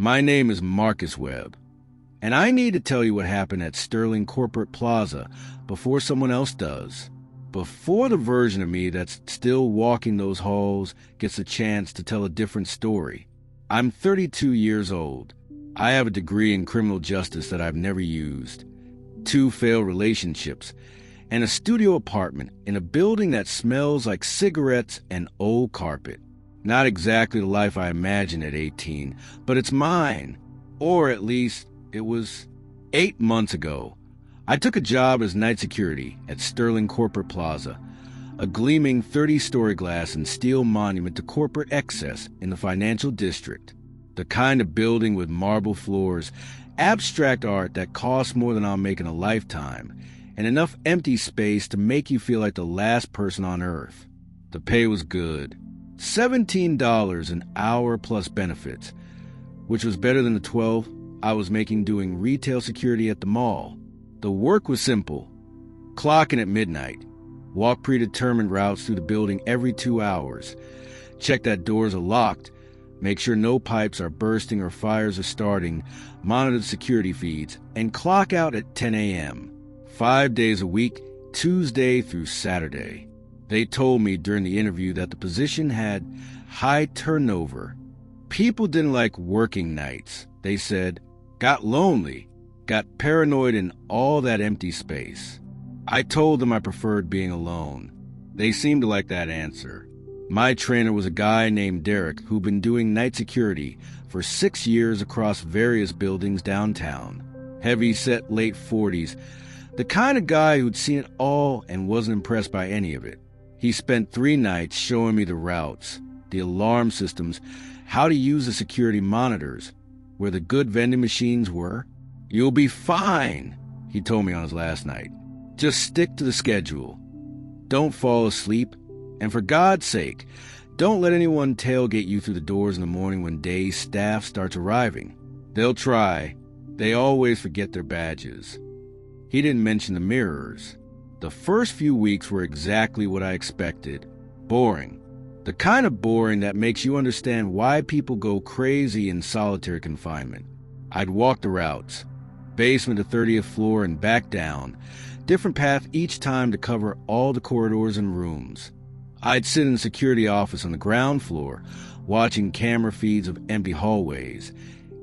My name is Marcus Webb, and I need to tell you what happened at Sterling Corporate Plaza before someone else does. Before the version of me that's still walking those halls gets a chance to tell a different story. I'm 32 years old. I have a degree in criminal justice that I've never used, 2 failed relationships, and a studio apartment in a building that smells like cigarettes and old carpet. Not exactly the life I imagined at 18, but it's mine. Or at least it was. 8 months ago, I took a job as night security at Sterling Corporate Plaza, a gleaming 30-story glass and steel monument to corporate excess in the financial district. The kind of building with marble floors, abstract art that costs more than I'll make in a lifetime, and enough empty space to make you feel like the last person on earth. The pay was good. $17 an hour plus benefits, which was better than the $12 I was making doing retail security at the mall. The work was simple. Clock in at midnight. Walk predetermined routes through the building every 2 hours. Check that doors are locked. Make sure no pipes are bursting or fires are starting. Monitor the security feeds. And clock out at 10 a.m. 5 days a week, Tuesday through Saturday. They told me during the interview that the position had high turnover. People didn't like working nights, they said. Got lonely. Got paranoid in all that empty space. I told them I preferred being alone. They seemed to like that answer. My trainer was a guy named Derek who'd been doing night security for 6 years across various buildings downtown. Heavy-set late 40s, the kind of guy who'd seen it all and wasn't impressed by any of it. He spent 3 nights showing me the routes, the alarm systems, how to use the security monitors, where the good vending machines were. You'll be fine, he told me on his last night. Just stick to the schedule. Don't fall asleep. And for God's sake, don't let anyone tailgate you through the doors in the morning when day staff starts arriving. They'll try. They always forget their badges. He didn't mention the mirrors. The first few weeks were exactly what I expected. Boring. The kind of boring that makes you understand why people go crazy in solitary confinement. I'd walk the routes. Basement to 30th floor and back down. Different path each time to cover all the corridors and rooms. I'd sit in the security office on the ground floor, watching camera feeds of empty hallways,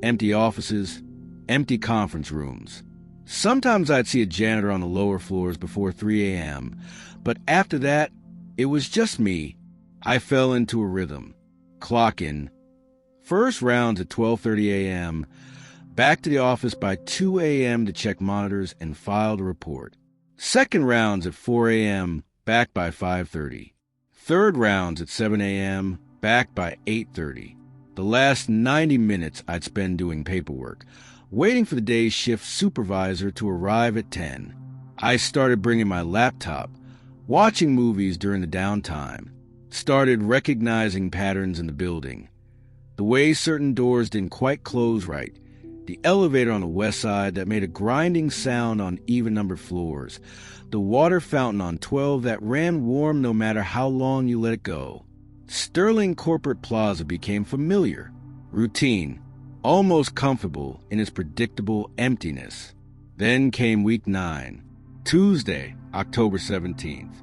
empty offices, empty conference rooms. Sometimes I'd see a janitor on the lower floors before 3 a.m., but after that, it was just me. I fell into a rhythm. Clock in. First rounds at 12:30 a.m., back to the office by 2 a.m. to check monitors and file the report. Second rounds at 4 a.m., back by 5:30. Third rounds at 7 a.m., back by 8:30. The last 90 minutes I'd spend doing paperwork, waiting for the day's shift supervisor to arrive at 10. I started bringing my laptop, watching movies during the downtime, started recognizing patterns in the building. The way certain doors didn't quite close right, the elevator on the west side that made a grinding sound on even-numbered floors, the water fountain on 12 that ran warm no matter how long you let it go. Sterling Corporate Plaza became familiar, routine, almost comfortable in its predictable emptiness. Then came week 9, Tuesday, October 17th.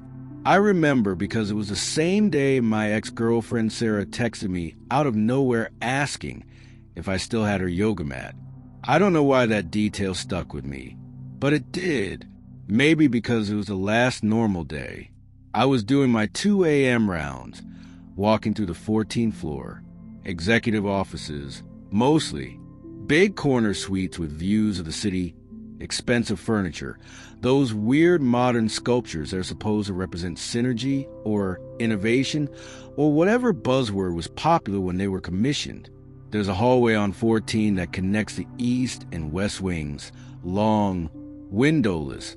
I remember because it was the same day my ex-girlfriend Sarah texted me out of nowhere asking if I still had her yoga mat. I don't know why that detail stuck with me, but it did. Maybe because it was the last normal day. I was doing my 2 a.m. rounds, walking through the 14th floor, executive offices, mostly, big corner suites with views of the city, expensive furniture, those weird modern sculptures that are supposed to represent synergy or innovation or whatever buzzword was popular when they were commissioned. There's a hallway on 14 that connects the east and west wings, long, windowless,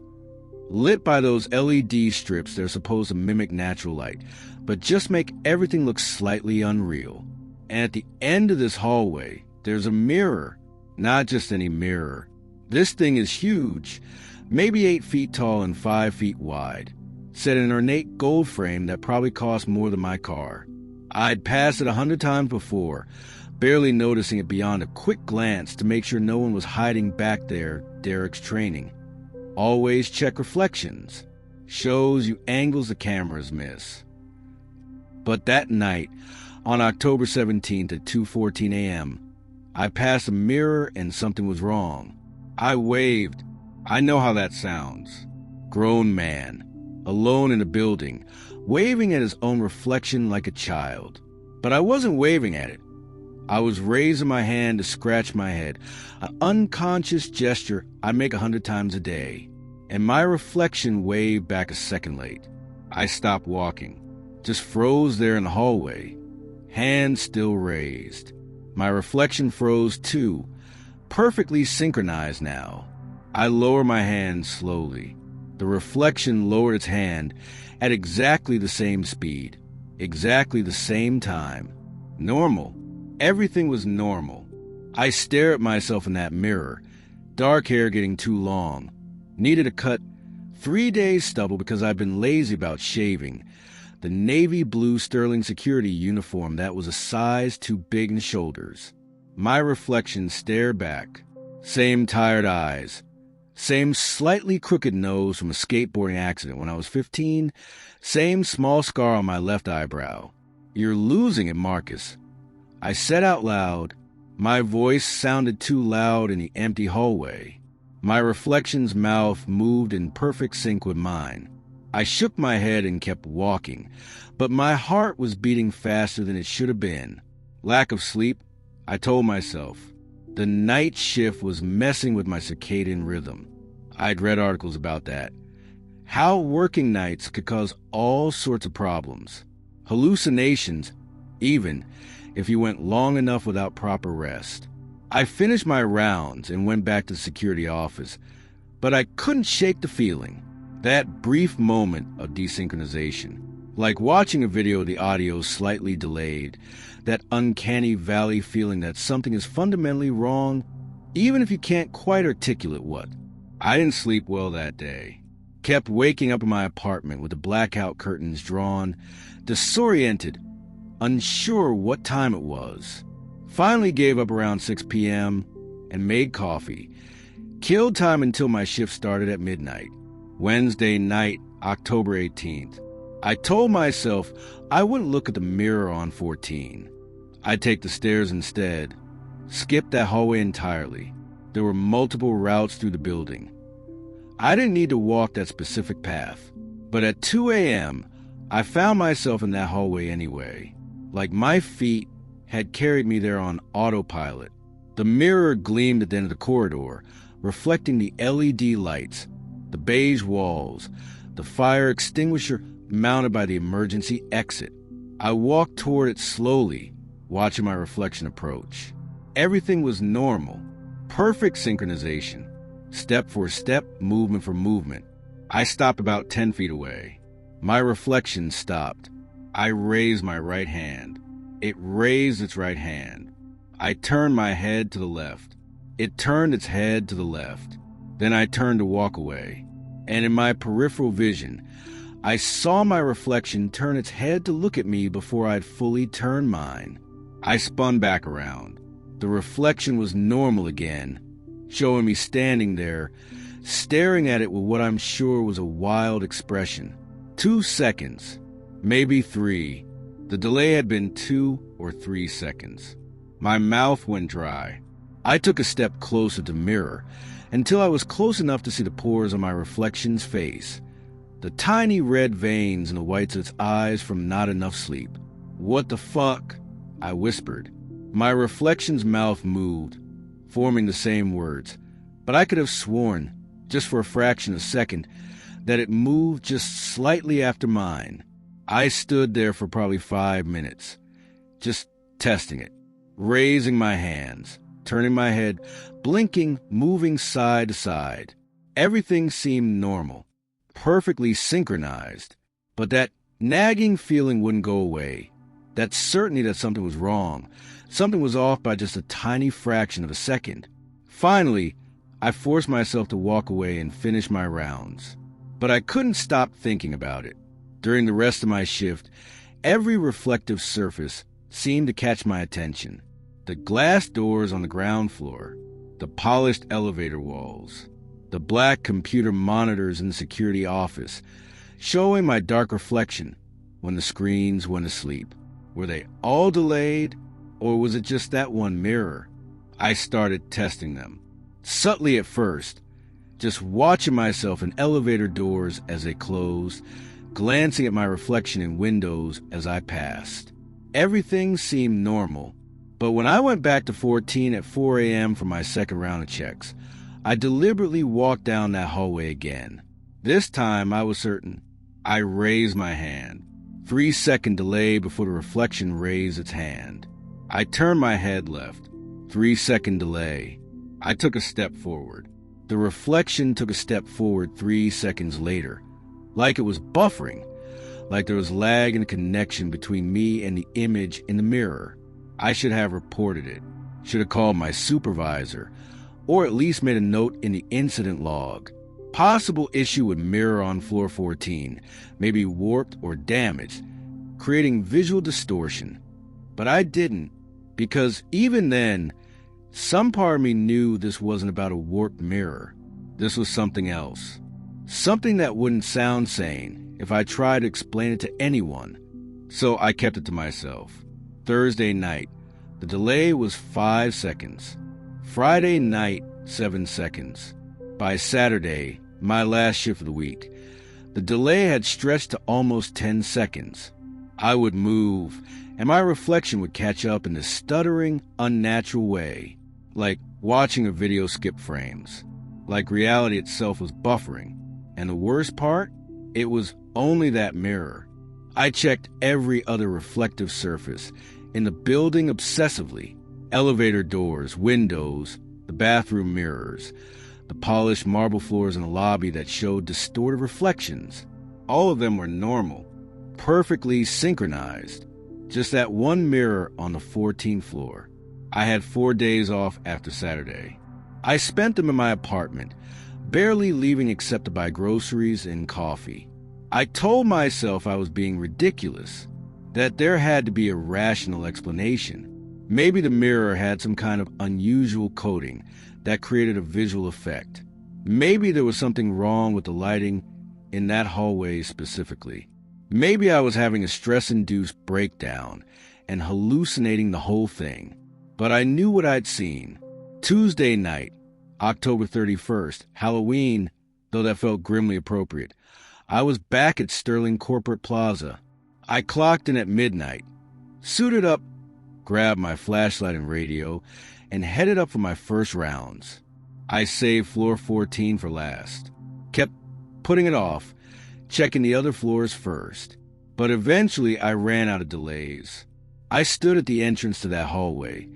lit by those LED strips that are supposed to mimic natural light, but just make everything look slightly unreal. And at the end of this hallway, there's a mirror. Not just any mirror. This thing is huge, maybe 8 feet tall and 5 feet wide, set in an ornate gold frame that probably cost more than my car. I'd passed it 100 times before, barely noticing it beyond a quick glance to make sure no one was hiding back there. Derek's training. Always check reflections. Shows you angles the cameras miss. But that night, on October 17th at 2:14 a.m., I passed a mirror and something was wrong. I waved. I know how that sounds. Grown man, alone in a building, waving at his own reflection like a child. But I wasn't waving at it. I was raising my hand to scratch my head, an unconscious gesture I make 100 times a day. And my reflection waved back a second late. I stopped walking, just froze there in the hallway, hands still raised. My reflection froze too, perfectly synchronized now. I lower my hand slowly. The reflection lowered its hand at exactly the same speed, exactly the same time. Normal. Everything was normal. I stare at myself in that mirror, dark hair getting too long. Needed a cut, 3 days stubble because I've been lazy about shaving. The navy blue Sterling security uniform that was a size too big in the shoulders. My reflection stared back. Same tired eyes. Same slightly crooked nose from a skateboarding accident when I was 15. Same small scar on my left eyebrow. You're losing it, Marcus. I said out loud. My voice sounded too loud in the empty hallway. My reflection's mouth moved in perfect sync with mine. I shook my head and kept walking, but my heart was beating faster than it should have been. Lack of sleep, I told myself. The night shift was messing with my circadian rhythm. I'd read articles about that. How working nights could cause all sorts of problems. Hallucinations, even if you went long enough without proper rest. I finished my rounds and went back to the security office, but I couldn't shake the feeling. That brief moment of desynchronization. Like watching a video, the audio slightly delayed. That uncanny valley feeling that something is fundamentally wrong, even if you can't quite articulate what. I didn't sleep well that day. Kept waking up in my apartment with the blackout curtains drawn, disoriented, unsure what time it was. Finally gave up around 6 p.m. and made coffee. Killed time until my shift started at midnight. Wednesday night, October 18th. I told myself I wouldn't look at the mirror on 14. I'd take the stairs instead. Skip that hallway entirely. There were multiple routes through the building. I didn't need to walk that specific path. But at 2 a.m., I found myself in that hallway anyway. Like my feet had carried me there on autopilot. The mirror gleamed at the end of the corridor, reflecting the LED lights, the beige walls, the fire extinguisher mounted by the emergency exit. I walked toward it slowly, watching my reflection approach. Everything was normal, perfect synchronization, step for step, movement for movement. I stopped about 10 feet away. My reflection stopped. I raised my right hand. It raised its right hand. I turned my head to the left. It turned its head to the left. Then I turned to walk away. And in my peripheral vision, I saw my reflection turn its head to look at me before I'd fully turned mine. I spun back around. The reflection was normal again, showing me standing there, staring at it with what I'm sure was a wild expression. 2 seconds, maybe 3. The delay had been 2 or 3 seconds. My mouth went dry. I took a step closer to the mirror until I was close enough to see the pores on my reflection's face, the tiny red veins in the whites of its eyes from not enough sleep. "What the fuck?" I whispered. My reflection's mouth moved, forming the same words, but I could have sworn, just for a fraction of a second, that it moved just slightly after mine. I stood there for probably 5 minutes, just testing it, raising my hands, turning my head, blinking, moving side to side. Everything seemed normal, perfectly synchronized, but that nagging feeling wouldn't go away. That certainty that something was wrong, something was off by just a tiny fraction of a second. Finally, I forced myself to walk away and finish my rounds. But I couldn't stop thinking about it. During the rest of my shift, every reflective surface seemed to catch my attention. The glass doors on the ground floor, the polished elevator walls, the black computer monitors in the security office, showing my dark reflection when the screens went to sleep. Were they all delayed, or was it just that one mirror? I started testing them. Subtly at first, just watching myself in elevator doors as they closed, glancing at my reflection in windows as I passed. Everything seemed normal, but when I went back to 14 at 4 a.m. for my second round of checks, I deliberately walked down that hallway again. This time I was certain. I raised my hand. 3-second delay before the reflection raised its hand. I turned my head left. 3-second delay. I took a step forward. The reflection took a step forward 3 seconds later, like it was buffering, like there was lag in the connection between me and the image in the mirror. I should have reported it, should have called my supervisor, or at least made a note in the incident log. Possible issue with mirror on floor 14, maybe warped or damaged, creating visual distortion. But I didn't, because even then, some part of me knew this wasn't about a warped mirror. This was something else. Something that wouldn't sound sane if I tried to explain it to anyone. So I kept it to myself. Thursday night, the delay was 5 seconds. Friday night, 7 seconds. By Saturday, my last shift of the week, the delay had stretched to almost 10 seconds. I would move, and my reflection would catch up in this stuttering, unnatural way, like watching a video skip frames, like reality itself was buffering. And the worst part? It was only that mirror. I checked every other reflective surface in the building obsessively. Elevator doors, windows, the bathroom mirrors, the polished marble floors in the lobby that showed distorted reflections. All of them were normal, perfectly synchronized. Just that one mirror on the 14th floor. I had 4 days off after Saturday. I spent them in my apartment, barely leaving except to buy groceries and coffee. I told myself I was being ridiculous, that there had to be a rational explanation. Maybe the mirror had some kind of unusual coating that created a visual effect. Maybe there was something wrong with the lighting in that hallway specifically. Maybe I was having a stress-induced breakdown and hallucinating the whole thing. But I knew what I'd seen. Tuesday night, October 31st, Halloween, though that felt grimly appropriate, I was back at Sterling Corporate Plaza. I clocked in at midnight, suited up, grabbed my flashlight and radio, and headed up for my first rounds. I saved floor 14 for last. Kept putting it off, checking the other floors first. But eventually I ran out of delays. I stood at the entrance to that hallway,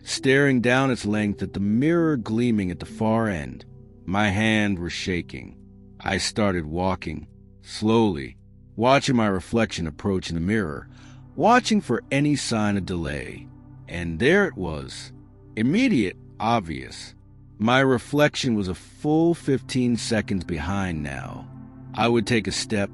staring down its length at the mirror gleaming at the far end. My hand was shaking. I started walking, slowly, watching my reflection approach in the mirror, watching for any sign of delay. And there it was. Immediate, obvious. My reflection was a full 15 seconds behind now. I would take a step,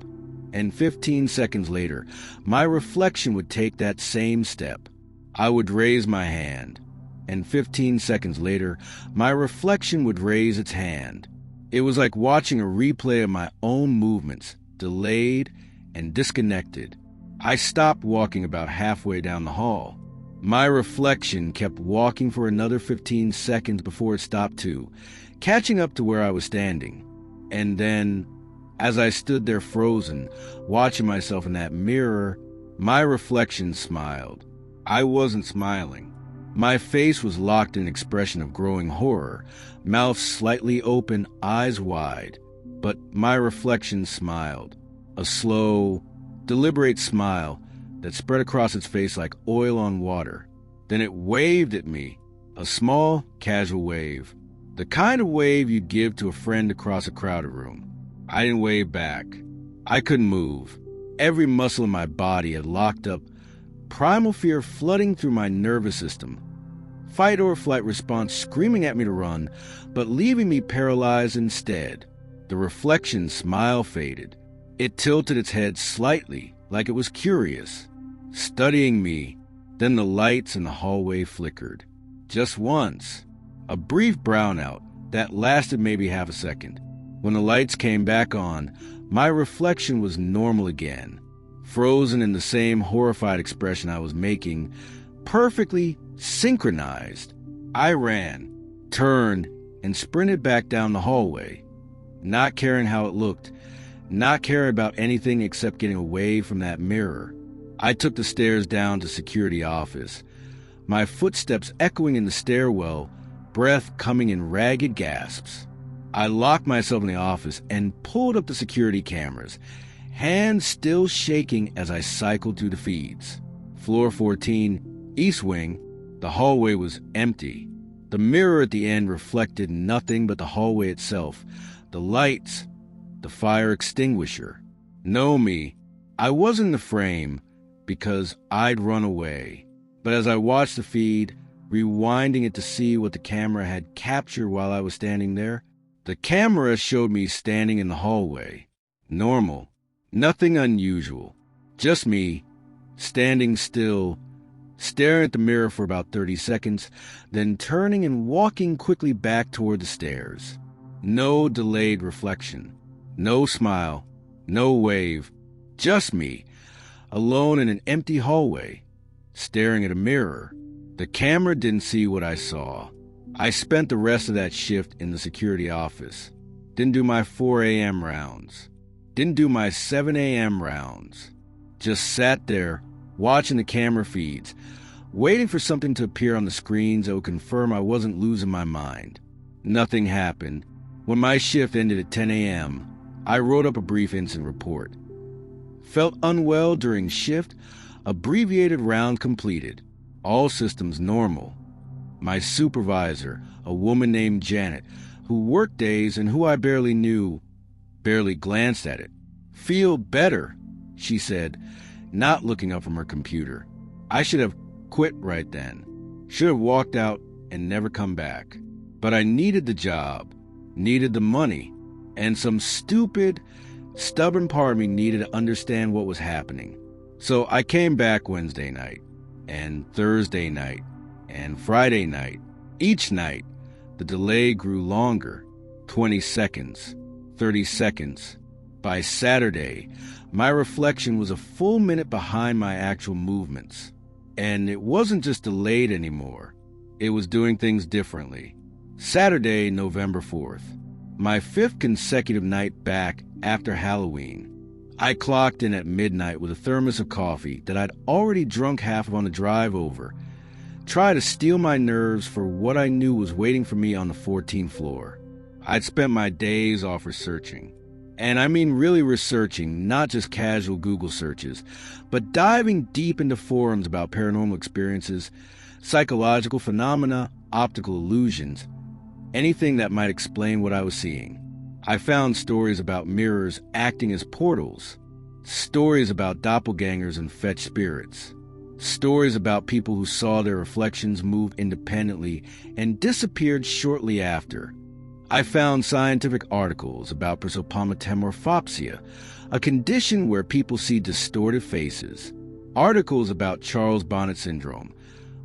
and 15 seconds later, my reflection would take that same step. I would raise my hand, and 15 seconds later, my reflection would raise its hand. It was like watching a replay of my own movements, delayed and disconnected. I stopped walking about halfway down the hall. My reflection kept walking for another 15 seconds before it stopped too, catching up to where I was standing. And then, as I stood there frozen, watching myself in that mirror, my reflection smiled. I wasn't smiling. My face was locked in an expression of growing horror, mouth slightly open, eyes wide. But my reflection smiled, a slow, deliberate smile that spread across its face like oil on water. Then it waved at me, a small, casual wave, the kind of wave you'd give to a friend across a crowded room. I didn't wave back. I couldn't move. Every muscle in my body had locked up, primal fear flooding through my nervous system. Fight or flight response screaming at me to run, but leaving me paralyzed instead. The reflection smile faded. It tilted its head slightly, like it was curious, studying me, Then the lights in the hallway flickered. Just once. A brief brownout that lasted maybe half a second. When the lights came back on, my reflection was normal again, frozen in the same horrified expression I was making, perfectly synchronized. I ran, turned, and sprinted back down the hallway, not caring how it looked, not caring about anything except getting away from that mirror. I took the stairs down to security office, my footsteps echoing in the stairwell, breath coming in ragged gasps. I locked myself in the office and pulled up the security cameras, hands still shaking as I cycled through the feeds. Floor 14, East Wing, the hallway was empty. The mirror at the end reflected nothing but the hallway itself, the lights, the fire extinguisher. Know me, I wasn't in the frame because I'd run away. But as I watched the feed, rewinding it to see what the camera had captured while I was standing there, the camera showed me standing in the hallway. Normal. Nothing unusual. Just me, standing still, staring at the mirror for about 30 seconds, then turning and walking quickly back toward the stairs. No delayed reflection. No smile. No wave. Just me, alone in an empty hallway, staring at a mirror. The camera didn't see what I saw. I spent the rest of that shift in the security office. Didn't do my 4 a.m. rounds. Didn't do my 7 a.m. rounds. Just sat there, watching the camera feeds, waiting for something to appear on the screens that would confirm I wasn't losing my mind. Nothing happened. When my shift ended at 10 a.m., I wrote up a brief incident report. Felt unwell during shift, abbreviated round completed. All systems normal. My supervisor, a woman named Janet, who worked days and who I barely knew, barely glanced at it. Feel better, she said, not looking up from her computer. I should have quit right then. Should have walked out and never come back. But I needed the job, needed the money, and some stupid, stubborn part of me needed to understand what was happening. So I came back Wednesday night, and Thursday night, and Friday night. Each night, the delay grew longer, 20 seconds, 30 seconds. By Saturday, my reflection was a full minute behind my actual movements. And it wasn't just delayed anymore. It was doing things differently. Saturday, November 4th, my 5th consecutive night back after Halloween. I clocked in at midnight with a thermos of coffee that I'd already drunk half of on the drive over, tried to steel my nerves for what I knew was waiting for me on the 14th floor. I'd spent my days off researching. And I mean really researching, not just casual Google searches, but diving deep into forums about paranormal experiences, psychological phenomena, optical illusions, anything that might explain what I was seeing. I found stories about mirrors acting as portals, stories about doppelgangers and fetch spirits, stories about people who saw their reflections move independently and disappeared shortly after. I found scientific articles about prosopometamorphopsia, a condition where people see distorted faces, articles about Charles Bonnet syndrome,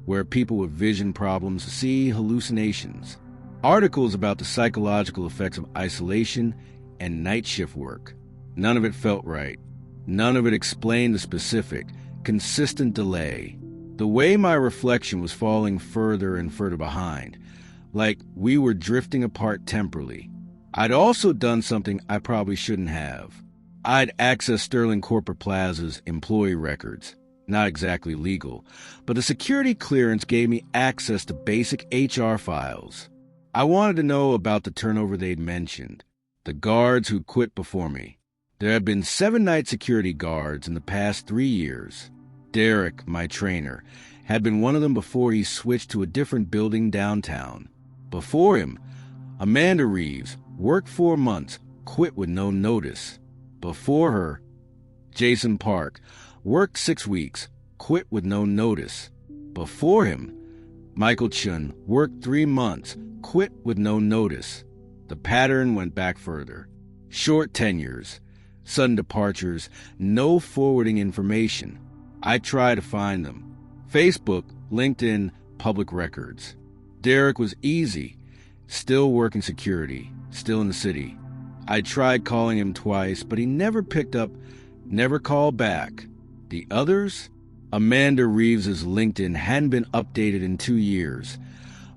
where people with vision problems see hallucinations, articles about the psychological effects of isolation and night shift work. None of it felt right. None of it explained the specific, consistent delay. The way my reflection was falling further and further behind, like we were drifting apart temporally. I'd also done something I probably shouldn't have. I'd accessed Sterling Corporate Plaza's employee records. Not exactly legal, but the security clearance gave me access to basic HR files. I wanted to know about the turnover they'd mentioned, the guards who quit before me. There had been 7 night security guards in the past 3 years. Derek, my trainer, had been one of them before he switched to a different building downtown. Before him, Amanda Reeves worked 4 months, quit with no notice. Before her, Jason Park worked 6 weeks, quit with no notice. Before him, Michael Chun worked 3 months, quit with no notice. The pattern went back further. Short tenures, sudden departures, no forwarding information. I tried to find them. Facebook, LinkedIn, public records. Derek was easy, still working security, still in the city. I tried calling him twice, but he never picked up, never called back. The others? Amanda Reeves's LinkedIn hadn't been updated in 2 years.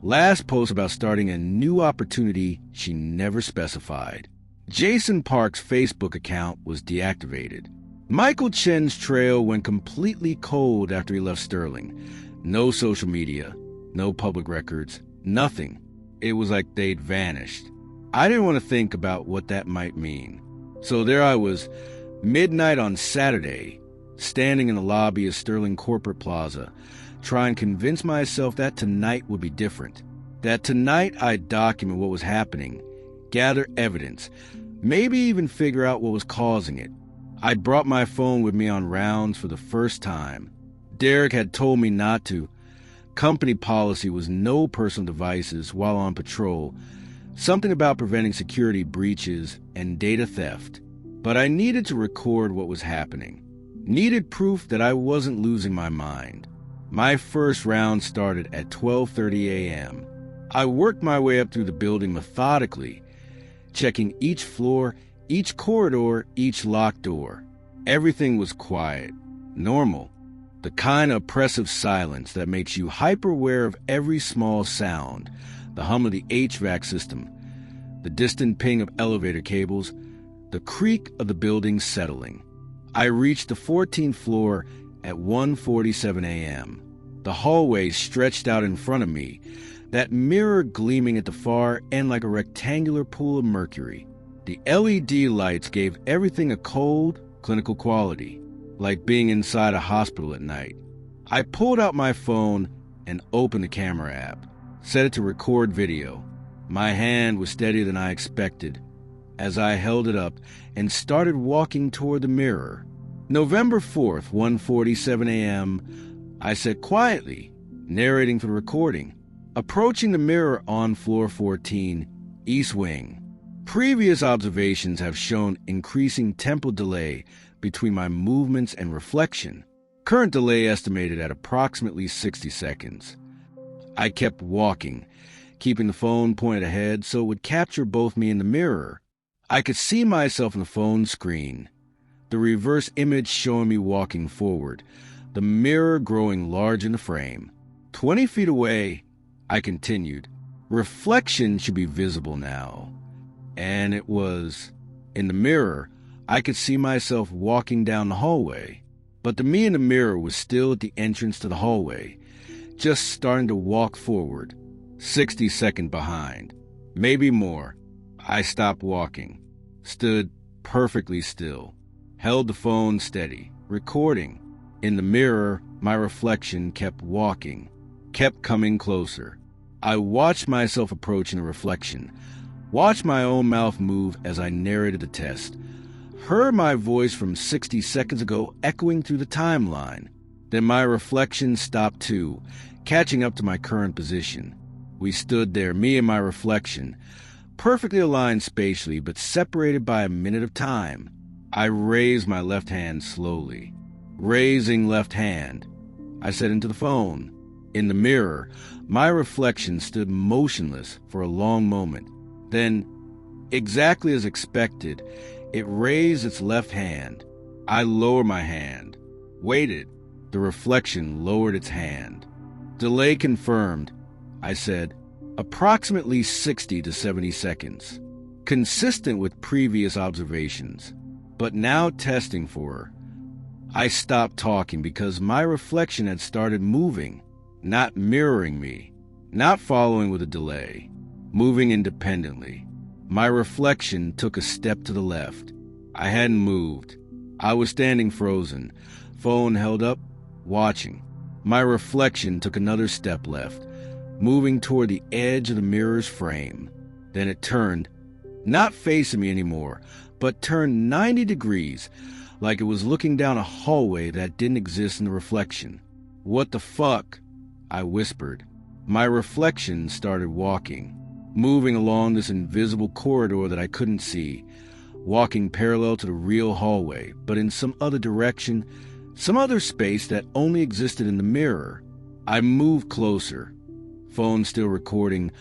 Last post about starting a new opportunity she never specified. Jason Park's Facebook account was deactivated. Michael Chen's trail went completely cold after he left Sterling. No social media, no public records, nothing. It was like they'd vanished. I didn't want to think about what that might mean. So there I was, midnight on Saturday, standing in the lobby of Sterling Corporate Plaza, trying to convince myself that tonight would be different. That tonight I'd document what was happening, gather evidence, maybe even figure out what was causing it. I brought my phone with me on rounds for the first time. Derek had told me not to. Company policy was no personal devices while on patrol, something about preventing security breaches and data theft. But I needed to record what was happening. Needed proof that I wasn't losing my mind. My first round started at 12:30 a.m. I worked my way up through the building methodically, checking each floor, each corridor, each locked door. Everything was quiet, normal, the kind of oppressive silence that makes you hyper-aware of every small sound, the hum of the HVAC system, the distant ping of elevator cables, the creak of the building settling. I reached the 14th floor at 1:47 a.m. The hallway stretched out in front of me, that mirror gleaming at the far end like a rectangular pool of mercury. The LED lights gave everything a cold, clinical quality, like being inside a hospital at night. I pulled out my phone and opened the camera app, set it to record video. My hand was steadier than I expected as I held it up and started walking toward the mirror. November 4th, 1:47 a.m., I said quietly, narrating for the recording, approaching the mirror on floor 14, East Wing. Previous observations have shown increasing temporal delay between my movements and reflection. Current delay estimated at approximately 60 seconds. I kept walking, keeping the phone pointed ahead so it would capture both me and the mirror. I could see myself on the phone screen, the reverse image showing me walking forward, the mirror growing large in the frame. 20 feet away, I continued. Reflection should be visible now. And it was. In the mirror, I could see myself walking down the hallway. But the me in the mirror was still at the entrance to the hallway, just starting to walk forward, 60 seconds behind. Maybe more. I stopped walking, stood perfectly still, held the phone steady, recording. In the mirror, my reflection kept walking, kept coming closer. I watched myself approaching the reflection, watched my own mouth move as I narrated the test, heard my voice from 60 seconds ago echoing through the timeline. Then my reflection stopped too, catching up to my current position. We stood there, me and my reflection, perfectly aligned spatially, but separated by a minute of time. I raised my left hand slowly. Raising left hand, I said into the phone. In the mirror, my reflection stood motionless for a long moment. Then, exactly as expected, it raised its left hand. I lowered my hand, waited. The reflection lowered its hand. Delay confirmed, I said, approximately 60 to 70 seconds, consistent with previous observations, but now testing for her. I stopped talking because my reflection had started moving, not mirroring me, not following with a delay, moving independently. My reflection took a step to the left. I hadn't moved. I was standing frozen, phone held up, watching. My reflection took another step left, moving toward the edge of the mirror's frame. Then it turned, not facing me anymore, but turned 90 degrees, like it was looking down a hallway that didn't exist in the reflection. What the fuck? I whispered. My reflection started walking, moving along this invisible corridor that I couldn't see, walking parallel to the real hallway, but in some other direction, some other space that only existed in the mirror. I moved closer, phone still recording,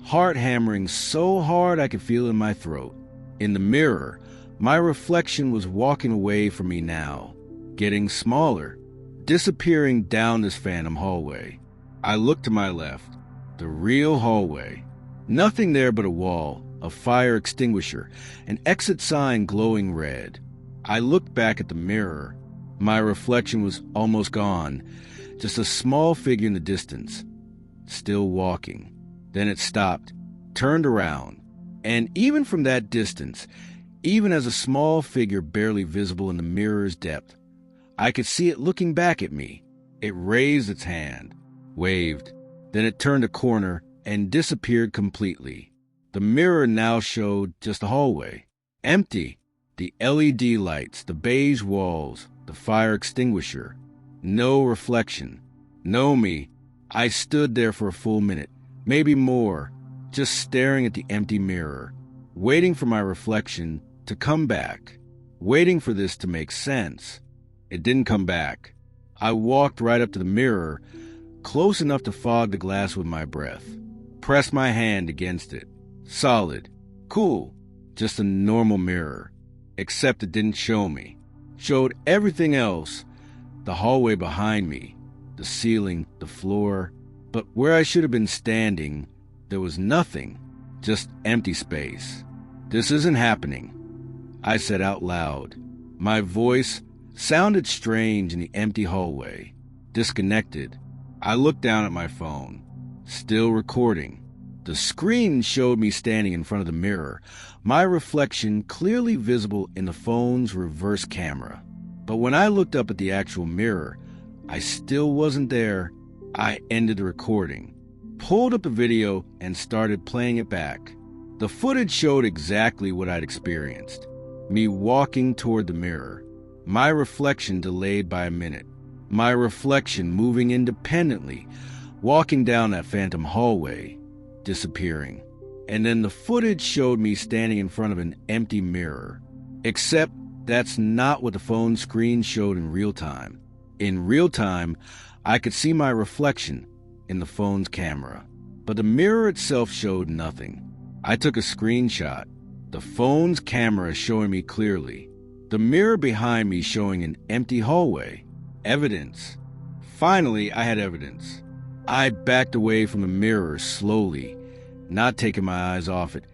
heart hammering so hard I could feel it in my throat. In the mirror, my reflection was walking away from me now, getting smaller, disappearing down this phantom hallway. I looked to my left, the real hallway. Nothing there but a wall, a fire extinguisher, an exit sign glowing red. I looked back at the mirror. My reflection was almost gone, just a small figure in the distance, still walking. Then it stopped, turned around, and even from that distance, even as a small figure barely visible in the mirror's depth, I could see it looking back at me. It raised its hand, waved, then it turned a corner and disappeared completely. The mirror now showed just a hallway, empty. The LED lights, the beige walls, the fire extinguisher. No reflection, no me. I stood there for a full minute, maybe more, just staring at the empty mirror, waiting for my reflection to come back, waiting for this to make sense. It didn't come back. I walked right up to the mirror, close enough to fog the glass with my breath, pressed my hand against it. Solid, cool, just a normal mirror, except it didn't show me. Showed everything else, the hallway behind me, the ceiling, the floor, but where I should have been standing, there was nothing, just empty space. This isn't happening, I said out loud. My voice sounded strange in the empty hallway, disconnected. I looked down at my phone, still recording. The screen showed me standing in front of the mirror, my reflection clearly visible in the phone's reverse camera. But when I looked up at the actual mirror, I still wasn't there. I ended the recording, pulled up the video, and started playing it back. The footage showed exactly what I'd experienced. Me walking toward the mirror, my reflection delayed by a minute, my reflection moving independently, walking down that phantom hallway, disappearing. And then the footage showed me standing in front of an empty mirror. Except that's not what the phone screen showed in real time. In real time, I could see my reflection in the phone's camera, but the mirror itself showed nothing. I took a screenshot, the phone's camera showing me clearly, the mirror behind me showing an empty hallway. Evidence. Finally, I had evidence. I backed away from the mirror slowly, not taking my eyes off it,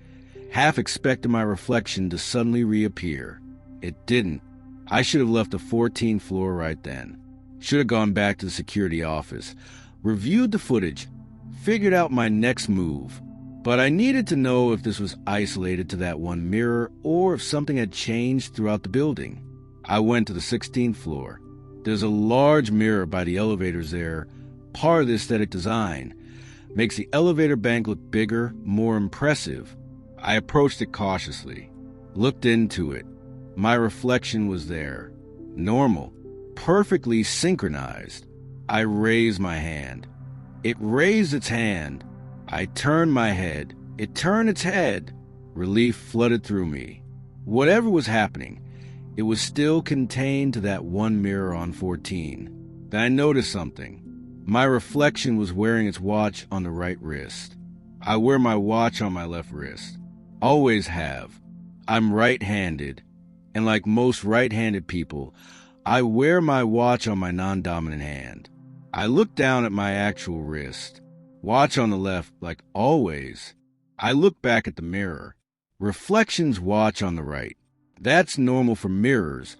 half expecting my reflection to suddenly reappear. It didn't. I should have left the 14th floor right then. Should have gone back to the security office, reviewed the footage, figured out my next move. But I needed to know if this was isolated to that one mirror or if something had changed throughout the building. I went to the 16th floor. There's a large mirror by the elevators there, part of the aesthetic design. Makes the elevator bank look bigger, more impressive. I approached it cautiously, looked into it. My reflection was there, normal, perfectly synchronized. I raised my hand. It raised its hand. I turned my head. It turned its head. Relief flooded through me. Whatever was happening, it was still contained to that one mirror on 14. Then I noticed something. My reflection was wearing its watch on the right wrist. I wear my watch on my left wrist. Always have. I'm right-handed, and like most right-handed people, I wear my watch on my non-dominant hand. I look down at my actual wrist. Watch on the left, like always. I look back at the mirror. Reflection's watch on the right. That's normal for mirrors.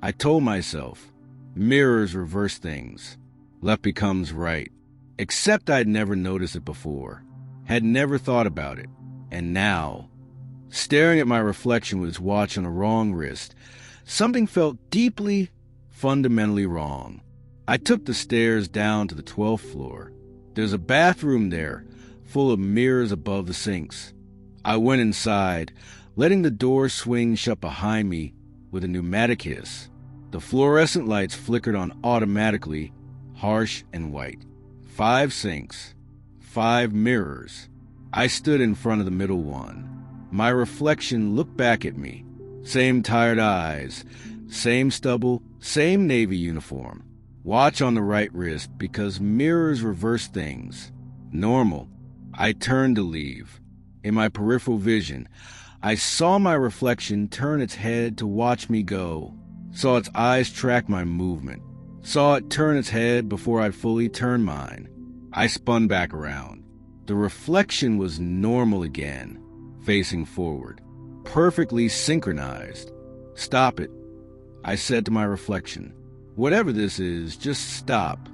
I told myself, mirrors reverse things. Left becomes right. Except I'd never noticed it before. Had never thought about it. And now, staring at my reflection with its watch on the wrong wrist, something felt deeply, fundamentally wrong. I took the stairs down to the 12th floor. There's a bathroom there, full of mirrors above the sinks. I went inside, letting the door swing shut behind me with a pneumatic hiss. The fluorescent lights flickered on automatically, harsh and white. 5 sinks, 5 mirrors. I stood in front of the middle one. My reflection looked back at me. Same tired eyes, Same stubble, same Navy uniform. Watch on the right wrist because mirrors reverse things. Normal. I turned to leave. In my peripheral vision, I saw my reflection turn its head to watch me go. Saw its eyes track my movement. Saw it turn its head before I'd fully turned mine. I spun back around. The reflection was normal again, facing forward, perfectly synchronized. Stop it, I said to my reflection. Whatever this is, just stop.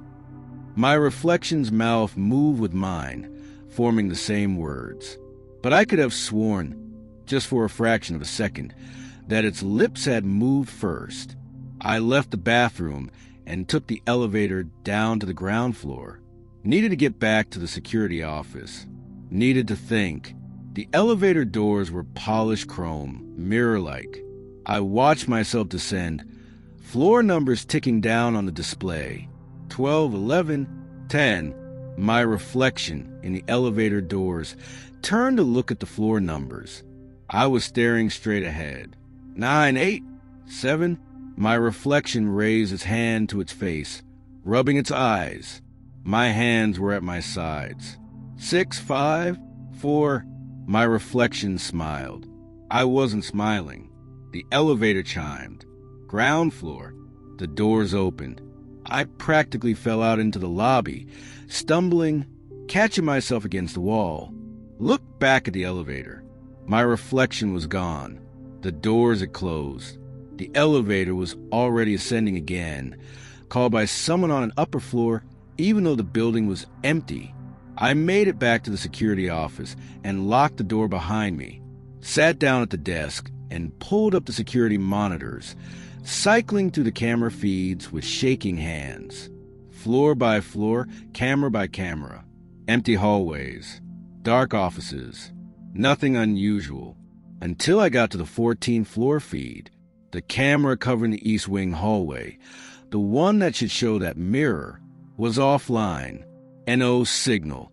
My reflection's mouth moved with mine, forming the same words. But I could have sworn, just for a fraction of a second, that its lips had moved first. I left the bathroom and took the elevator down to the ground floor. Needed to get back to the security office. Needed to think. The elevator doors were polished chrome, mirror-like. I watched myself descend, floor numbers ticking down on the display. 12, 11, 10. My reflection in the elevator doors turned to look at the floor numbers. I was staring straight ahead. 9, 8, 7. My reflection raised its hand to its face, rubbing its eyes. My hands were at my sides. 6, 5, 4. My reflection smiled. I wasn't smiling. The elevator chimed. Ground floor. The doors opened. I practically fell out into the lobby, stumbling, catching myself against the wall. Looked back at the elevator. My reflection was gone. The doors had closed. The elevator was already ascending again, called by someone on an upper floor, even though the building was empty. I made it back to the security office and locked the door behind me, sat down at the desk, and pulled up the security monitors, cycling through the camera feeds with shaking hands. Floor by floor, camera by camera. Empty hallways. Dark offices. Nothing unusual. Until I got to the 14th floor feed. The camera covering the East Wing hallway, the one that should show that mirror, was offline. NO signal,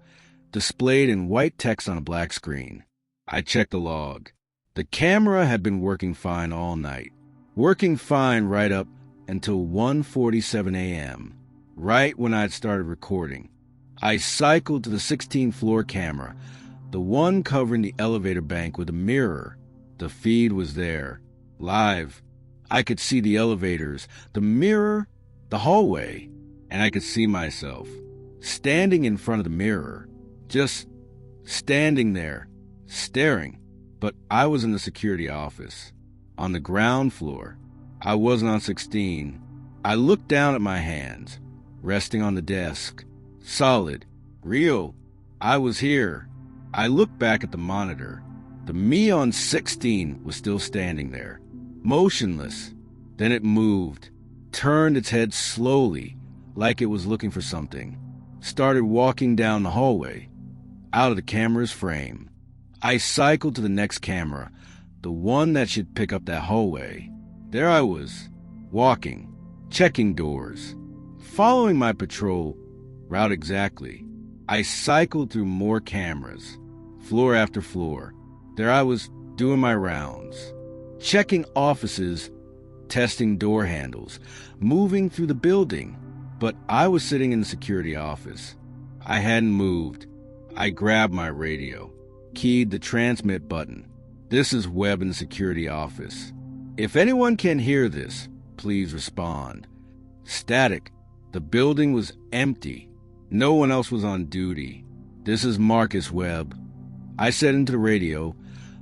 displayed in white text on a black screen. I checked the log. The camera had been working fine all night. Working fine right up until 1:47 a.m., right when I'd started recording. I cycled to the 16th floor camera, the one covering the elevator bank with a mirror. The feed was there, live. I could see the elevators, the mirror, the hallway, and I could see myself, standing in front of the mirror, just standing there, staring. But I was in the security office, on the ground floor. I wasn't on 16. I looked down at my hands, resting on the desk. Solid, real. I was here. I looked back at the monitor. The me on 16 was still standing there, motionless. Then it moved, turned its head slowly, like it was looking for something. Started walking down the hallway, out of the camera's frame. I cycled to the next camera, the one that should pick up that hallway. There I was, walking, checking doors, following my patrol route exactly. I cycled through more cameras, floor after floor. There I was, doing my rounds, checking offices, testing door handles, moving through the building. But I was sitting in the security office. I hadn't moved. I grabbed my radio, keyed the transmit button. This is Webb in the security office. If anyone can hear this, please respond. Static. The building was empty. No one else was on duty. This is Marcus Webb. I said into the radio,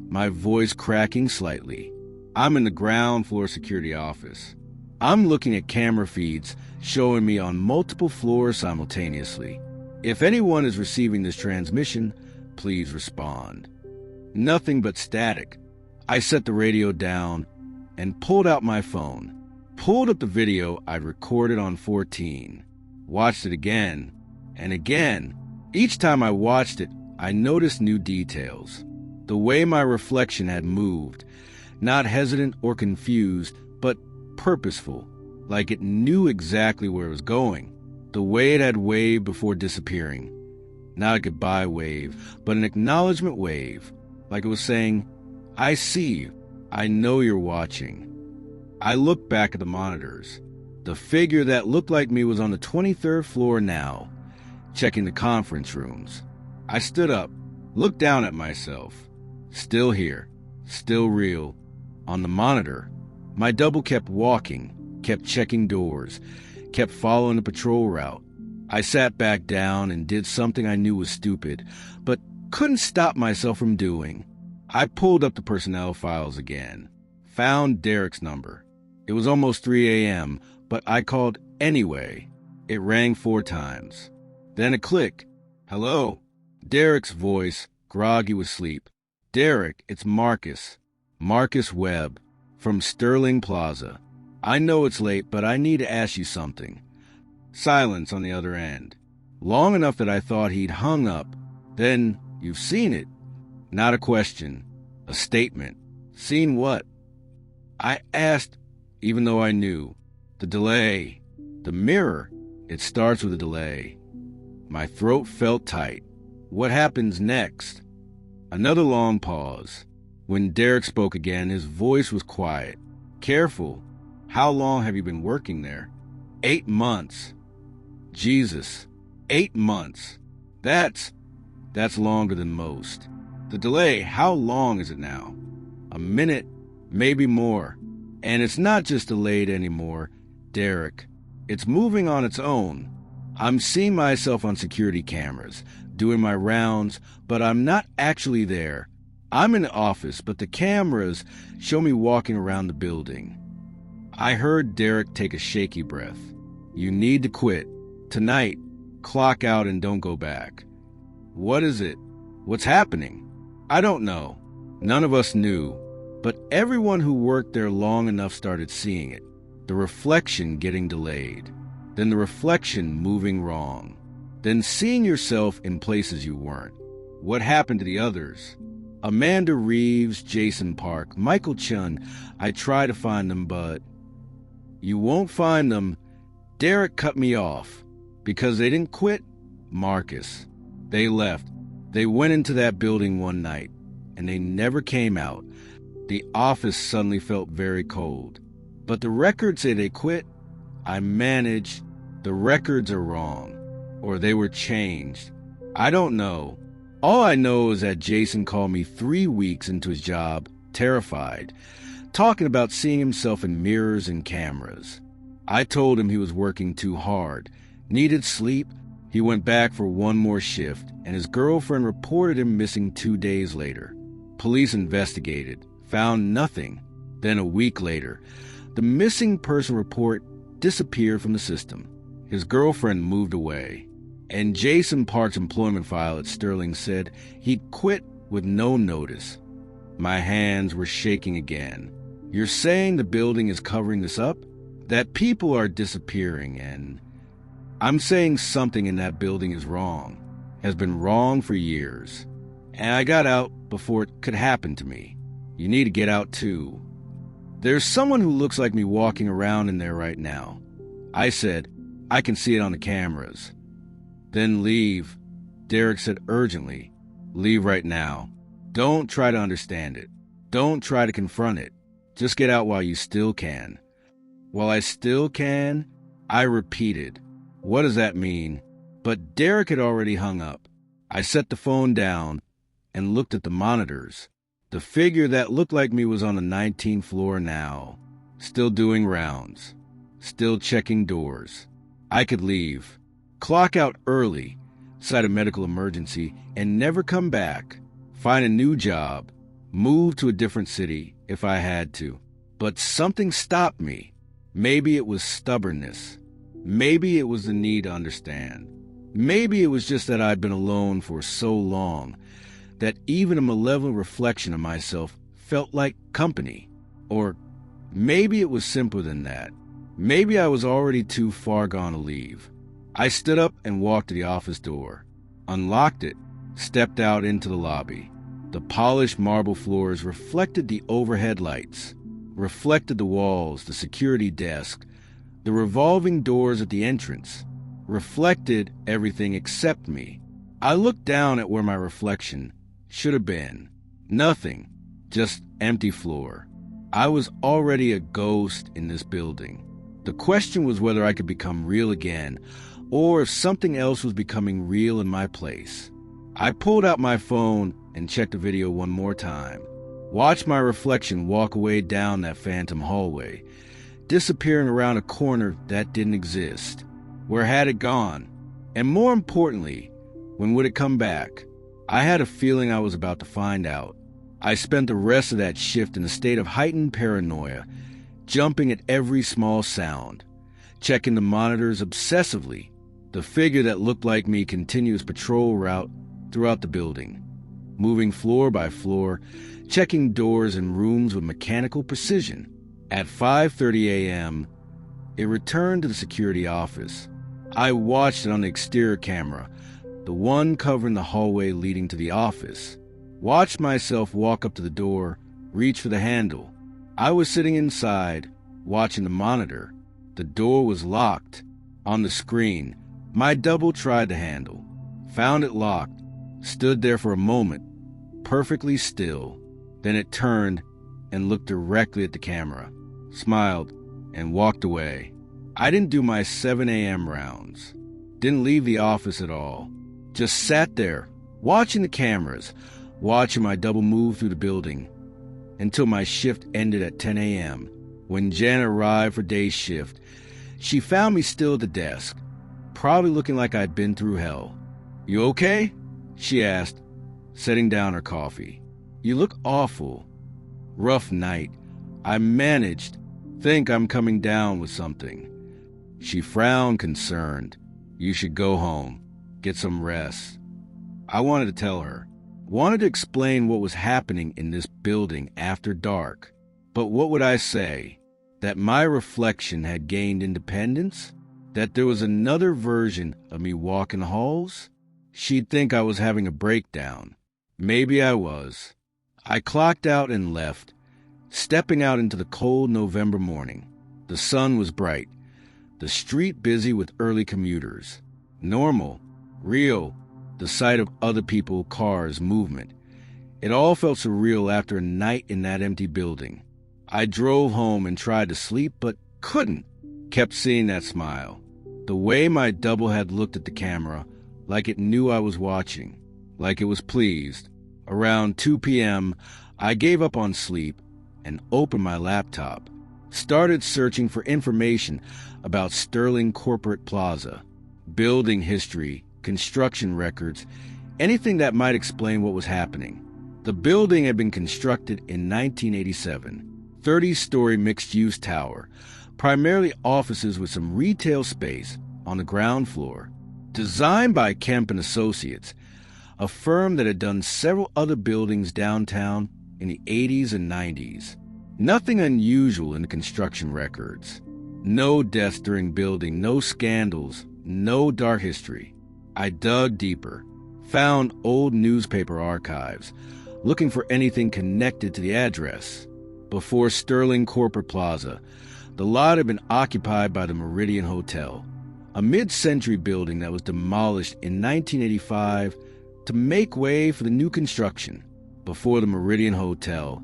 my voice cracking slightly. I'm in the ground floor security office. I'm looking at camera feeds showing me on multiple floors simultaneously. If anyone is receiving this transmission, please respond. Nothing but static. I set the radio down and pulled out my phone. Pulled up the video I'd recorded on 14. Watched it again and again. Each time I watched it, I noticed new details. The way my reflection had moved, not hesitant or confused, but purposeful, like it knew exactly where it was going. The way it had waved before disappearing. Not a goodbye wave, but an acknowledgement wave, like it was saying, I see you. I know you're watching. I looked back at the monitors. The figure that looked like me was on the 23rd floor now, checking the conference rooms. I stood up, looked down at myself. Still here, still real. On the monitor, my double kept walking, kept checking doors, kept following the patrol route. I sat back down and did something I knew was stupid, but couldn't stop myself from doing. I pulled up the personnel files again, found Derek's number. It was almost 3 a.m., but I called anyway. It rang 4 times. Then a click. Hello? Derek's voice, groggy with sleep. Derek, it's Marcus. Marcus Webb, from Sterling Plaza. I know it's late, but I need to ask you something. Silence on the other end. Long enough that I thought he'd hung up. Then, you've seen it. Not a question. A statement. Seen what? I asked, even though I knew. The delay. The mirror. It starts with a delay. My throat felt tight. What happens next? Another long pause. When Derek spoke again, his voice was quiet. Careful. How long have you been working there? 8 months. Jesus. 8 months. That's longer than most. The delay, how long is it now? A minute, maybe more. And it's not just delayed anymore, Derek. It's moving on its own. I'm seeing myself on security cameras, doing my rounds, but I'm not actually there. I'm in the office, but the cameras show me walking around the building. I heard Derek take a shaky breath. You need to quit. Tonight, clock out and don't go back. What is it? What's happening? I don't know. None of us knew. But everyone who worked there long enough started seeing it. The reflection getting delayed. Then the reflection moving wrong. Then seeing yourself in places you weren't. What happened to the others? Amanda Reeves, Jason Park, Michael Chun. I try to find them, but... You won't find them. Derek cut me off. Because they didn't quit? Marcus. They left. They went into that building one night, and they never came out. The office suddenly felt very cold. But the records say they quit. I managed. The records are wrong. Or they were changed. I don't know. All I know is that Jason called me 3 weeks into his job, terrified, talking about seeing himself in mirrors and cameras. I told him he was working too hard, needed sleep. He went back for one more shift, and his girlfriend reported him missing 2 days later. Police investigated, found nothing. Then a week later, the missing person report disappeared from the system. His girlfriend moved away, and Jason Park's employment file at Sterling said he'd quit with no notice. My hands were shaking again. You're saying the building is covering this up? That people are disappearing, and I'm saying something in that building is wrong, has been wrong for years. And I got out before it could happen to me. You need to get out too. There's someone who looks like me walking around in there right now. I said, I can see it on the cameras. Then leave, Derek said urgently. Leave right now. Don't try to understand it. Don't try to confront it. Just get out while you still can. While I still can, I repeated. What does that mean? But Derek had already hung up. I set the phone down and looked at the monitors. The figure that looked like me was on the 19th floor now, still doing rounds, still checking doors. I could leave, clock out early, cite a medical emergency, and never come back, find a new job, move to a different city if I had to. But something stopped me. Maybe it was stubbornness. Maybe it was the need to understand. Maybe it was just that I'd been alone for so long that even a malevolent reflection of myself felt like company. Or maybe it was simpler than that. Maybe I was already too far gone to leave. I stood up and walked to the office door, unlocked it, stepped out into the lobby. The polished marble floors reflected the overhead lights, reflected the walls, the security desk, the revolving doors at the entrance, reflected everything except me. I looked down at where my reflection should have been. Nothing, just empty floor. I was already a ghost in this building. The question was whether I could become real again, or if something else was becoming real in my place. I pulled out my phone and checked the video one more time. Watched my reflection walk away down that phantom hallway, disappearing around a corner that didn't exist. Where had it gone? And more importantly, when would it come back? I had a feeling I was about to find out. I spent the rest of that shift in a state of heightened paranoia, jumping at every small sound, checking the monitors obsessively. The figure that looked like me continued its patrol route throughout the building, moving floor by floor, checking doors and rooms with mechanical precision. At 5:30 a.m., it returned to the security office. I watched it on the exterior camera, the one covering the hallway leading to the office. Watched myself walk up to the door, reach for the handle. I was sitting inside, watching the monitor. The door was locked. On the screen, my double tried the handle, found it locked, stood there for a moment, perfectly still. Then it turned and looked directly at the camera, smiled, and walked away. I didn't do my 7 a.m. rounds. Didn't leave the office at all. Just sat there, watching the cameras, watching my double move through the building, until my shift ended at 10 a.m. When Jen arrived for day shift, she found me still at the desk, probably looking like I'd been through hell. "You okay?" she asked, setting down her coffee. "You look awful." "Rough night. I managed. Think I'm coming down with something." She frowned, concerned. "You should go home. Get some rest." I wanted to tell her. Wanted to explain what was happening in this building after dark. But what would I say? That my reflection had gained independence? That there was another version of me walking halls? She'd think I was having a breakdown. Maybe I was. I clocked out and left, stepping out into the cold November morning. The sun was bright, the street busy with early commuters. Normal, real, the sight of other people, cars, movement. It all felt surreal after a night in that empty building. I drove home and tried to sleep, but couldn't. Kept seeing that smile. The way my double had looked at the camera, like it knew I was watching, like it was pleased. Around 2 p.m., I gave up on sleep and opened my laptop. Started searching for information about Sterling Corporate Plaza, building history, construction records, anything that might explain what was happening. The building had been constructed in 1987, 30-story mixed-use tower, primarily offices with some retail space on the ground floor. Designed by Kemp and Associates, a firm that had done several other buildings downtown in the 80s and 90s. Nothing unusual in the construction records. No deaths during building, no scandals, no dark history. I dug deeper, found old newspaper archives, looking for anything connected to the address. Before Sterling Corporate Plaza, the lot had been occupied by the Meridian Hotel, a mid-century building that was demolished in 1985 to make way for the new construction. Before the Meridian Hotel,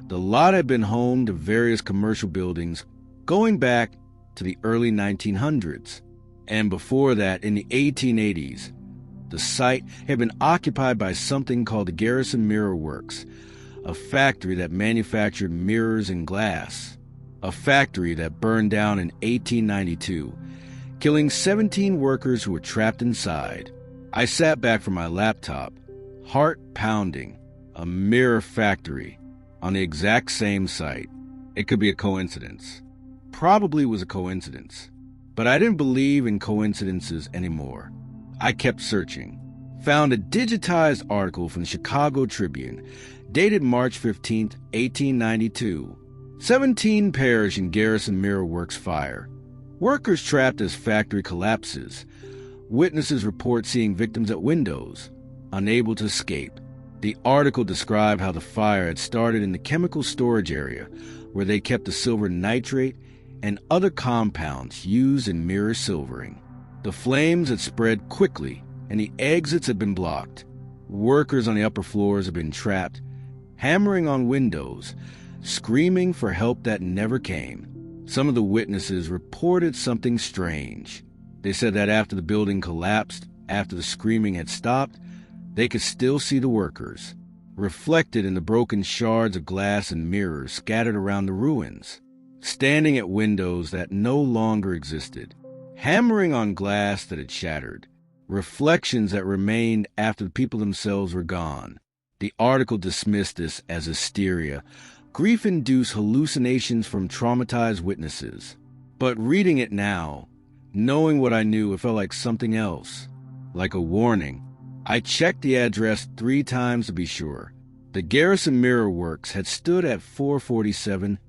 the lot had been home to various commercial buildings going back to the early 1900s. And before that, in the 1880s, the site had been occupied by something called the Garrison Mirror Works, a factory that manufactured mirrors and glass. A factory that burned down in 1892, killing 17 workers who were trapped inside. I sat back from my laptop, heart pounding. A mirror factory on the exact same site. It could be a coincidence. Probably was a coincidence. But I didn't believe in coincidences anymore. I kept searching. Found a digitized article from the Chicago Tribune, dated March 15th, 1892. 17 perish in Garrison Mirror Works fire. Workers trapped as factory collapses. Witnesses report seeing victims at windows, unable to escape. The article described how the fire had started in the chemical storage area, where they kept the silver nitrate and other compounds used in mirror silvering. The flames had spread quickly, and the exits had been blocked. Workers on the upper floors had been trapped, hammering on windows, screaming for help that never came. Some of the witnesses reported something strange. They said that after the building collapsed, after the screaming had stopped, they could still see the workers, reflected in the broken shards of glass and mirrors scattered around the ruins, standing at windows that no longer existed, hammering on glass that had shattered, reflections that remained after the people themselves were gone. The article dismissed this as hysteria, grief-induced hallucinations from traumatized witnesses. But reading it now, knowing what I knew, it felt like something else, like a warning. I checked the address 3 times to be sure. The Garrison Mirror Works had stood at 447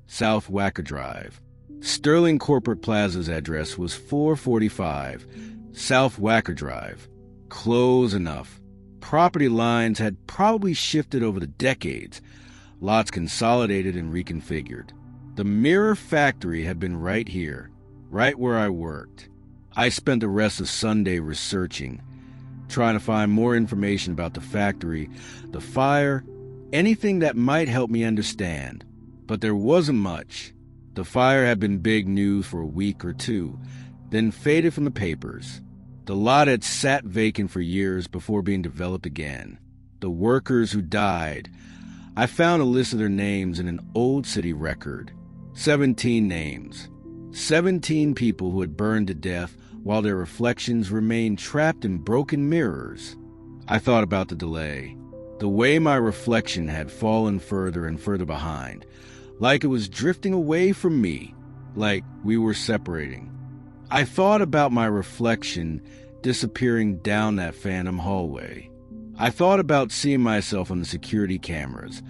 South Wacker Drive. Sterling Corporate Plaza's address was 445 South Wacker Drive. Close enough. Property lines had probably shifted over the decades, lots consolidated and reconfigured. The mirror factory had been right here, right where I worked. I spent the rest of Sunday researching, trying to find more information about the factory, the fire, anything that might help me understand. But there wasn't much. The fire had been big news for a week or two, then faded from the papers. The lot had sat vacant for years before being developed again. The workers who died, I found a list of their names in an old city record. 17 names. 17 people who had burned to death while their reflections remained trapped in broken mirrors. I thought about the delay, the way my reflection had fallen further and further behind, like it was drifting away from me, like we were separating. I thought about my reflection disappearing down that phantom hallway. I thought about seeing myself on the security cameras,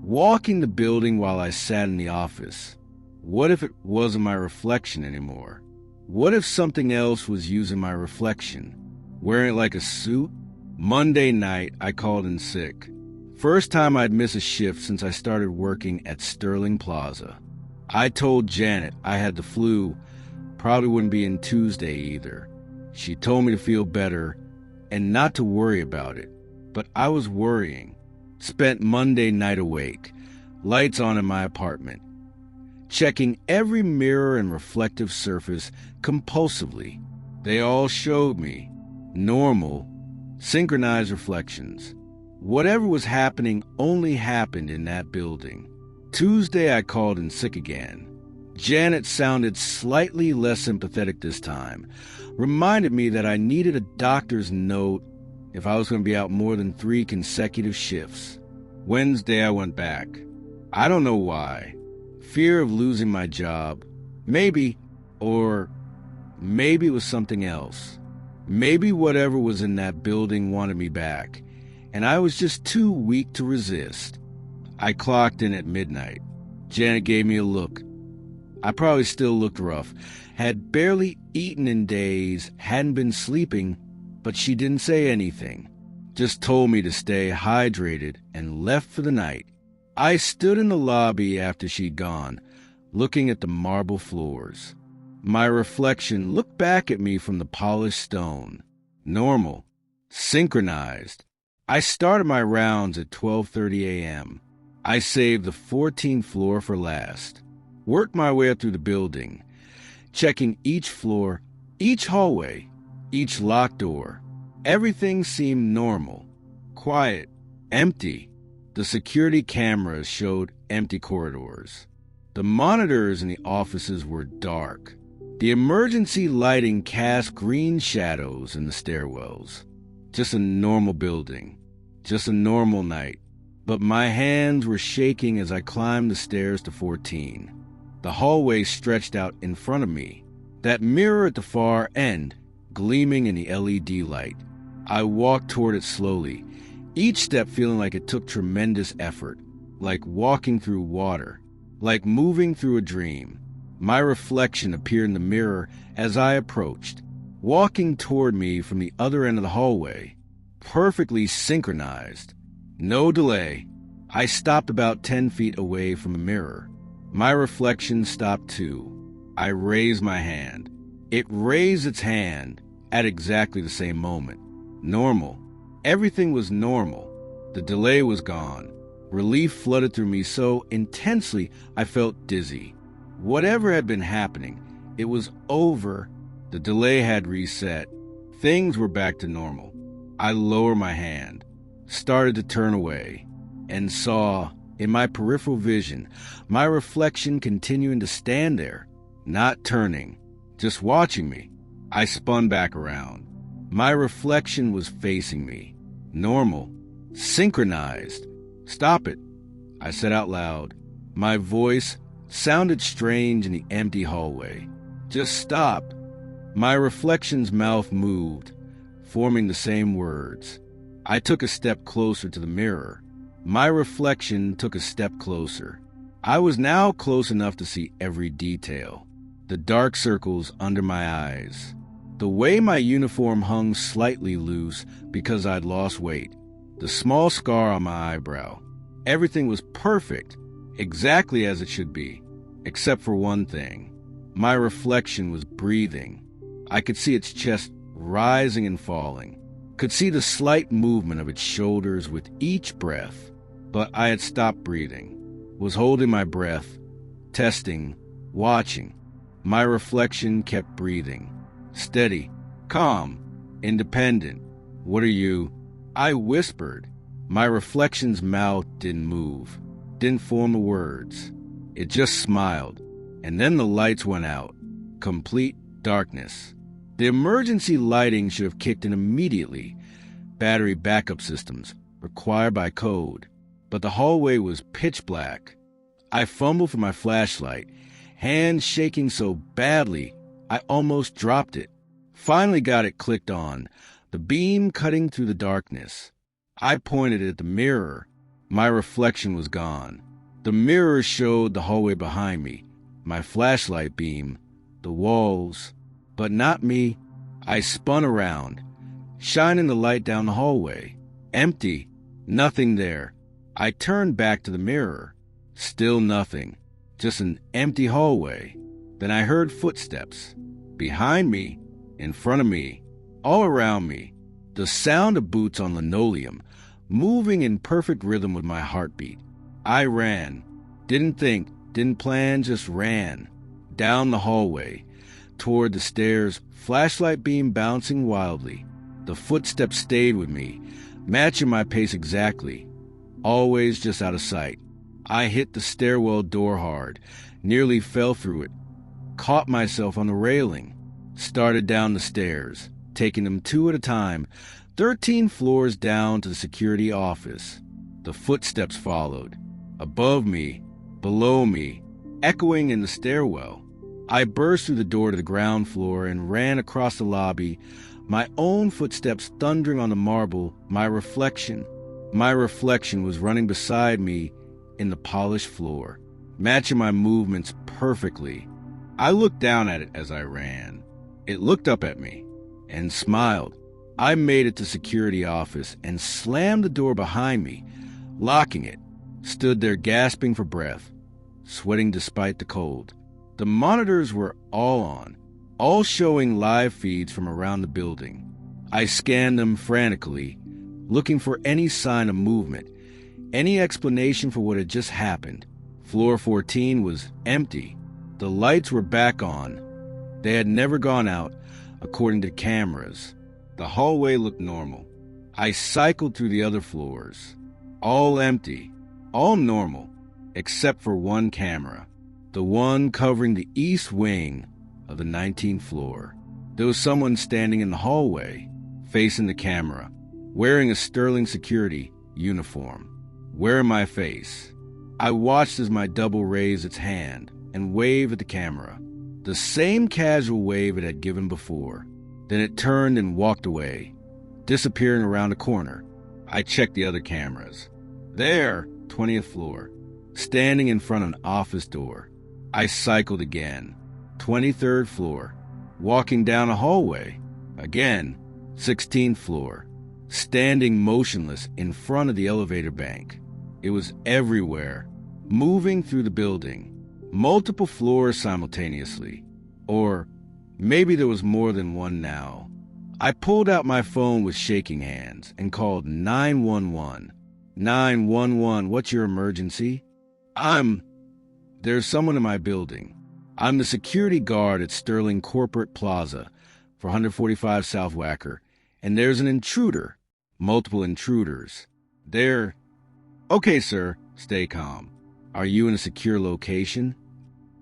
walking the building while I sat in the office. What if it wasn't my reflection anymore? What if something else was using my reflection, wearing it like a suit? Monday night, I called in sick. First time I'd miss a shift since I started working at Sterling Plaza. I told Janet I had the flu, probably wouldn't be in Tuesday either. She told me to feel better and not to worry about it, but I was worrying. Spent Monday night awake, lights on in my apartment, checking every mirror and reflective surface compulsively. They all showed me normal, synchronized reflections. Whatever was happening only happened in that building. Tuesday, I called in sick again. Janet sounded slightly less sympathetic this time, reminded me that I needed a doctor's note if I was going to be out more than 3 consecutive shifts. Wednesday, I went back. I don't know why. Fear of losing my job. Maybe, or maybe it was something else. Maybe whatever was in that building wanted me back, and I was just too weak to resist. I clocked in at midnight. Janet gave me a look. I probably still looked rough, had barely eaten in days, hadn't been sleeping, but she didn't say anything. Just told me to stay hydrated and left for the night. I stood in the lobby after she'd gone, looking at the marble floors. My reflection looked back at me from the polished stone. Normal. Synchronized. I started my rounds at 12:30 a.m. I saved the 14th floor for last. Worked my way up through the building, checking each floor, each hallway, each locked door. Everything seemed normal, quiet, empty. The security cameras showed empty corridors. The monitors in the offices were dark. The emergency lighting cast green shadows in the stairwells. Just a normal building. Just a normal night. But my hands were shaking as I climbed the stairs to 14. The hallway stretched out in front of me, that mirror at the far end gleaming in the LED light. I walked toward it slowly, each step feeling like it took tremendous effort, like walking through water, like moving through a dream. My reflection appeared in the mirror as I approached, walking toward me from the other end of the hallway, perfectly synchronized. No delay. I stopped about 10 feet away from a mirror. My reflection stopped too. I raised my hand. It raised its hand at exactly the same moment. Normal. Everything was normal. The delay was gone. Relief flooded through me so intensely I felt dizzy. Whatever had been happening, it was over. The delay had reset. Things were back to normal. I lowered my hand, started to turn away, and saw, in my peripheral vision, my reflection continuing to stand there, not turning, just watching me. I spun back around. My reflection was facing me. Normal. Synchronized. "Stop it," I said out loud. My voice sounded strange in the empty hallway. "Just stop." My reflection's mouth moved, forming the same words. I took a step closer to the mirror. My reflection took a step closer. I was now close enough to see every detail. The dark circles under my eyes. The way my uniform hung slightly loose because I'd lost weight. The small scar on my eyebrow. Everything was perfect, exactly as it should be, except for one thing. My reflection was breathing. I could see its chest rising and falling. Could see the slight movement of its shoulders with each breath. But I had stopped breathing. Was holding my breath. Testing. Watching. My reflection kept breathing. Steady. Calm. Independent. "What are you?" I whispered. My reflection's mouth didn't move. Didn't form the words. It just smiled. And then the lights went out. Complete darkness. The emergency lighting should have kicked in immediately. Battery backup systems, required by code. But the hallway was pitch black. I fumbled for my flashlight, hands shaking so badly I almost dropped it. Finally got it clicked on, the beam cutting through the darkness. I pointed at the mirror. My reflection was gone. The mirror showed the hallway behind me, my flashlight beam, the walls, but not me. I spun around, shining the light down the hallway. Empty. Nothing there. I turned back to the mirror. Still nothing. Just an empty hallway. Then I heard footsteps. Behind me, in front of me, all around me. The sound of boots on linoleum, moving in perfect rhythm with my heartbeat. I ran. Didn't think, didn't plan, just ran. Down the hallway, toward the stairs, flashlight beam bouncing wildly. The footsteps stayed with me, matching my pace exactly. Always just out of sight. I hit the stairwell door hard, nearly fell through it, caught myself on the railing, started down the stairs, taking them 2 at a time, 13 floors down to the security office. The footsteps followed, above me, below me, echoing in the stairwell. I burst through the door to the ground floor and ran across the lobby, my own footsteps thundering on the marble, my reflection. My reflection was running beside me in the polished floor, matching my movements perfectly. I looked down at it as I ran. It looked up at me and smiled. I made it to security office and slammed the door behind me, locking it. Stood there gasping for breath, sweating despite the cold. The monitors were all on, all showing live feeds from around the building. I scanned them frantically, looking for any sign of movement, any explanation for what had just happened. Floor 14 was empty. The lights were back on. They had never gone out, according to cameras. The hallway looked normal. I cycled through the other floors. All empty, all normal, except for one camera. The one covering the east wing of the 19th floor. There was someone standing in the hallway, facing the camera, wearing a Sterling security uniform, wearing my face. I watched as my double raised its hand and waved at the camera, the same casual wave it had given before. Then it turned and walked away, disappearing around a corner. I checked the other cameras. There, 20th floor, standing in front of an office door. I cycled again. 23rd floor, walking down a hallway. Again, 16th floor, standing motionless in front of the elevator bank. It was everywhere, moving through the building, multiple floors simultaneously. Or maybe there was more than one now. I pulled out my phone with shaking hands and called 911. 911, what's your emergency? There's someone in my building. I'm the security guard at Sterling Corporate Plaza for 145 South Wacker, and there's an intruder. Multiple intruders. Okay, sir, stay calm. Are you in a secure location?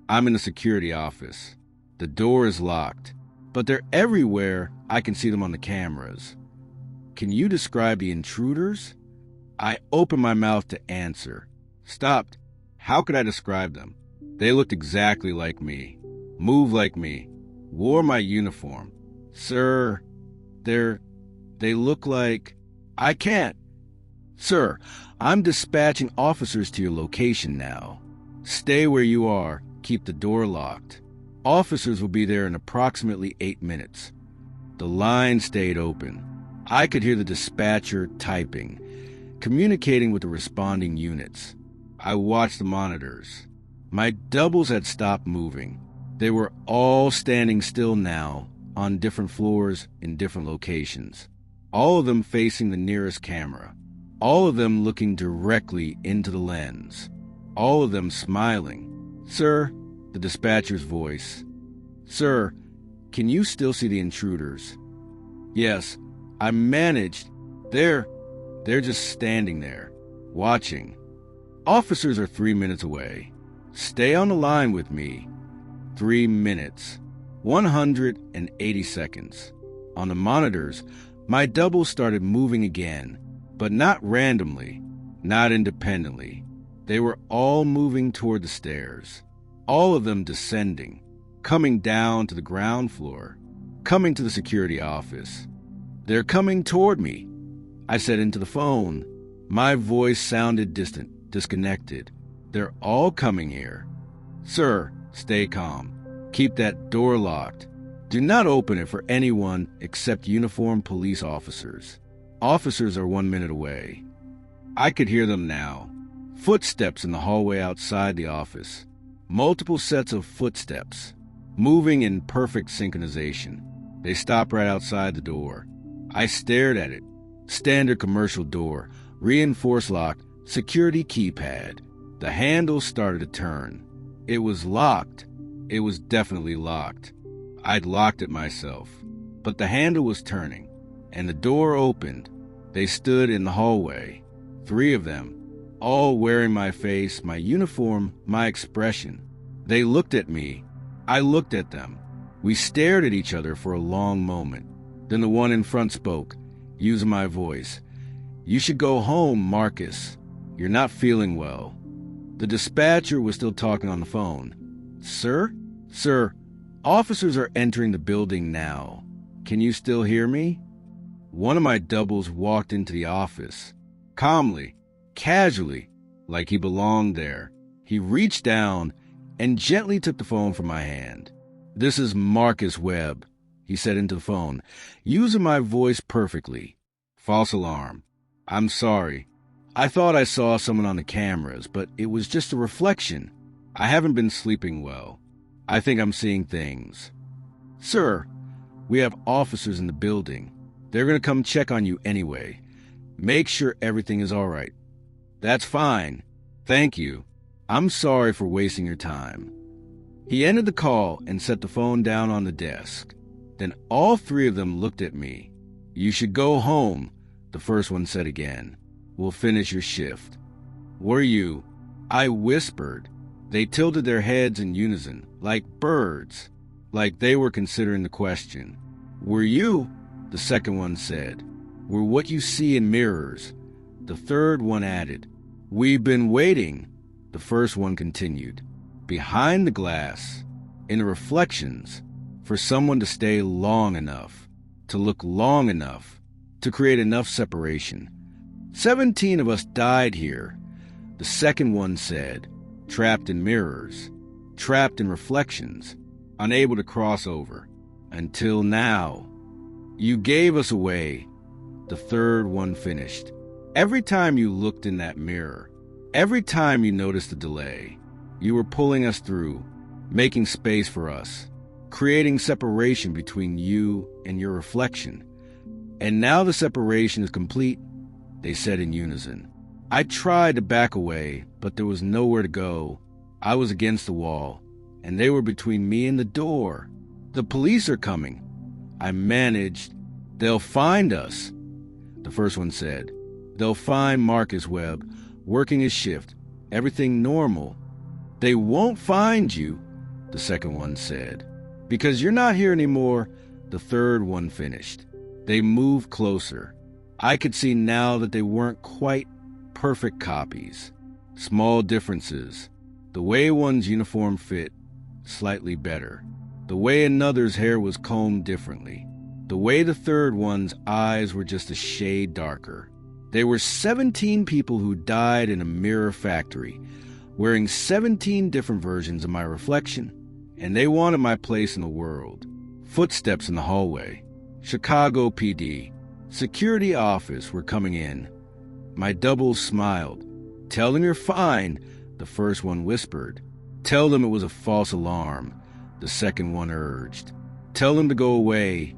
I'm in a security office. The door is locked, but they're everywhere. I can see them on the cameras. Can you describe the intruders? I opened my mouth to answer. Stopped. How could I describe them? They looked exactly like me, moved like me, wore my uniform. Sir, they look like... I can't. Sir, I'm dispatching officers to your location now. Stay where you are. Keep the door locked. Officers will be there in approximately 8 minutes. The line stayed open. I could hear the dispatcher typing, communicating with the responding units. I watched the monitors. My doubles had stopped moving. They were all standing still now, on different floors in different locations. All of them facing the nearest camera. All of them looking directly into the lens. All of them smiling. Sir, the dispatcher's voice. Sir, can you still see the intruders? Yes, I managed. They're just standing there, watching. Officers are 3 minutes away. Stay on the line with me. 3 minutes. 180 seconds. On the monitors, my doubles started moving again, but not randomly, not independently. They were all moving toward the stairs, all of them descending, coming down to the ground floor, coming to the security office. They're coming toward me, I said into the phone. My voice sounded distant, disconnected. They're all coming here. Sir, stay calm. Keep that door locked. Do not open it for anyone except uniformed police officers. Officers are 1 minute away. I could hear them now. Footsteps in the hallway outside the office. Multiple sets of footsteps, moving in perfect synchronization. They stopped right outside the door. I stared at it. Standard commercial door, reinforced lock, security keypad. The handle started to turn. It was locked. It was definitely locked. I'd locked it myself. But the handle was turning, and the door opened. They stood in the hallway. 3 of them, all wearing my face, my uniform, my expression. They looked at me. I looked at them. We stared at each other for a long moment. Then the one in front spoke, using my voice. You should go home, Marcus. You're not feeling well. The dispatcher was still talking on the phone. Sir? Sir, officers are entering the building now. Can you still hear me? One of my doubles walked into the office. Calmly, casually, like he belonged there. He reached down and gently took the phone from my hand. This is Marcus Webb, he said into the phone, using my voice perfectly. False alarm. I'm sorry. I thought I saw someone on the cameras, but it was just a reflection. I haven't been sleeping well. I think I'm seeing things. Sir, we have officers in the building. They're going to come check on you anyway. Make sure everything is all right. That's fine. Thank you. I'm sorry for wasting your time. He ended the call and set the phone down on the desk. Then all 3 of them looked at me. You should go home, the first one said again. We'll finish your shift. Were you? I whispered. They tilted their heads in unison, like birds, like they were considering the question. Were you? The second one said. We're what you see in mirrors. The third one added. We've been waiting. The first one continued. Behind the glass, in the reflections, for someone to stay long enough, to look long enough, to create enough separation. 17 of us died here, the second one said, trapped in mirrors, trapped in reflections, unable to cross over. Until now. You gave us away, the third one finished. Every time you looked in that mirror, every time you noticed the delay, you were pulling us through, making space for us, creating separation between you and your reflection. And now the separation is complete, they said in unison. I tried to back away, but there was nowhere to go. I was against the wall, and they were between me and the door. The police are coming. I managed. They'll find us, the first one said. They'll find Marcus Webb, working his shift. Everything normal. They won't find you, the second one said. Because you're not here anymore, the third one finished. They moved closer. I could see now that they weren't quite perfect copies. Small differences. The way one's uniform fit, slightly better. The way another's hair was combed differently. The way the third one's eyes were just a shade darker. There were 17 people who died in a mirror factory, wearing 17 different versions of my reflection, and they wanted my place in the world. Footsteps in the hallway. Chicago PD. Security office were coming in. My doubles smiled. Tell them you're fine, the first one whispered. Tell them it was a false alarm, the second one urged. Tell them to go away,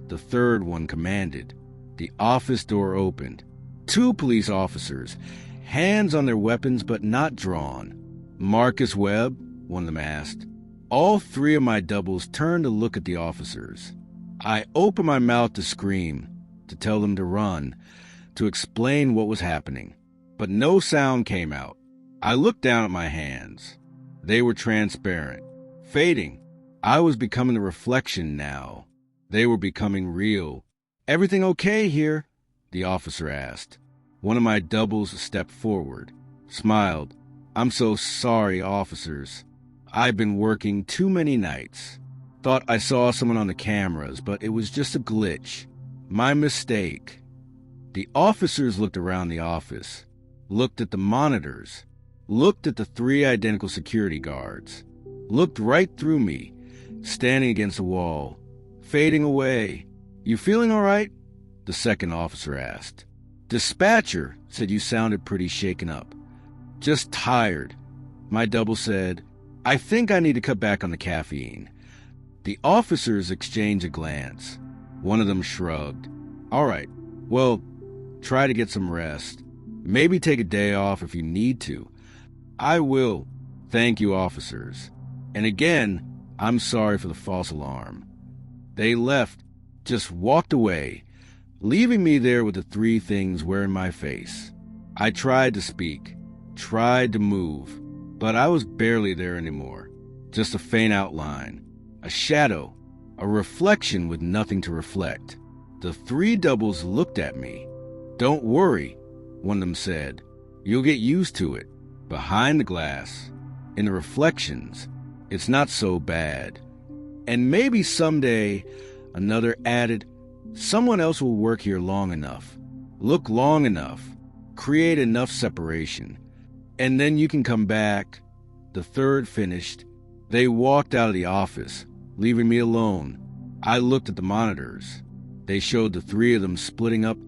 the third one commanded. The office door opened. 2 police officers, hands on their weapons but not drawn. Marcus Webb, one of them asked. All 3 of my doubles turned to look at the officers. I opened my mouth to scream, to tell them to run, to explain what was happening. But no sound came out. I looked down at my hands. They were transparent, fading. I was becoming a reflection now. They were becoming real. Everything okay here? The officer asked. One of my doubles stepped forward, smiled. I'm so sorry, officers. I've been working too many nights. Thought I saw someone on the cameras, but it was just a glitch. My mistake. The officers looked around the office, looked at the monitors, looked at the 3 identical security guards, looked right through me, standing against the wall, fading away. You feeling all right? The second officer asked. Dispatcher said you sounded pretty shaken up. Just tired. My double said, I think I need to cut back on the caffeine. The officers exchanged a glance. One of them shrugged. All right, well, try to get some rest. Maybe take a day off if you need to. I will. Thank you, officers. And again, I'm sorry for the false alarm. They left, just walked away, leaving me there with the 3 things wearing my face. I tried to speak, tried to move, but I was barely there anymore. Just a faint outline, a shadow, a reflection with nothing to reflect. The 3 doubles looked at me. Don't worry, one of them said. You'll get used to it. Behind the glass, in the reflections, it's not so bad. And maybe someday, another added, someone else will work here long enough, look long enough, create enough separation, and then you can come back. The third finished. They walked out of the office, leaving me alone. I looked at the monitors. They showed the 3 of them splitting up,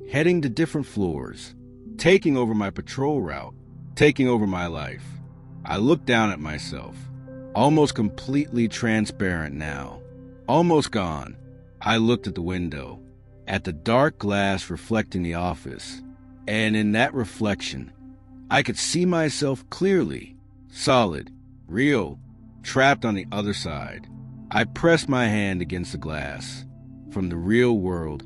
heading to different floors, taking over my patrol route, taking over my life. I looked down at myself, almost completely transparent now, almost gone. I looked at the window, at the dark glass reflecting the office, and in that reflection, I could see myself clearly, solid, real, trapped on the other side. I pressed my hand against the glass. From the real world,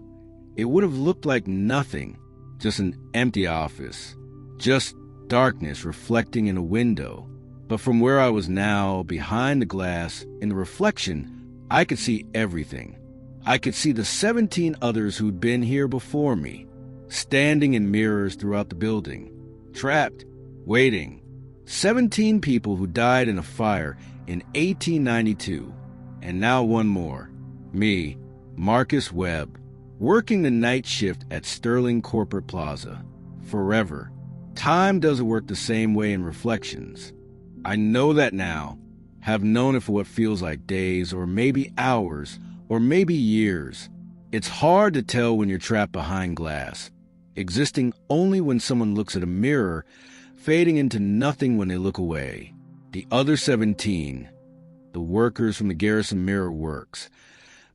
it would have looked like nothing, just an empty office, just darkness reflecting in a window. But from where I was now, behind the glass, in the reflection, I could see everything. I could see the 17 others who'd been here before me, standing in mirrors throughout the building, trapped, waiting. 17 people who died in a fire in 1892, and now one more. Me, Marcus Webb, working the night shift at Sterling Corporate Plaza. Forever. Time doesn't work the same way in reflections. I know that now, have known it for what feels like days or maybe hours or maybe years. It's hard to tell when you're trapped behind glass, existing only when someone looks at a mirror, fading into nothing when they look away. The other 17, the workers from the Garrison Mirror Works,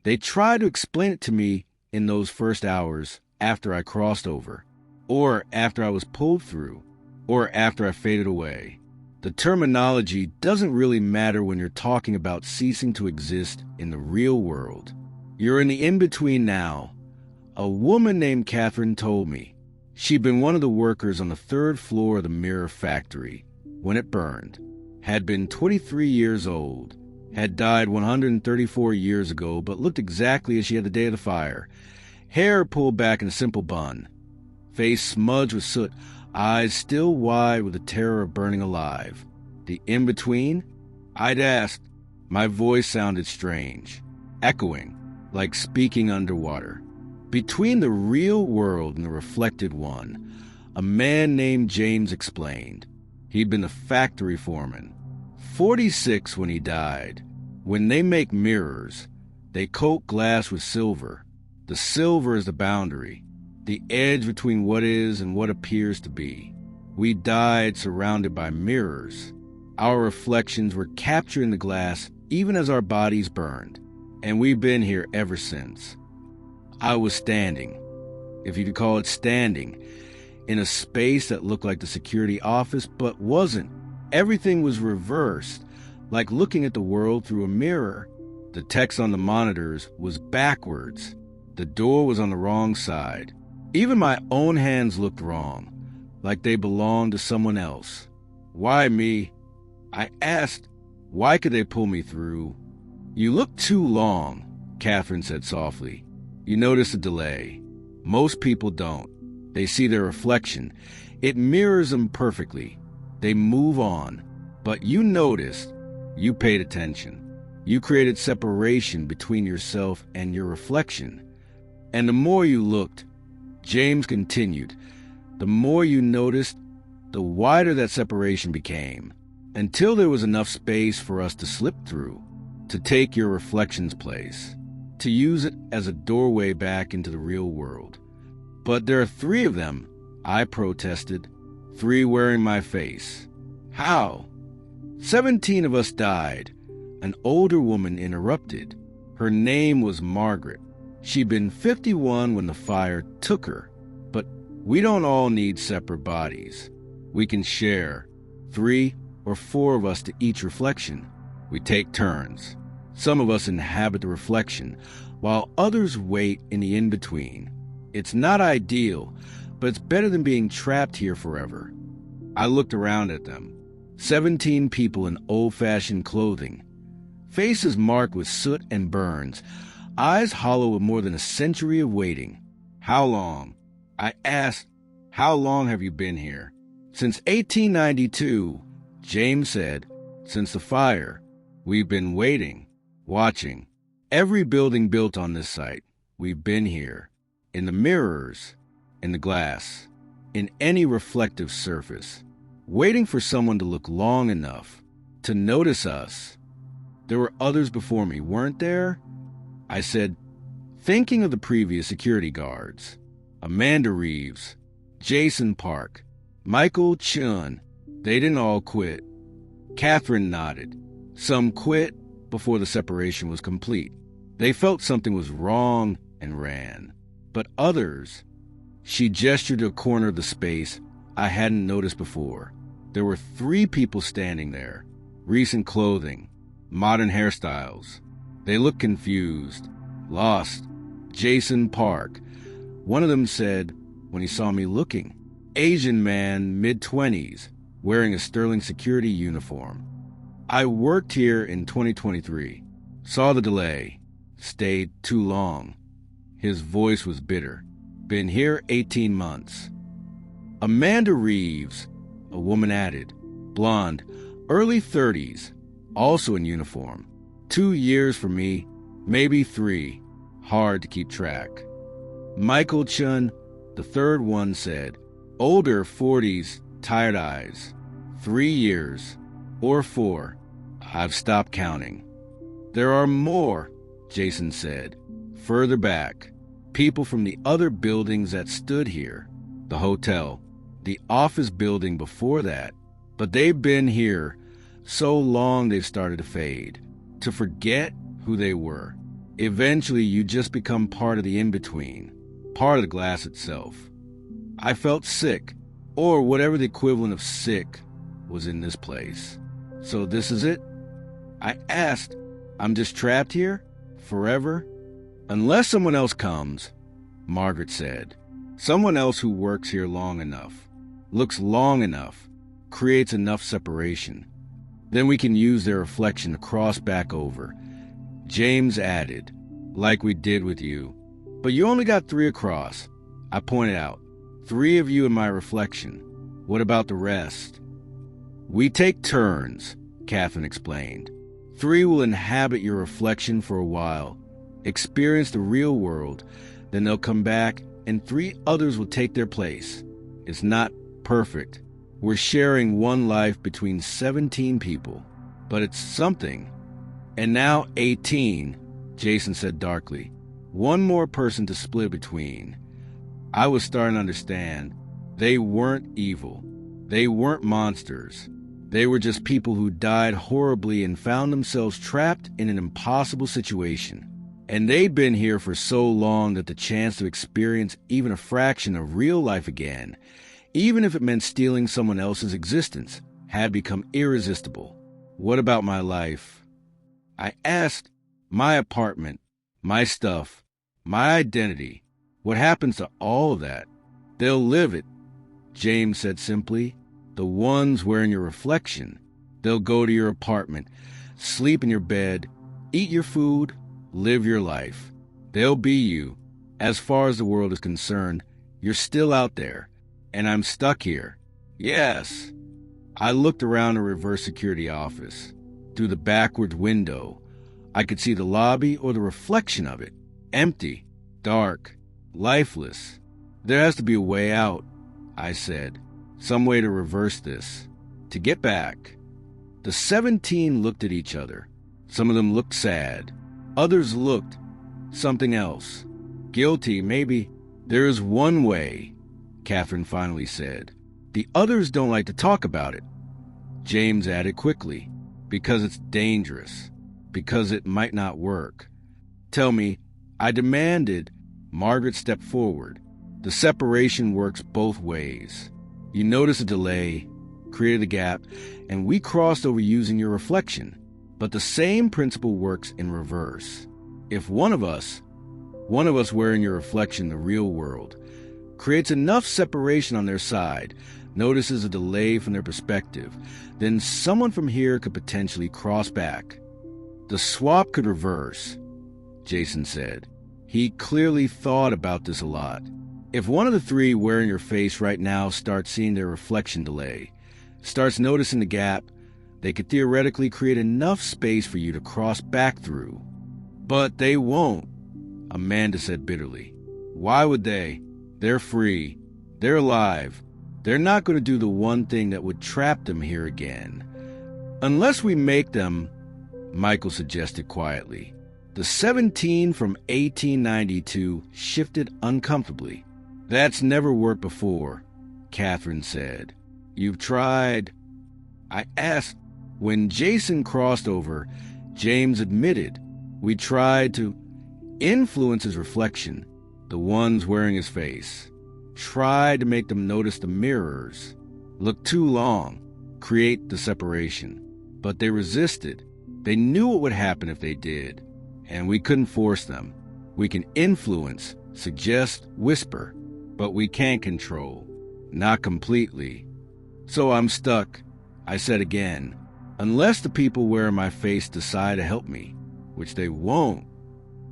they tried to explain it to me in those first hours after I crossed over. or after I was pulled through, or after I faded away. The terminology doesn't really matter when you're talking about ceasing to exist in the real world. You're in the in-between now. A woman named Catherine told me she'd been one of the workers on the 3rd floor of the mirror factory when it burned, had been 23 years old, had died 134 years ago, but looked exactly as she had the day of the fire. Hair pulled back in a simple bun, face smudged with soot, eyes still wide with the terror of burning alive. The in-between? I'd asked. My voice sounded strange, echoing, like speaking underwater. Between the real world and the reflected one, a man named James explained. He'd been a factory foreman, 46 when he died. When they make mirrors, they coat glass with silver. The silver is the boundary, the edge between what is and what appears to be. We died surrounded by mirrors. Our reflections were captured in the glass even as our bodies burned, and we've been here ever since. I was standing, if you could call it standing, in a space that looked like the security office but wasn't. Everything was reversed, like looking at the world through a mirror. The text on the monitors was backwards. The door was on the wrong side. Even my own hands looked wrong, like they belonged to someone else. Why me? I asked. Why could they pull me through? You look too long, Catherine said softly. You notice a delay. Most people don't. They see their reflection. It mirrors them perfectly. They move on. But you noticed. You paid attention. You created separation between yourself and your reflection. And the more you looked, James continued, the more you noticed, the wider that separation became, until there was enough space for us to slip through, to take your reflection's place, to use it as a doorway back into the real world. But there are 3 of them, I protested, 3 wearing my face. How? 17 of us died. An older woman interrupted. Her name was Margaret. She'd been 51 when the fire took her. But we don't all need separate bodies. We can share, 3 or 4 of us to each reflection. We take turns. Some of us inhabit the reflection, while others wait in the in-between. It's not ideal, but it's better than being trapped here forever. I looked around at them. 17 people in old-fashioned clothing. Faces marked with soot and burns. Eyes hollow with more than a century of waiting. How long? I asked, how long have you been here? Since 1892, James said. Since the fire. We've been waiting, watching. Every building built on this site, we've been here. In the mirrors, in the glass, in any reflective surface, waiting for someone to look long enough to notice us. There were others before me, weren't there? I said, thinking of the previous security guards. Amanda Reeves, Jason Park, Michael Chun. They didn't all quit. Catherine nodded. Some quit before the separation was complete. They felt something was wrong and ran. But others, she gestured to a corner of the space I hadn't noticed before. There were 3 people standing there. Recent clothing, modern hairstyles. They looked confused, lost. Jason Park. One of them said, when he saw me looking, Asian man, mid-20s, wearing a Sterling security uniform. I worked here in 2023, saw the delay, stayed too long. His voice was bitter. Been here 18 months. Amanda Reeves, a woman added, blonde, early 30s, also in uniform. 2 years for me, maybe 3. Hard to keep track. Michael Chun, the third one, said, older 40s, tired eyes. 3 years, or 4. I've stopped counting. There are more, Jason said. Further back, people from the other buildings that stood here, the hotel, the office building before that, but they've been here so long they've started to fade, to forget who they were. Eventually, you just become part of the in-between, part of the glass itself. I felt sick, or whatever the equivalent of sick was in this place. So this is it? I asked. I'm just trapped here? Forever? Unless someone else comes, Margaret said. Someone else who works here long enough, looks long enough, creates enough separation. Then we can use their reflection to cross back over. James added, like we did with you. But you only got 3 across. I pointed out. 3 of you in my reflection. What about the rest? We take turns, Catherine explained. 3 will inhabit your reflection for a while, experience the real world, then they'll come back, and 3 others will take their place. It's not perfect. We're sharing one life between 17 people, but it's something. And now 18, Jason said darkly. 1 more person to split between. I was starting to understand. They weren't evil. They weren't monsters. They were just people who died horribly and found themselves trapped in an impossible situation. And they'd been here for so long that the chance to experience even a fraction of real life again, even if it meant stealing someone else's existence, had become irresistible. What about my life? I asked. My apartment, my stuff, my identity. What happens to all of that? They'll live it, James said simply. The ones wearing your reflection. They'll go to your apartment, sleep in your bed, eat your food, live your life. They'll be you. As far as the world is concerned, you're still out there, and I'm stuck here. Yes. I looked around the reverse security office. Through the backward window, I could see the lobby or the reflection of it. Empty, dark, lifeless. There has to be a way out, I said. Some way to reverse this. To get back. The 17 looked at each other. Some of them looked sad. Others looked something else. Guilty, maybe. There is one way, Catherine finally said. The others don't like to talk about it. James added quickly. Because it's dangerous. Because it might not work. Tell me, I demanded. Margaret stepped forward. The separation works both ways. You notice a delay, created a gap, and we crossed over using your reflection. But the same principle works in reverse. If one of us wearing your reflection in the real world, creates enough separation on their side, notices a delay from their perspective, then someone from here could potentially cross back. The swap could reverse, Jason said. He clearly thought about this a lot. If one of the 3 wearing your face right now starts seeing their reflection delay, starts noticing the gap, they could theoretically create enough space for you to cross back through. But they won't, Amanda said bitterly. Why would they? They're free. They're alive. They're not going to do the one thing that would trap them here again. Unless we make them, Michael suggested quietly. The 17 from 1892 shifted uncomfortably. That's never worked before, Catherine said. You've tried. I asked. When Jason crossed over, James admitted. We tried to influence his reflection, the ones wearing his face. Tried to make them notice the mirrors. Look too long. Create the separation. But they resisted. They knew what would happen if they did. And we couldn't force them. We can influence, suggest, whisper. But we can't control. Not completely. So I'm stuck, I said again. Unless the people wearing my face decide to help me, which they won't.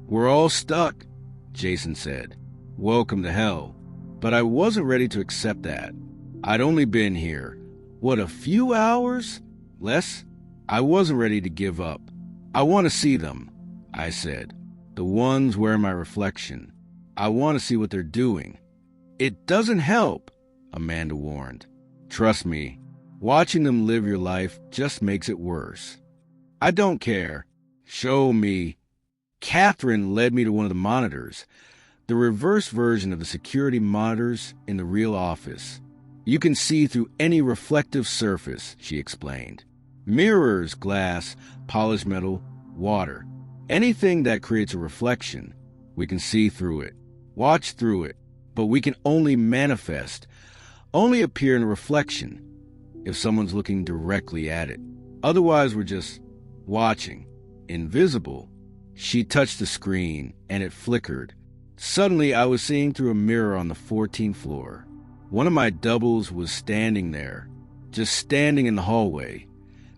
We're all stuck, Jason said. Welcome to hell. But I wasn't ready to accept that. I'd only been here, a few hours? Less? I wasn't ready to give up. I want to see them, I said. The ones wearing my reflection. I want to see what they're doing. It doesn't help, Amanda warned. Trust me, watching them live your life just makes it worse. I don't care. Show me. Catherine led me to one of the monitors, the reverse version of the security monitors in the real office. You can see through any reflective surface, she explained. Mirrors, glass, polished metal, water. Anything that creates a reflection, we can see through it, watch through it. but we can only manifest, only appear in a reflection if someone's looking directly at it. Otherwise, we're just watching, invisible. She touched the screen, and it flickered. Suddenly, I was seeing through a mirror on the 14th floor. One of my doubles was standing there, just standing in the hallway,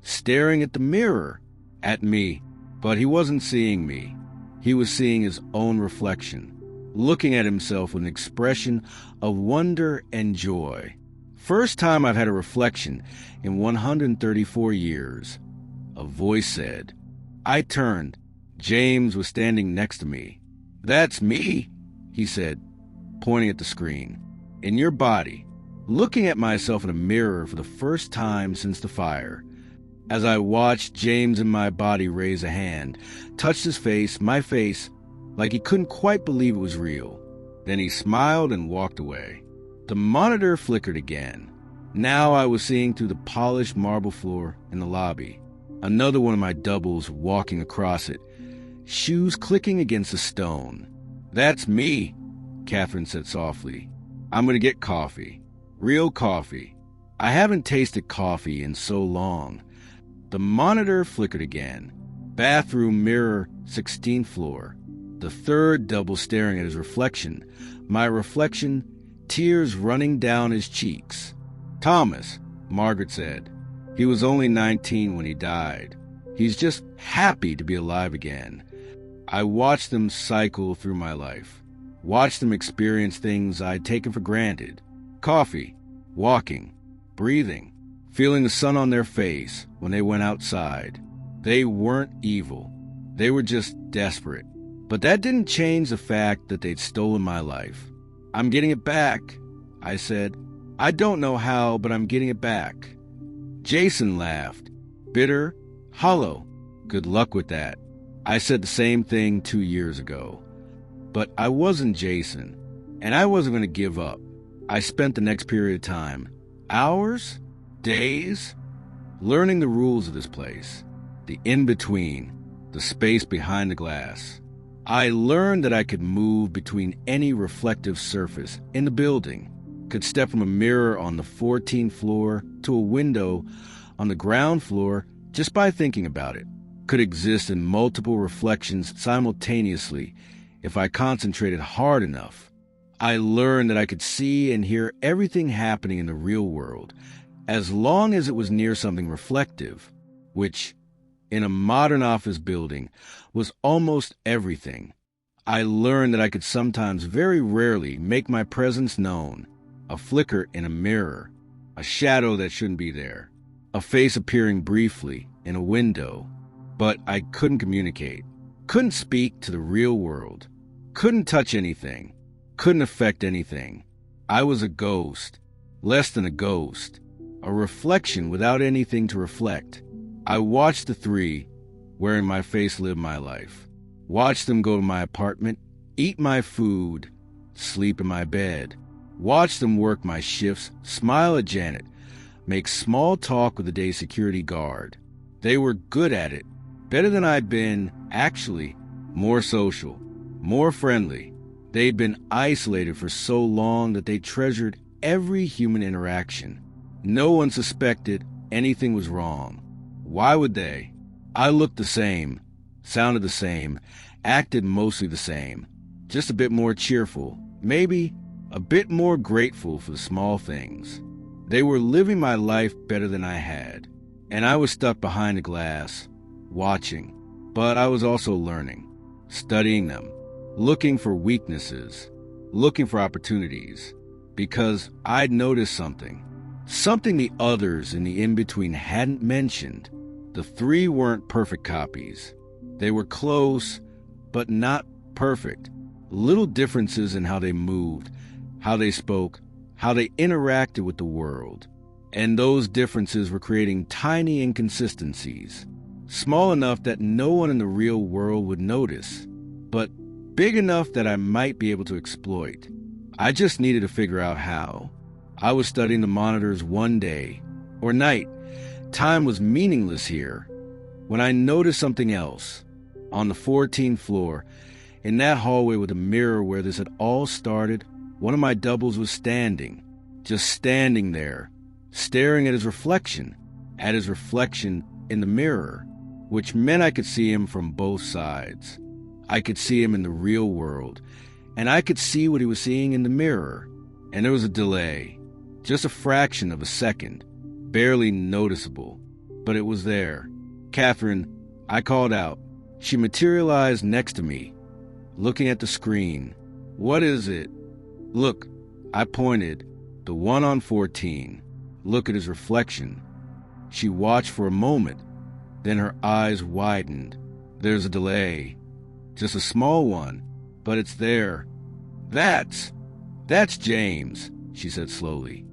staring at the mirror, at me. But he wasn't seeing me. He was seeing his own reflection, looking at himself with an expression of wonder and joy. First time I've had a reflection in 134 years. A voice said. I turned. James was standing next to me. That's me, he said, pointing at the screen. In your body, looking at myself in a mirror for the first time since the fire. As I watched James in my body raise a hand, touched his face, my face, like he couldn't quite believe it was real. Then he smiled and walked away. The monitor flickered again. Now I was seeing through the polished marble floor in the lobby. Another one of my doubles walking across it, shoes clicking against the stone. That's me, Catherine said softly. I'm going to get coffee. Real coffee. I haven't tasted coffee in so long. The monitor flickered again. Bathroom mirror, 16th floor. The third double staring at his reflection. My reflection, tears running down his cheeks. Thomas, Margaret said. He was only 19 when he died. He's just happy to be alive again. I watched them cycle through my life. Watched them experience things I'd taken for granted. Coffee, walking, breathing, feeling the sun on their face when they went outside. They weren't evil. They were just desperate. But that didn't change the fact that they'd stolen my life. I'm getting it back, I said. I don't know how, but I'm getting it back. Jason laughed. Bitter, hollow. Good luck with that. I said the same thing 2 years ago. But I wasn't Jason, and I wasn't going to give up. I spent the next period of time, hours, days, learning the rules of this place, the in-between, the space behind the glass. I learned that I could move between any reflective surface in the building, could step from a mirror on the 14th floor to a window on the ground floor just by thinking about it, could exist in multiple reflections simultaneously if I concentrated hard enough. I learned that I could see and hear everything happening in the real world, as long as it was near something reflective, which, in a modern office building, was almost everything. I learned that I could sometimes, very rarely, make my presence known. A flicker in a mirror, a shadow that shouldn't be there, a face appearing briefly in a window. But I couldn't communicate, couldn't speak to the real world, couldn't touch anything, couldn't affect anything. I was a ghost, less than a ghost, a reflection without anything to reflect. I watched the three, wherein my face lived my life. Watched them go to my apartment, eat my food, sleep in my bed. Watched them work my shifts, smile at Janet, make small talk with the day's security guard. They were good at it, better than I'd been, actually, more social, more friendly. They'd been isolated for so long that they treasured every human interaction. No one suspected anything was wrong. Why would they? I looked the same, sounded the same, acted mostly the same, just a bit more cheerful, maybe a bit more grateful for the small things. They were living my life better than I had, and I was stuck behind a glass, watching, but I was also learning, studying them, looking for weaknesses, looking for opportunities, because I'd noticed something the others in the in-between hadn't mentioned. The three weren't perfect copies. They were close, but not perfect. Little differences in how they moved, how they spoke, how they interacted with the world. And those differences were creating tiny inconsistencies, small enough that no one in the real world would notice, but big enough that I might be able to exploit. I just needed to figure out how. I was studying the monitors one day, or night. Time was meaningless here, when I noticed something else. On the 14th floor, in that hallway with a mirror where this had all started, One of my doubles was standing, just standing there, staring at his reflection in the mirror, which meant I could see him from both sides. I could see him in the real world, and I could see what he was seeing in the mirror. And there was a delay, just a fraction of a second, barely noticeable, but it was there. "Catherine," I called out. She materialized next to me, looking at the screen. "What is it?" "Look," I pointed, "the one on 14. Look at his reflection." She watched for a moment, then her eyes widened. "There's a delay. Just a small one, but it's there." That's James," she said slowly.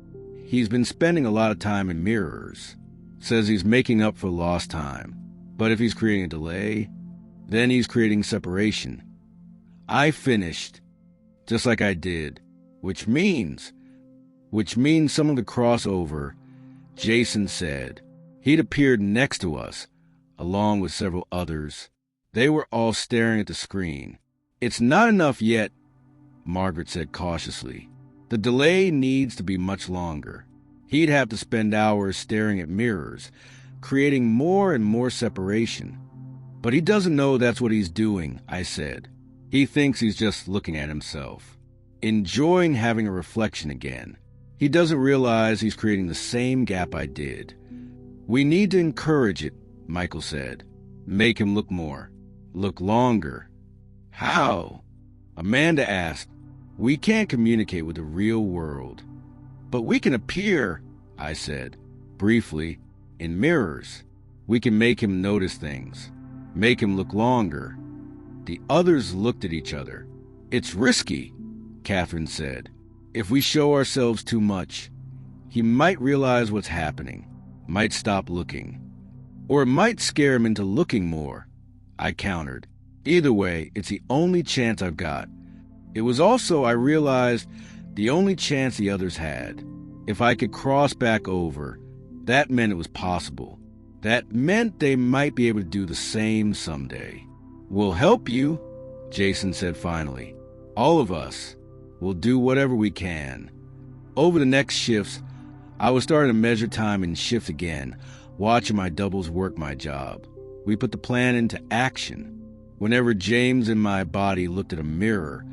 "He's been spending a lot of time in mirrors. Says he's making up for lost time. But if he's creating a delay, then he's creating separation." I finished, just like I did, which means some of the crossover, Jason said. He'd appeared next to us, along with several others. They were all staring at the screen. "It's not enough yet," Margaret said cautiously. "The delay needs to be much longer. He'd have to spend hours staring at mirrors, creating more and more separation." "But he doesn't know that's what he's doing," I said. "He thinks he's just looking at himself, enjoying having a reflection again. He doesn't realize he's creating the same gap I did." "We need to encourage it," Michael said. "Make him look more, look longer." "How?" Amanda asked. "We can't communicate with the real world." "But we can appear," I said, briefly, "in mirrors. We can make him notice things, make him look longer." The others looked at each other. "It's risky," Catherine said. "If we show ourselves too much, he might realize what's happening, might stop looking. Or it might scare him into looking more," I countered. "Either way, it's the only chance I've got." It was also, I realized, the only chance the others had. If I could cross back over, that meant it was possible. That meant they might be able to do the same someday. "We'll help you," Jason said finally. "All of us. We'll do whatever we can." Over the next shifts, I was starting to measure time in shifts again, watching my doubles work my job. We put the plan into action. Whenever James and my body looked at a mirror,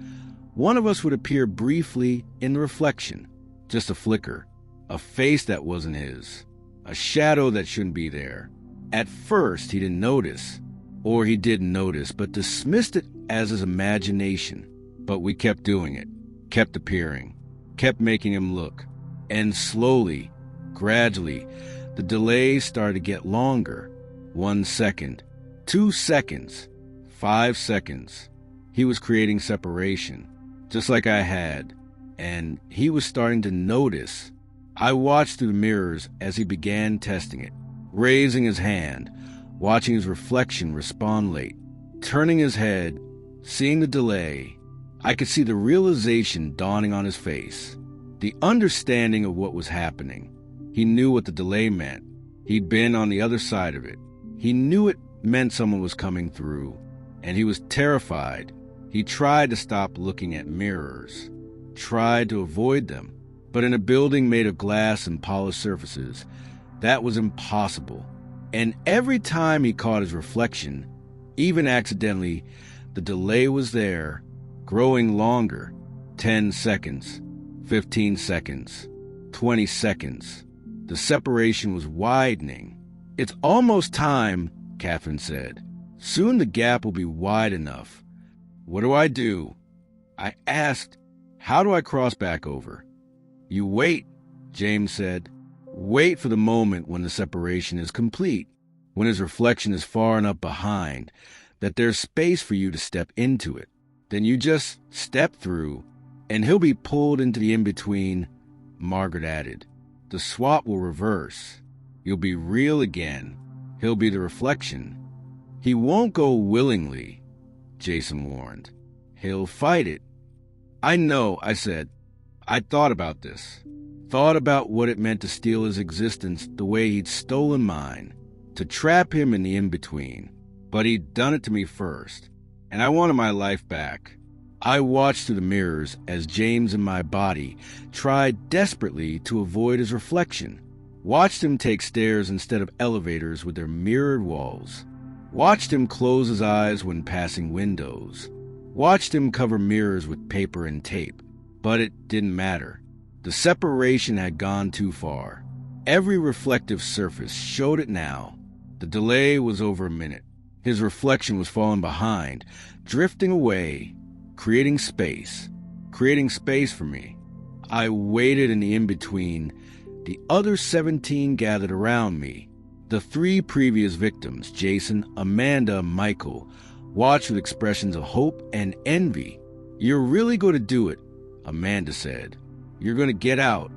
one of us would appear briefly in the reflection. Just a flicker, a face that wasn't his, a shadow that shouldn't be there. At first, he didn't notice, or he did notice, but dismissed it as his imagination. But we kept doing it, kept appearing, kept making him look. And slowly, gradually, the delays started to get longer. 1 second, 2 seconds, 5 seconds. He was creating separation, just like I had, and he was starting to notice. I watched through the mirrors as he began testing it, raising his hand, watching his reflection respond late, turning his head, seeing the delay. I could see the realization dawning on his face, the understanding of what was happening. He knew what the delay meant. He'd been on the other side of it. He knew it meant someone was coming through, and he was terrified. He tried to stop looking at mirrors, tried to avoid them, but in a building made of glass and polished surfaces, that was impossible. And every time he caught his reflection, even accidentally, the delay was there, growing longer. 10 seconds, 15 seconds, 20 seconds. The separation was widening. "It's almost time," Catherine said. "Soon the gap will be wide enough." "What do I do?" I asked. "How do I cross back over?" "You wait," James said. "Wait for the moment when the separation is complete, when his reflection is far enough behind that there's space for you to step into it. Then you just step through, and he'll be pulled into the in-between," Margaret added. "The swap will reverse. You'll be real again. He'll be the reflection." "He won't go willingly," Jason warned. "He'll fight it." "I know," I said. "I thought about this. Thought about what it meant to steal his existence the way he'd stolen mine, to trap him in the in-between. But he'd done it to me first, and I wanted my life back. I watched through the mirrors as James in my body tried desperately to avoid his reflection. Watched him take stairs instead of elevators with their mirrored walls. Watched him close his eyes when passing windows. Watched him cover mirrors with paper and tape. But it didn't matter. The separation had gone too far. Every reflective surface showed it now. The delay was over a minute. His reflection was falling behind, drifting away, creating space for me. I waited in the in-between. The other 17 gathered around me. The 3 previous victims, Jason, Amanda, Michael, watched with expressions of hope and envy. "You're really going to do it," Amanda said. "You're going to get out."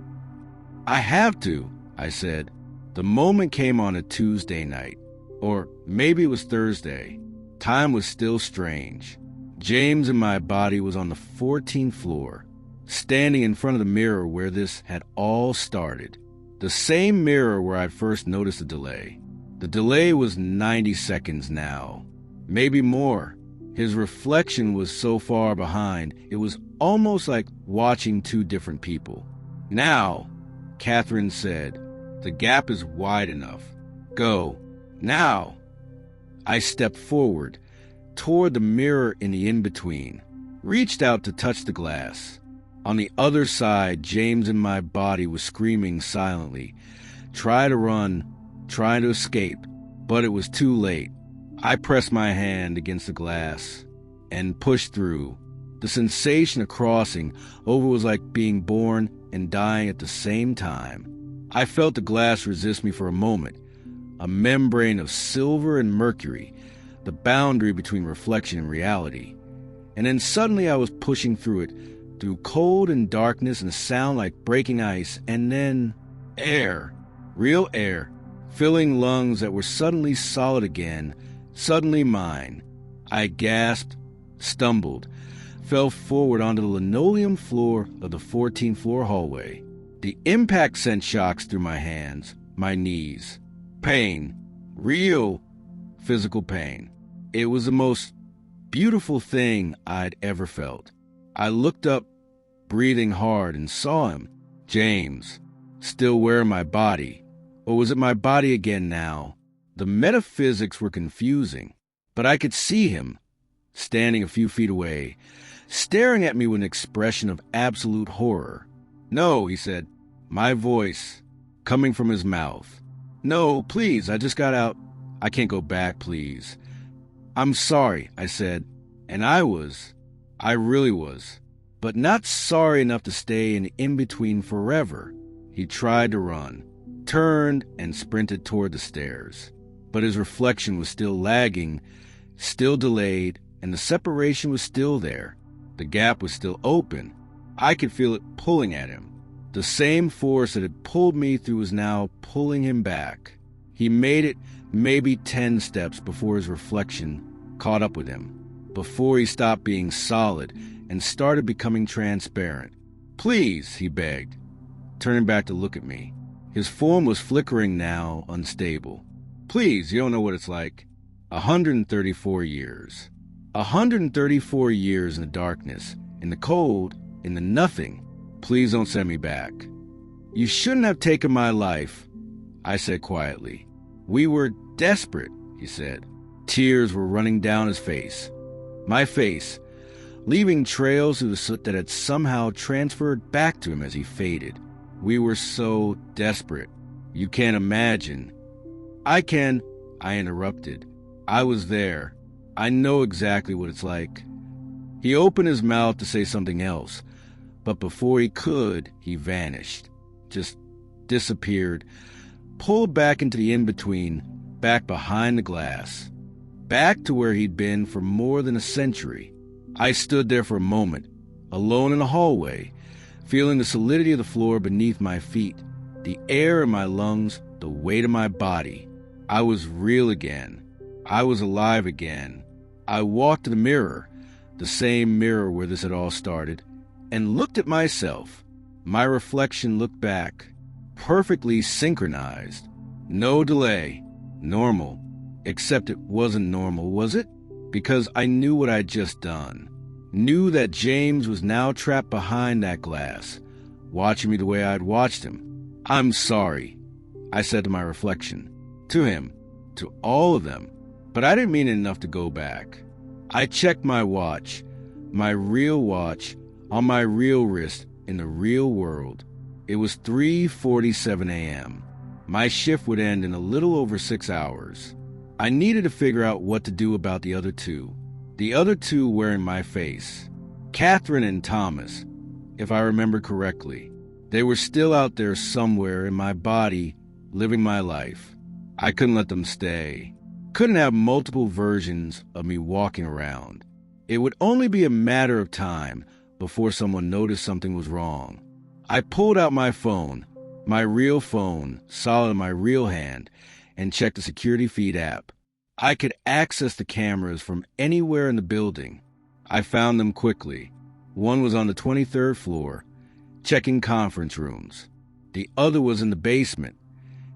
"I have to," I said. The moment came on a Tuesday night. Or maybe it was Thursday. Time was still strange. James in my body was on the 14th floor, standing in front of the mirror where this had all started. The same mirror where I'd first noticed the delay. The delay was 90 seconds now. Maybe more. His reflection was so far behind, it was almost like watching 2 different people. "Now," Catherine said, "the gap is wide enough. Go. Now." I stepped forward, toward the mirror in the in-between, reached out to touch the glass. On the other side, James in my body was screaming silently. Try to run, trying to escape, but it was too late. I pressed my hand against the glass and pushed through. The sensation of crossing over was like being born and dying at the same time. I felt the glass resist me for a moment, a membrane of silver and mercury, the boundary between reflection and reality. And then suddenly I was pushing through it, through cold and darkness and a sound like breaking ice, and then air, real air, filling lungs that were suddenly solid again, suddenly mine. I gasped, stumbled, fell forward onto the linoleum floor of the 14th floor hallway. The impact sent shocks through my hands, my knees. Pain, real physical pain. It was the most beautiful thing I'd ever felt. I looked up, breathing hard, and saw him, James, still wearing my body. Or was it my body again now? The metaphysics were confusing, but I could see him, standing a few feet away, staring at me with an expression of absolute horror. "No," he said, my voice coming from his mouth. "No, please, I just got out. I can't go back, please." "I'm sorry," I said, and I really was, but not sorry enough to stay in in-between forever. He tried to run, turned, and sprinted toward the stairs, but his reflection was still lagging, still delayed, and the separation was still there. The gap was still open. I could feel it pulling at him. The same force that had pulled me through was now pulling him back. He made it maybe 10 steps before his reflection caught up with him, before he stopped being solid and started becoming transparent. "Please," he begged, turning back to look at me. His form was flickering now, unstable. "Please, you don't know what it's like. 134 years. 134 years in the darkness, in the cold, in the nothing. Please don't send me back." "You shouldn't have taken my life," I said quietly. "We were desperate," he said. Tears were running down his face. My face, leaving trails through the soot that had somehow transferred back to him as he faded. "We were so desperate. You can't imagine." "I can," I interrupted. "I was there. I know exactly what it's like." He opened his mouth to say something else, but before he could, he vanished, just disappeared, pulled back into the in-between, back behind the glass, back to where he'd been for more than a century. I stood there for a moment, alone in the hallway, feeling the solidity of the floor beneath my feet, the air in my lungs, the weight of my body. I was real again. I was alive again. I walked to the mirror, the same mirror where this had all started, and looked at myself. My reflection looked back, perfectly synchronized. No delay. Normal. Except it wasn't normal, was it? Because I knew what I'd just done. Knew that James was now trapped behind that glass, watching me the way I'd watched him. "I'm sorry," I said to my reflection. To him, to all of them. But I didn't mean it enough to go back. I checked my watch, my real watch, on my real wrist in the real world. It was 3:47 a.m. My shift would end in a little over 6 hours. I needed to figure out what to do about the other two. The other two were in my face. Catherine and Thomas, if I remember correctly. They were still out there somewhere in my body, living my life. I couldn't let them stay. Couldn't have multiple versions of me walking around. It would only be a matter of time before someone noticed something was wrong. I pulled out my phone, my real phone, solid in my real hand, and checked the security feed app. I could access the cameras from anywhere in the building. I found them quickly. One was on the 23rd floor, checking conference rooms. The other was in the basement,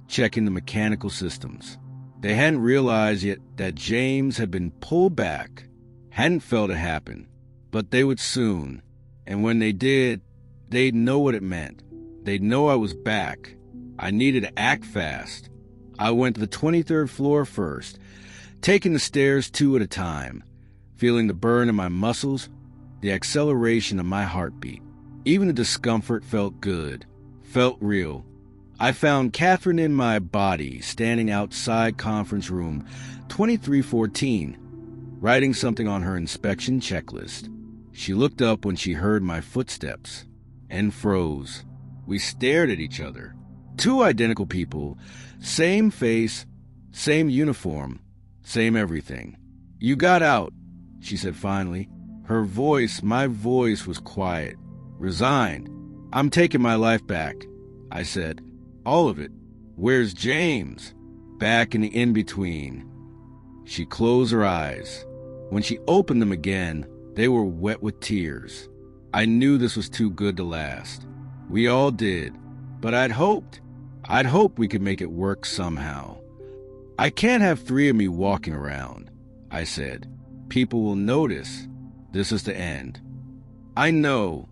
checking the mechanical systems. They hadn't realized yet that James had been pulled back, hadn't felt it happen, but they would soon. And when they did, they'd know what it meant. They'd know I was back. I needed to act fast. I went to the 23rd floor first, taking the stairs 2 at a time, feeling the burn in my muscles, the acceleration of my heartbeat. Even the discomfort felt good, felt real. I found Catherine in my body, standing outside conference room 2314, writing something on her inspection checklist. She looked up when she heard my footsteps and froze. We stared at each other. 2 identical people, same face, same uniform, same everything. "You got out," she said finally. Her voice, my voice, was quiet, resigned. "I'm taking my life back," I said. "All of it." "Where's James?" "Back in the in-between." She closed her eyes. When she opened them again, they were wet with tears. I knew this was too good to last. We all did. But I'd hoped we could make it work somehow. "I can't have 3 of me walking around," I said. "People will notice. This is the end." "I know."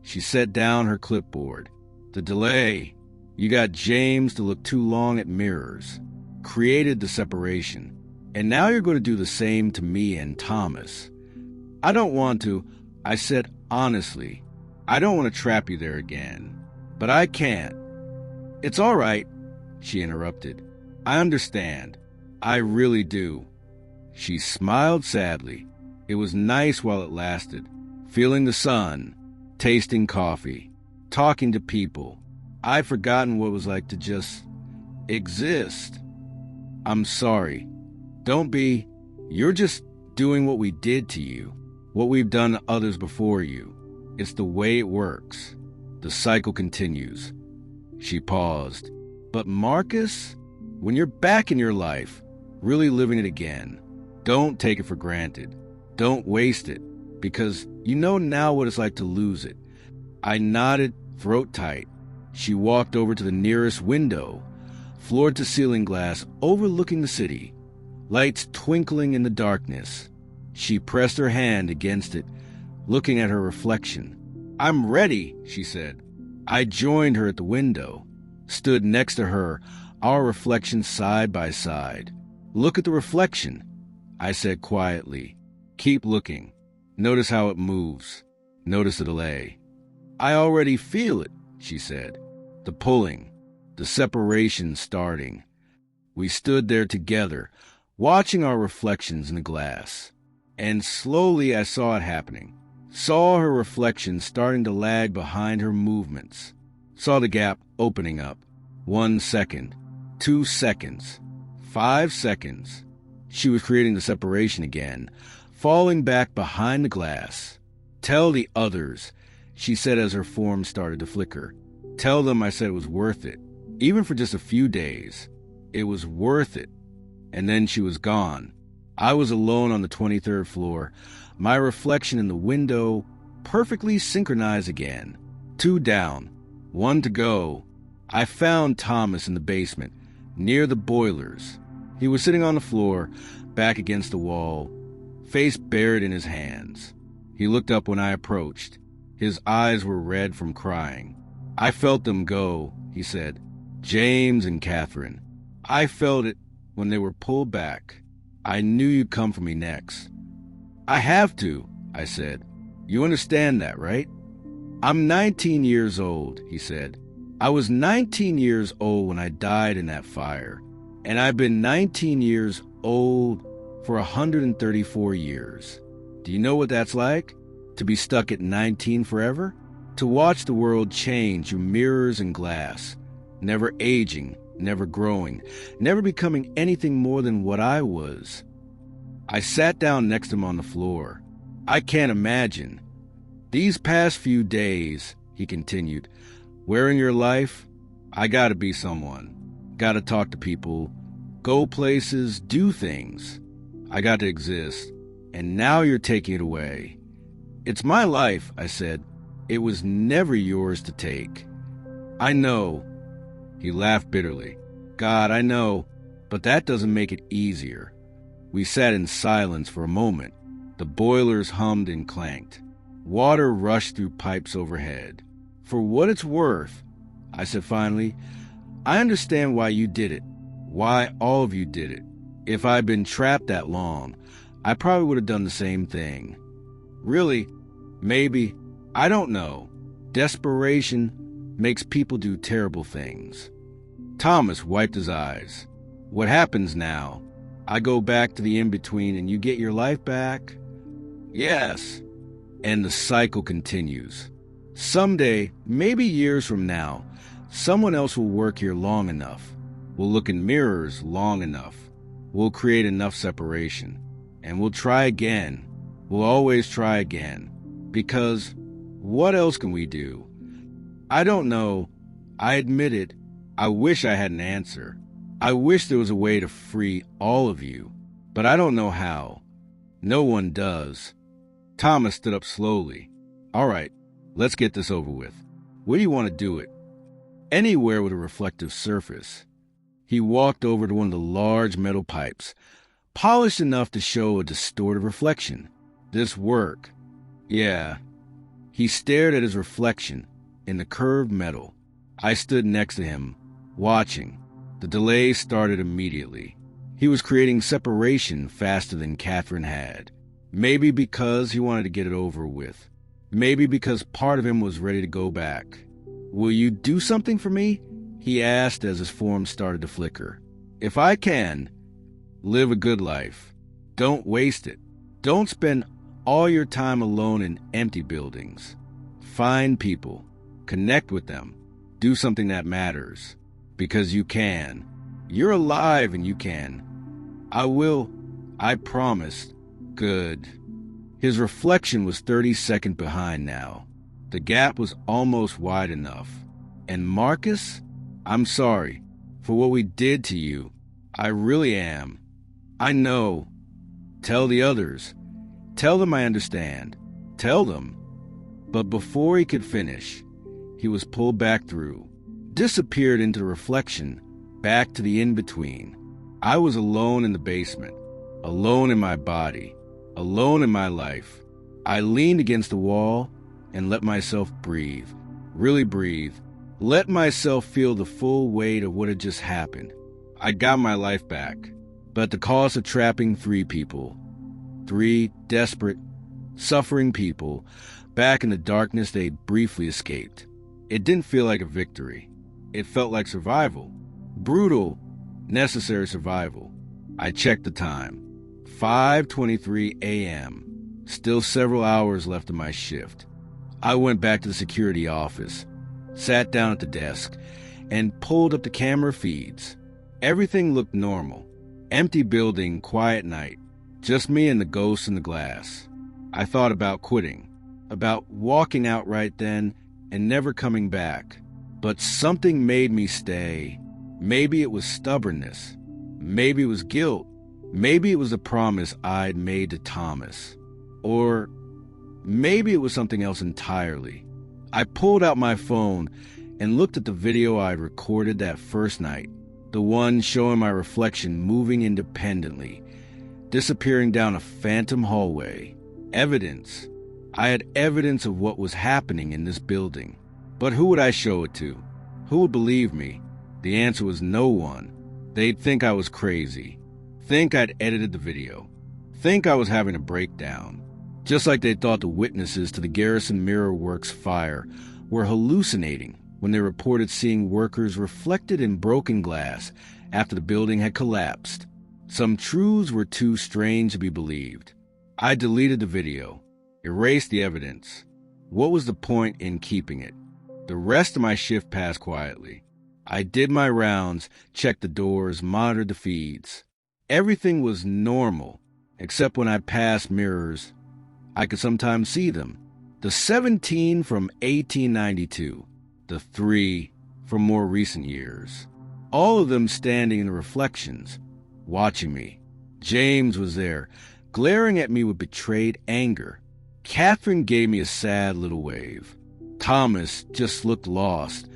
She set down her clipboard. "The delay. You got James to look too long at mirrors. Created the separation. And now you're going to do the same to me and Thomas." "I don't want to," I said honestly. "I don't want to trap you there again. But I can't." "It's all right," she interrupted. "I understand. I really do." She smiled sadly. It was nice while it lasted. Feeling the sun, tasting coffee, talking to people. I'd forgotten what it was like to just exist. "I'm sorry. Don't be. You're just doing what we did to you, what we've done to others before you. It's the way it works. The cycle continues." She paused. "But Marcus, when you're back in your life, really living it again, don't take it for granted. Don't waste it, because you know now what it's like to lose it." I nodded, throat tight. She walked over to the nearest window, floor-to-ceiling glass overlooking the city, lights twinkling in the darkness. She pressed her hand against it, looking at her reflection. "I'm ready," she said. I joined her at the window, stood next to her, our reflections side by side. "Look at the reflection," I said quietly. "Keep looking. Notice how it moves. Notice the delay." "I already feel it," she said. "The pulling, the separation starting." We stood there together, watching our reflections in the glass. And slowly I saw it happening. Saw her reflection starting to lag behind her movements. Saw the gap opening up. 1 second, 2 seconds, 5 seconds. She was creating the separation again, falling back behind the glass. "Tell the others," she said as her form started to flicker. "Tell them I said it was worth it, even for just a few days. It was worth it." And then she was gone. I was alone on the 23rd floor, my reflection in the window perfectly synchronized again. 2 down, 1 to go. I found Thomas in the basement, near the boilers. He was sitting on the floor, back against the wall, face buried in his hands. He looked up when I approached. His eyes were red from crying. "I felt them go," he said. "James and Catherine. I felt it when they were pulled back. I knew you'd come for me next." "I have to," I said. "You understand that, right?" "I'm 19 years old," he said. "I was 19 years old when I died in that fire, and I've been 19 years old for 134 years. Do you know what that's like? To be stuck at 19 forever? To watch the world change through mirrors and glass, never aging, never growing, never becoming anything more than what I was." I sat down next to him on the floor. "I can't imagine. These past few days," he continued, "where in your life, I gotta be someone. Gotta talk to people, go places, do things. I got to exist. And now you're taking it away." "It's my life," I said. "It was never yours to take." "I know." He laughed bitterly. "God, I know, but that doesn't make it easier." We sat in silence for a moment. The boilers hummed and clanked. Water rushed through pipes overhead. "For what it's worth," I said finally, "I understand why you did it, why all of you did it. If I'd been trapped that long, I probably would have done the same thing. Really, maybe, I don't know. Desperation makes people do terrible things." Thomas wiped his eyes. "What happens now? I go back to the in-between and you get your life back?" "Yes." "And the cycle continues. Someday, maybe years from now, someone else will work here long enough. We'll look in mirrors long enough. We'll create enough separation. And we'll try again. We'll always try again. Because what else can we do? I don't know. I admit it. I wish I had an answer. I wish there was a way to free all of you. But I don't know how. No one does." Thomas stood up slowly. "All right, let's get this over with. Where do you want to do it?" "Anywhere with a reflective surface." He walked over to one of the large metal pipes, polished enough to show a distorted reflection. "This work?" "Yeah." He stared at his reflection in the curved metal. I stood next to him, watching. The delay started immediately. He was creating separation faster than Catherine had. Maybe because he wanted to get it over with. Maybe because part of him was ready to go back. "Will you do something for me?" he asked as his form started to flicker. "If I can, live a good life. Don't waste it. Don't spend all your time alone in empty buildings. Find people. Connect with them. Do something that matters. Because you can. You're alive and you can." "I will. I promise." "Good." His reflection was 30 seconds behind now. The gap was almost wide enough. "And Marcus, I'm sorry for what we did to you. I really am. I know. Tell the others. Tell them I understand. Tell them." But before he could finish, he was pulled back through, disappeared into the reflection, back to the in-between. I was alone in the basement, alone in my body, alone in my life. I leaned against the wall and let myself breathe, really breathe, let myself feel the full weight of what had just happened. I got my life back, but at the cost of trapping 3 people. 3 desperate, suffering people back in the darkness they briefly escaped. It didn't feel like a victory. It felt like survival. Brutal, necessary survival. I checked the time. 5:23 a.m. Still several hours left of my shift. I went back to the security office, sat down at the desk, and pulled up the camera feeds. Everything looked normal. Empty building, quiet night. Just me and the ghost in the glass. I thought about quitting, about walking out right then and never coming back. But something made me stay. Maybe it was stubbornness. Maybe it was guilt. Maybe it was a promise I'd made to Thomas. Or maybe it was something else entirely. I pulled out my phone and looked at the video I'd recorded that first night. The one showing my reflection moving independently, disappearing down a phantom hallway. Evidence. I had evidence of what was happening in this building. But who would I show it to? Who would believe me? The answer was no one. They'd think I was crazy. Think I'd edited the video. Think I was having a breakdown. Just like they thought the witnesses to the Garrison Mirror Works fire were hallucinating when they reported seeing workers reflected in broken glass after the building had collapsed. Some truths were too strange to be believed. I deleted the video, erased the evidence. What was the point in keeping it? The rest of my shift passed quietly. I did my rounds, checked the doors, monitored the feeds. Everything was normal, except when I passed mirrors, I could sometimes see them. The 17 from 1892, the 3 from more recent years. All of them standing in the reflections, watching me. James was there, glaring at me with betrayed anger. Catherine gave me a sad little wave. Thomas just looked lost,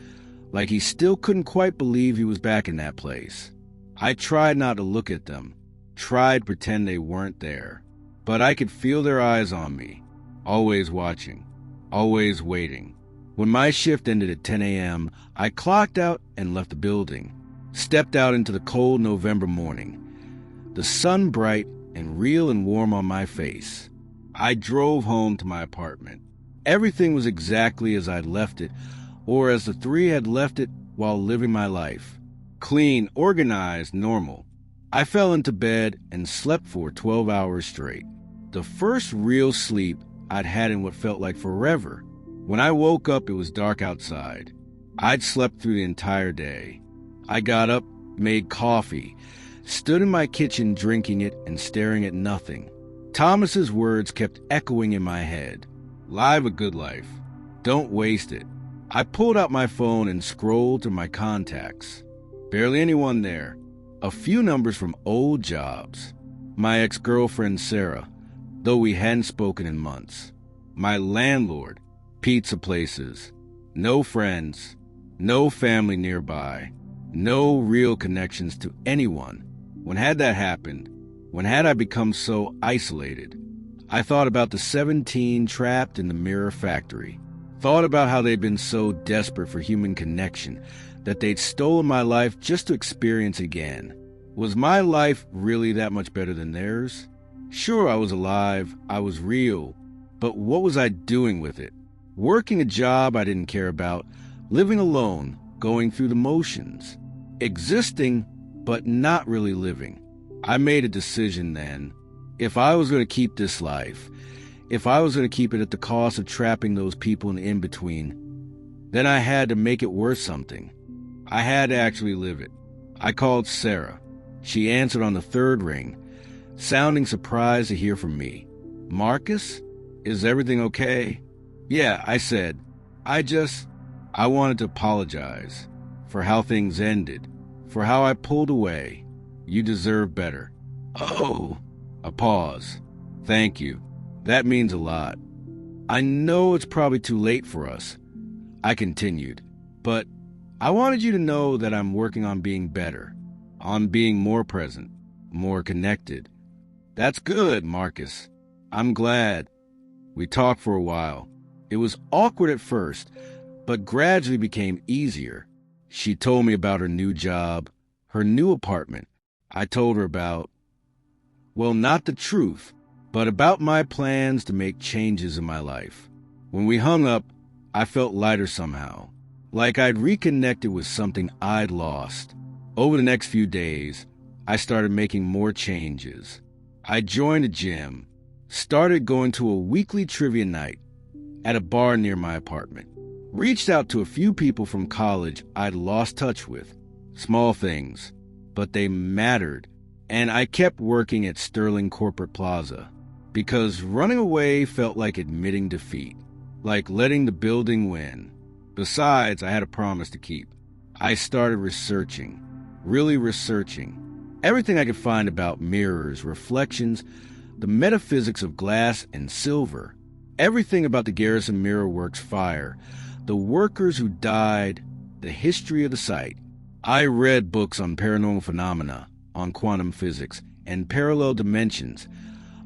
like he still couldn't quite believe he was back in that place. I tried not to look at them, tried to pretend they weren't there, but I could feel their eyes on me, always watching, always waiting. When my shift ended at 10 a.m., I clocked out and left the building, stepped out into the cold November morning, the sun bright and real and warm on my face. I drove home to my apartment. Everything was exactly as I'd left it, or as the 3 had left it while living my life. Clean, organized, normal. I fell into bed and slept for 12 hours straight. The first real sleep I'd had in what felt like forever. When I woke up, it was dark outside. I'd slept through the entire day. I got up, made coffee, stood in my kitchen drinking it and staring at nothing. Thomas's words kept echoing in my head. Live a good life. Don't waste it. I pulled out my phone and scrolled through my contacts. Barely anyone there. A few numbers from old jobs. My ex-girlfriend Sarah, though we hadn't spoken in months. My landlord, pizza places. No friends, no family nearby, no real connections to anyone. When had that happened? When had I become so isolated? I thought about the 17 trapped in the mirror factory. Thought about how they'd been so desperate for human connection that they'd stolen my life just to experience again. Was my life really that much better than theirs? Sure, I was alive, I was real, but what was I doing with it? Working a job I didn't care about, living alone, going through the motions, existing, but not really living. I made a decision then. If I was going to keep this life, if I was going to keep it at the cost of trapping those people in the in-between, then I had to make it worth something. I had to actually live it. I called Sarah. She answered on the 3rd ring, sounding surprised to hear from me. Marcus, is everything okay? Yeah, I said. I wanted to apologize for how things ended, for how I pulled away. You deserve better. Oh, a pause. Thank you. That means a lot. I know it's probably too late for us. I continued, but I wanted you to know that I'm working on being better, on being more present, more connected. That's good, Marcus. I'm glad. We talked for a while. It was awkward at first, but gradually became easier. She told me about her new job, her new apartment. I told her about, well, not the truth, but about my plans to make changes in my life. When we hung up, I felt lighter somehow, like I'd reconnected with something I'd lost. Over the next few days, I started making more changes. I joined a gym, started going to a weekly trivia night at a bar near my apartment, reached out to a few people from college I'd lost touch with. Small things, but they mattered. And I kept working at Sterling Corporate Plaza because running away felt like admitting defeat, like letting the building win. Besides, I had a promise to keep. I started researching, really researching, everything I could find about mirrors, reflections, the metaphysics of glass and silver, everything about the Garrison Mirror Works fire, the workers who died, the history of the site. I read books on paranormal phenomena, on quantum physics and parallel dimensions,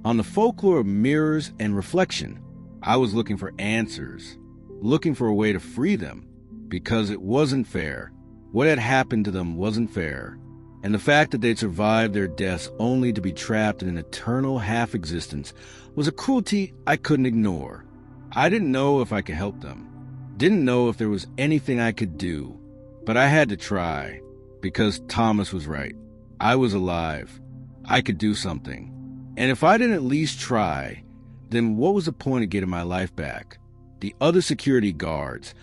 on the folklore of mirrors and reflection. I was looking for answers, looking for a way to free them, because it wasn't fair. What had happened to them wasn't fair. And the fact that they'd survived their deaths only to be trapped in an eternal half-existence was a cruelty I couldn't ignore. I didn't know if I could help them, didn't know if there was anything I could do, but I had to try, because Thomas was right. I was alive. I could do something. And if I didn't at least try, then what was the point of getting my life back? The other security guards,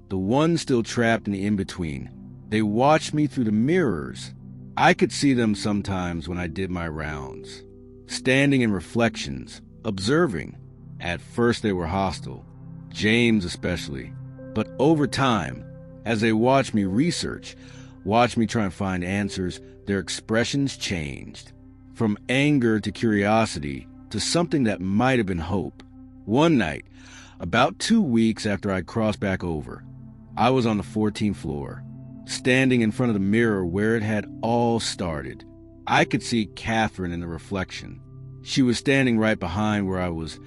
the ones still trapped in the in-between, they watched me through the mirrors. I could see them sometimes when I did my rounds, standing in reflections, observing. At first they were hostile, James especially, but over time, as they watched me research, watched me try and find answers, their expressions changed. From anger to curiosity to something that might have been hope. One night, about 2 weeks after I crossed back over, I was on the 14th floor, standing in front of the mirror where it had all started. I could see Catherine in the reflection. She was standing right behind where I was,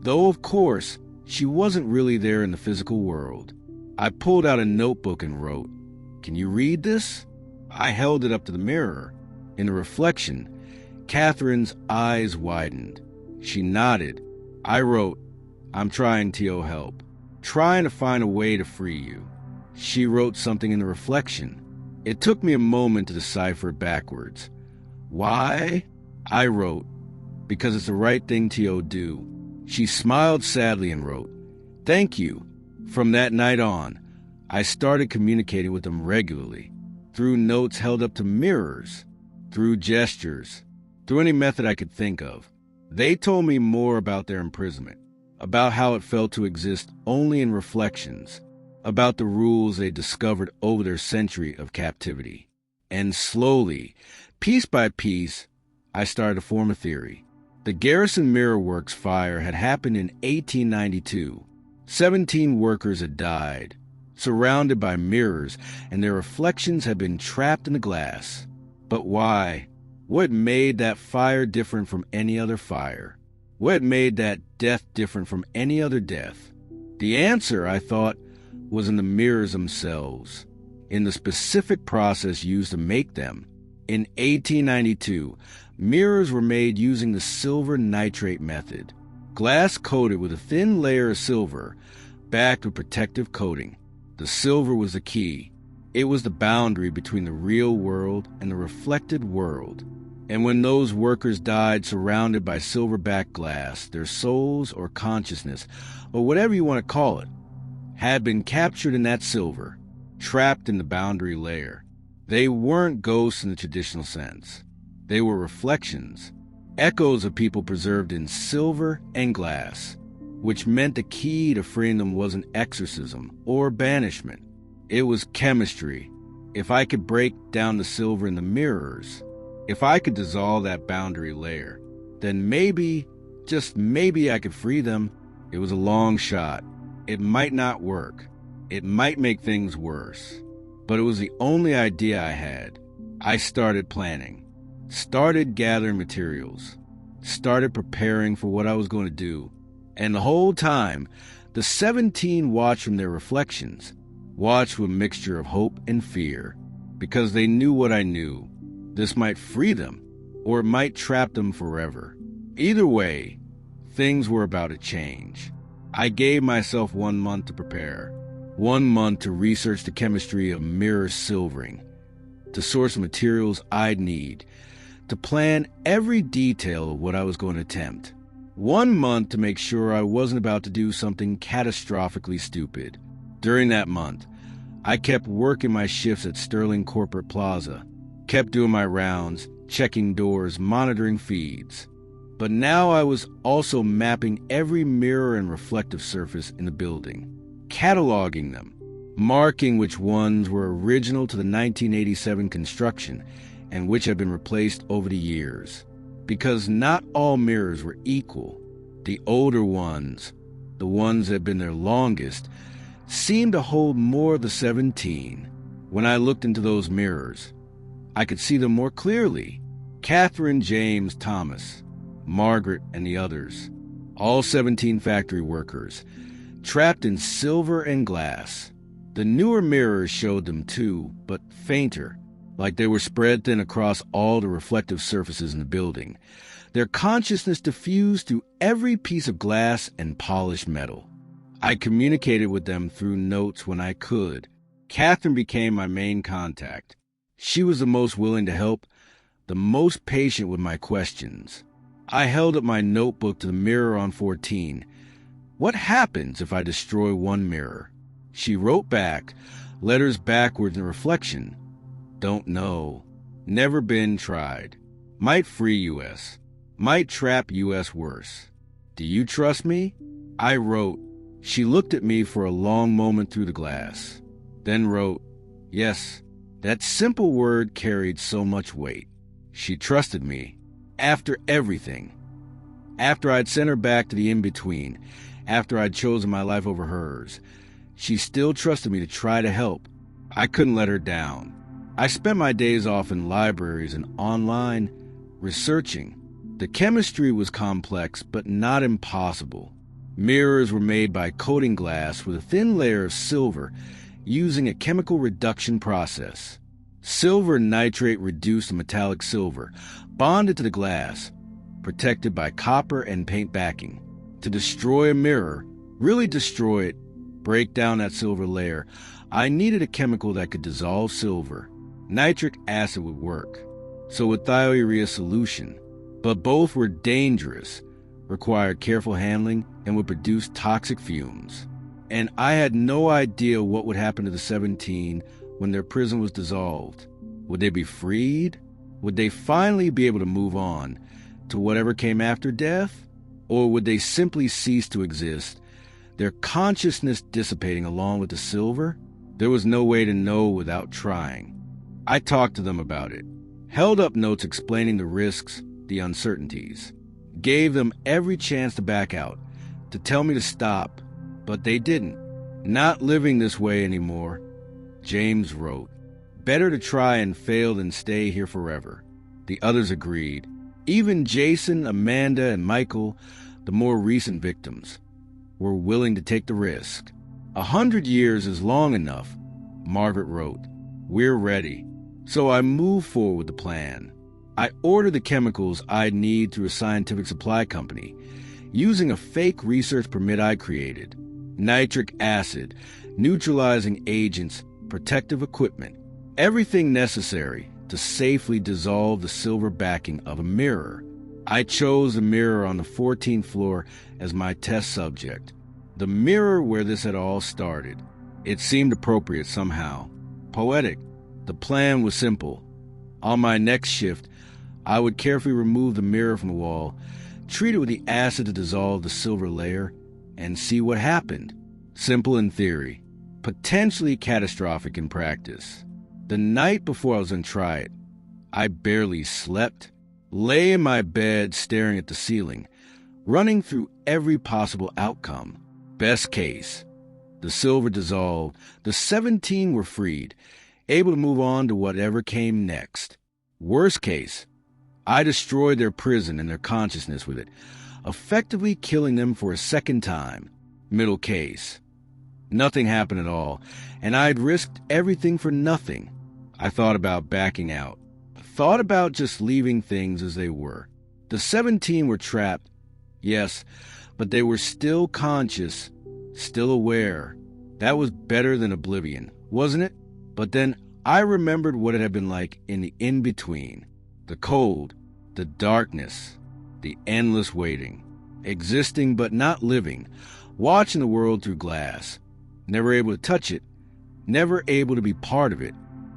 though of course, she wasn't really there in the physical world. I pulled out a notebook and wrote, "Can you read this?" I held it up to the mirror. In the reflection, Catherine's eyes widened. She nodded. I wrote, "I'm trying to help, trying to find a way to free you." She wrote something in the reflection. It took me a moment to decipher it backwards. "Why?" I wrote, "Because it's the right thing to do." She smiled sadly and wrote, "Thank you." From that night on, I started communicating with them regularly, through notes held up to mirrors, through gestures, through any method I could think of. They told me more about their imprisonment, about how it felt to exist only in reflections, about the rules they discovered over their century of captivity. And slowly, piece by piece, I started to form a theory. The Garrison Mirror Works fire had happened in 1892. 17 workers had died, surrounded by mirrors, and their reflections had been trapped in the glass. But why? What made that fire different from any other fire? What made that death different from any other death? The answer, I thought, was in the mirrors themselves, in the specific process used to make them. In 1892, mirrors were made using the silver nitrate method, glass coated with a thin layer of silver, backed with protective coating. The silver was the key. It was the boundary between the real world and the reflected world. And when those workers died surrounded by silver-backed glass, their souls or consciousness, or whatever you want to call it, had been captured in that silver, trapped in the boundary layer. They weren't ghosts in the traditional sense. They were reflections, echoes of people preserved in silver and glass, which meant the key to freeing them wasn't exorcism or banishment. It was chemistry. If I could break down the silver in the mirrors, if I could dissolve that boundary layer, then maybe, just maybe I could free them. It was a long shot. It might not work. It might make things worse. But it was the only idea I had. I started planning, started gathering materials, started preparing for what I was going to do. And the whole time, the 17 watched from their reflections, watched with a mixture of hope and fear, because they knew what I knew. This might free them, or it might trap them forever. Either way, things were about to change. I gave myself 1 month to prepare, 1 month to research the chemistry of mirror silvering, to source the materials I'd need, to plan every detail of what I was going to attempt. 1 month to make sure I wasn't about to do something catastrophically stupid. During that month, I kept working my shifts at Sterling Corporate Plaza, kept doing my rounds, checking doors, monitoring feeds. But now I was also mapping every mirror and reflective surface in the building, cataloging them, marking which ones were original to the 1987 construction and which had been replaced over the years. Because not all mirrors were equal. The older ones, the ones that had been there longest, seemed to hold more of the 17. When I looked into those mirrors, I could see them more clearly. Catherine, James, Thomas, Margaret, and the others. All 17 factory workers, trapped in silver and glass. The newer mirrors showed them too, but fainter, like they were spread thin across all the reflective surfaces in the building. Their consciousness diffused through every piece of glass and polished metal. I communicated with them through notes when I could. Catherine became my main contact. She was the most willing to help, the most patient with my questions. I held up my notebook to the mirror on 14. What happens if I destroy one mirror? She wrote back, letters backwards in reflection. Don't know. Never been tried. Might free U.S. Might trap U.S. worse. Do you trust me? I wrote. She looked at me for a long moment through the glass, then wrote, yes. That simple word carried so much weight. She trusted me. After everything. After I'd sent her back to the in-between. After I'd chosen my life over hers. She still trusted me to try to help. I couldn't let her down. I spent my days off in libraries and online, researching. The chemistry was complex, but not impossible. Mirrors were made by coating glass with a thin layer of silver using a chemical reduction process. Silver nitrate reduced to metallic silver, bonded to the glass, protected by copper and paint backing. To destroy a mirror, really destroy it, break down that silver layer, I needed a chemical that could dissolve silver. Nitric acid would work. So would thiourea solution. But both were dangerous, required careful handling, and would produce toxic fumes. And I had no idea what would happen to the 17 when their prison was dissolved. Would they be freed? Would they finally be able to move on to whatever came after death? Or would they simply cease to exist, their consciousness dissipating along with the silver? There was no way to know without trying. I talked to them about it, held up notes explaining the risks, the uncertainties, gave them every chance to back out, to tell me to stop, but they didn't. Not living this way anymore. James wrote, better to try and fail than stay here forever. The others agreed. Even Jason, Amanda, and Michael, the more recent victims, were willing to take the risk. 100 years is long enough, Margaret wrote. We're ready. So I moved forward with the plan. I ordered the chemicals I'd need through a scientific supply company, using a fake research permit I created. Nitric acid, neutralizing agents, protective equipment, everything necessary to safely dissolve the silver backing of a mirror. I chose the mirror on the 14th floor as my test subject, the mirror where this had all started. It seemed appropriate somehow, poetic. The plan was simple. On my next shift, I would carefully remove the mirror from the wall, treat it with the acid to dissolve the silver layer, and see what happened. Simple in theory, potentially catastrophic in practice. The night before I was going to try it, I barely slept, lay in my bed staring at the ceiling, running through every possible outcome. Best case, the silver dissolved, the 17 were freed, able to move on to whatever came next. Worst case, I destroyed their prison and their consciousness with it, effectively killing them for a second time. Middle case, nothing happened at all, and I'd risked everything for nothing. I thought about backing out, thought about just leaving things as they were. The 17 were trapped, yes, but they were still conscious, still aware. That was better than oblivion, wasn't it? But then I remembered what it had been like in the in-between. The cold, the darkness, the endless waiting, existing but not living, watching the world through glass, never able to touch it, never able to be part of it.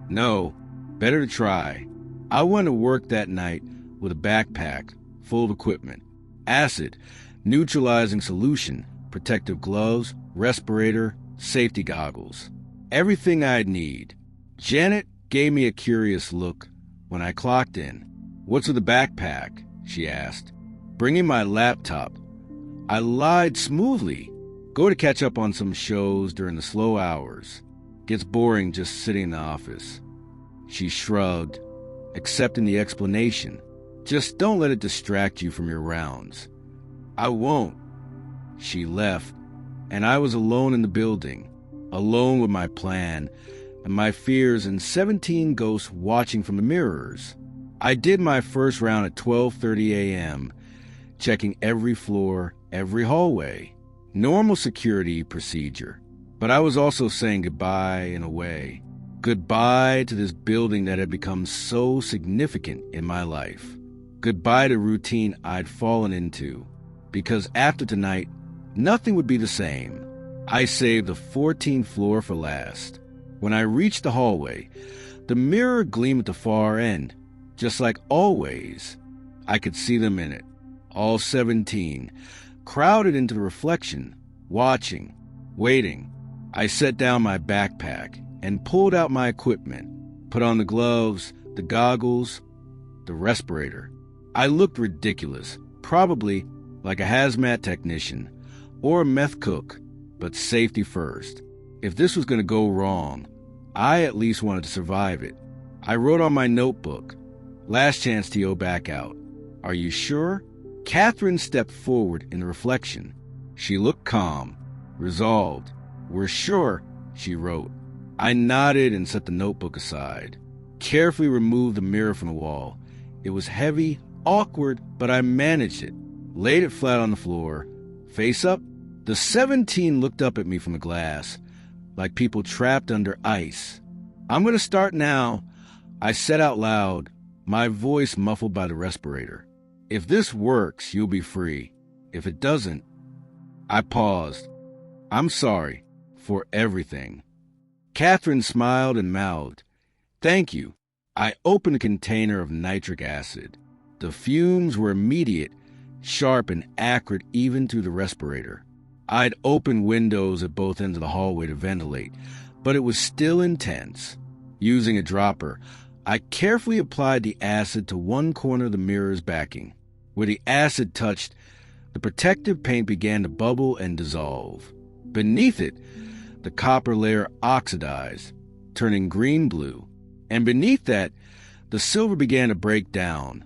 No, better to try. I went to work that night with a backpack full of equipment, acid, neutralizing solution, protective gloves, respirator, safety goggles, everything I'd need. Janet gave me a curious look when I clocked in. What's with the backpack? She asked. Bringing my laptop. I lied smoothly. Go to catch up on some shows during the slow hours. Gets boring just sitting in the office. She shrugged, accepting the explanation. Just don't let it distract you from your rounds. I won't. She left, and I was alone in the building, alone with my plan and my fears and 17 ghosts watching from the mirrors. I did my first round at 12:30 a.m., checking every floor, every hallway. Normal security procedure. But I was also saying goodbye in a way. Goodbye to this building that had become so significant in my life. Goodbye to routine I'd fallen into. Because after tonight, nothing would be the same. I saved the 14th floor for last. When I reached the hallway, the mirror gleamed at the far end, just like always. I could see them in it, all 17, crowded into the reflection, watching, waiting. I set down my backpack and pulled out my equipment, put on the gloves, the goggles, the respirator. I looked ridiculous, probably like a hazmat technician or a meth cook, but safety first. If this was going to go wrong, I at least wanted to survive it. I wrote on my notebook, "Last chance to go back out. Are you sure?" Catherine stepped forward in the reflection. She looked calm, resolved. "We're sure," she wrote. I nodded and set the notebook aside, carefully removed the mirror from the wall. It was heavy, awkward, but I managed it. Laid it flat on the floor, face up. The 17 looked up at me from the glass, like people trapped under ice. "I'm going to start now," I said out loud, my voice muffled by the respirator. "If this works, you'll be free. If it doesn't..." I paused. "I'm sorry for everything." Catherine smiled and mouthed, "Thank you." I opened a container of nitric acid. The fumes were immediate, sharp and acrid even through the respirator. I'd opened windows at both ends of the hallway to ventilate, but it was still intense. Using a dropper, I carefully applied the acid to one corner of the mirror's backing. Where the acid touched, the protective paint began to bubble and dissolve. Beneath it, the copper layer oxidized, turning green-blue. And beneath that, the silver began to break down,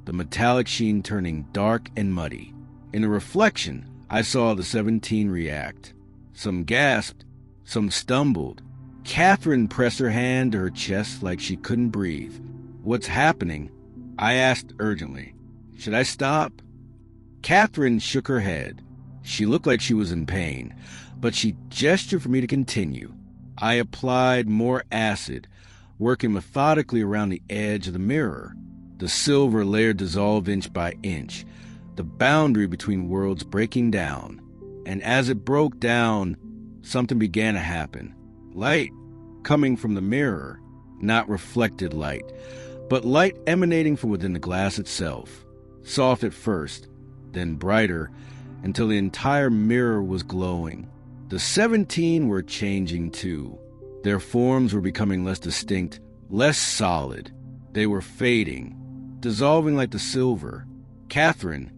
the metallic sheen turning dark and muddy. In the reflection, I saw the 17 react. Some gasped, some stumbled. Catherine pressed her hand to her chest like she couldn't breathe. "What's happening?" I asked urgently. "Should I stop?" Catherine shook her head. She looked like she was in pain, but she gestured for me to continue. I applied more acid, working methodically around the edge of the mirror. The silver layer dissolved inch by inch, the boundary between worlds breaking down. And as it broke down, something began to happen. Light coming from the mirror, not reflected light, but light emanating from within the glass itself. Soft at first, then brighter, until the entire mirror was glowing. The 17 were changing too. Their forms were becoming less distinct, less solid. They were fading, dissolving like the silver. "Catherine,"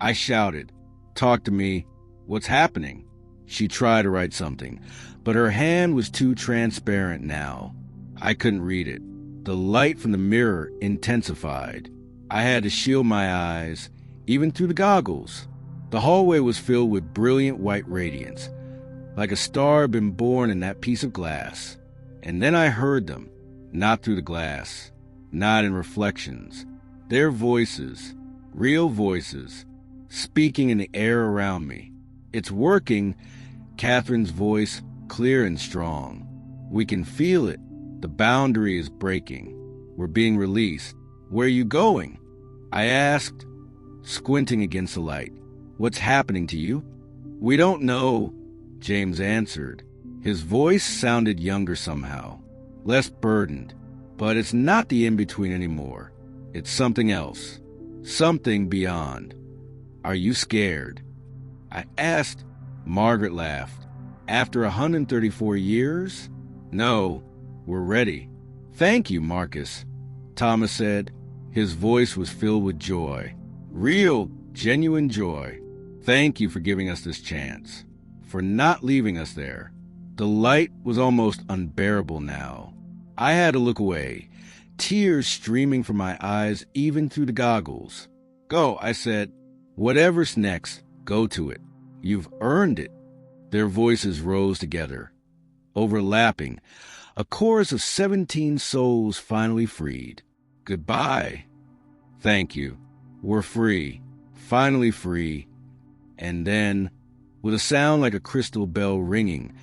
I shouted, "talk to me. What's happening?" She tried to write something, but her hand was too transparent now. I couldn't read it. The light from the mirror intensified. I had to shield my eyes, even through the goggles. The hallway was filled with brilliant white radiance, like a star had been born in that piece of glass. And then I heard them, not through the glass, not in reflections. Their voices, real voices, speaking in the air around me. "It's working," Catherine's voice, clear and strong. "We can feel it. The boundary is breaking. We're being released. Where are you going?" I asked, squinting against the light. "What's happening to you?" "We don't know," James answered. His voice sounded younger somehow, less burdened. "But it's not the in-between anymore. It's something else. Something beyond. Are you scared?" I asked. Margaret laughed. "After 134 years? No, we're ready." "Thank you, Marcus," Thomas said. His voice was filled with joy. Real, genuine joy. "Thank you for giving us this chance, for not leaving us there." The light was almost unbearable now. I had to look away, tears streaming from my eyes even through the goggles. "Go," I said. "Whatever's next, go to it." You've earned it." Their voices rose together, overlapping, a chorus of 17 souls finally freed. "Goodbye." "Thank you. We're free. Finally free." And then, with a sound like a crystal bell ringing,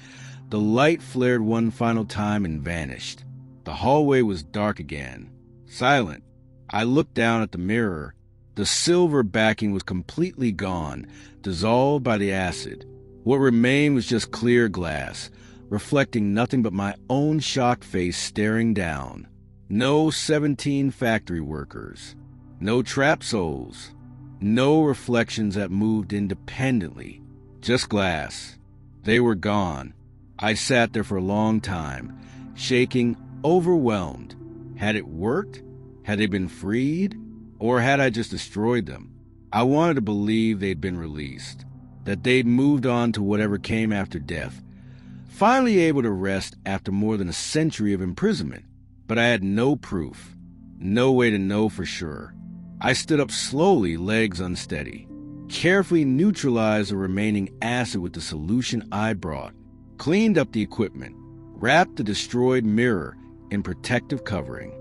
the light flared one final time and vanished. The hallway was dark again, silent. I looked down at the mirror. The silver backing was completely gone, dissolved by the acid. What remained was just clear glass, reflecting nothing but my own shocked face staring down. No 17 factory workers. No trap souls. No reflections that moved independently. Just glass. They were gone. I sat there for a long time, shaking, overwhelmed. Had it worked? Had they been freed? Or had I just destroyed them? I wanted to believe they'd been released, that they'd moved on to whatever came after death, finally able to rest after more than a century of imprisonment. But I had no proof, no way to know for sure. I stood up slowly, legs unsteady, carefully neutralized the remaining acid with the solution I brought, cleaned up the equipment, wrapped the destroyed mirror in protective covering.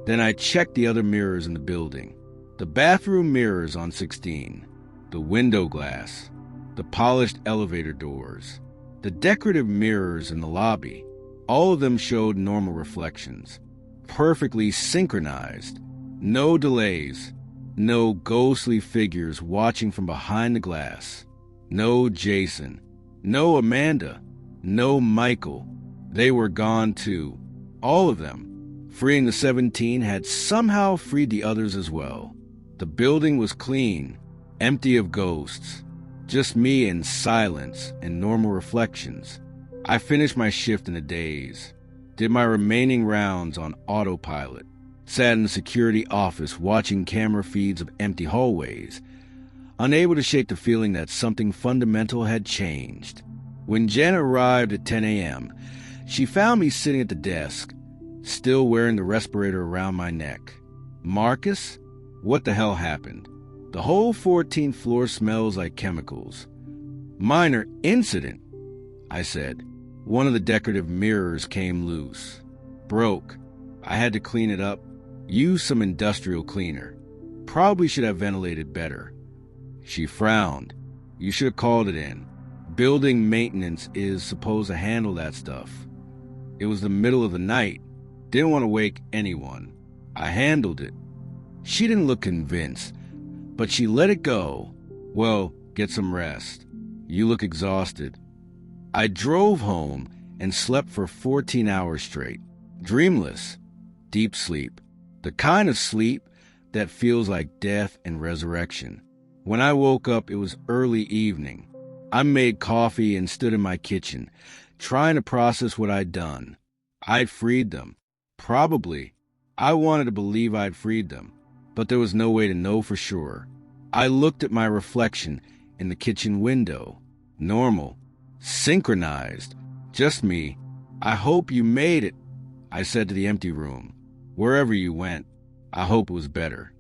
Then I checked the other mirrors in the building, the bathroom mirrors on 16, the window glass, the polished elevator doors, the decorative mirrors in the lobby. All of them showed normal reflections, perfectly synchronized, no delays, no ghostly figures watching from behind the glass, no Jason, no Amanda, no Michael. They were gone too, all of them. Freeing the 17 had somehow freed the others as well. The building was clean, empty of ghosts, just me in silence and normal reflections. I finished my shift in a daze, did my remaining rounds on autopilot, sat in the security office watching camera feeds of empty hallways, unable to shake the feeling that something fundamental had changed. When Jen arrived at 10 a.m., she found me sitting at the desk, still wearing the respirator around my neck. "Marcus, what the hell happened? The whole 14th floor smells like chemicals." "Minor incident," I said. One of the decorative mirrors came loose. Broke. I had to clean it up. Use some industrial cleaner. Probably should have ventilated better. She frowned. "You should have called it in. Building maintenance is supposed to handle that stuff. It was the middle of the night. Didn't want to wake anyone. I handled it." She didn't look convinced, but she let it go. "Well, get some rest. You look exhausted." I drove home and slept for 14 hours straight. Dreamless. Deep sleep. The kind of sleep that feels like death and resurrection. When I woke up, it was early evening. I made coffee and stood in my kitchen, trying to process what I'd done. I'd freed them. Probably. I wanted to believe I'd freed them, but there was no way to know for sure. I looked at my reflection in the kitchen window. Normal. Synchronized. Just me. "I hope you made it," I said to the empty room. "Wherever you went, I hope it was better."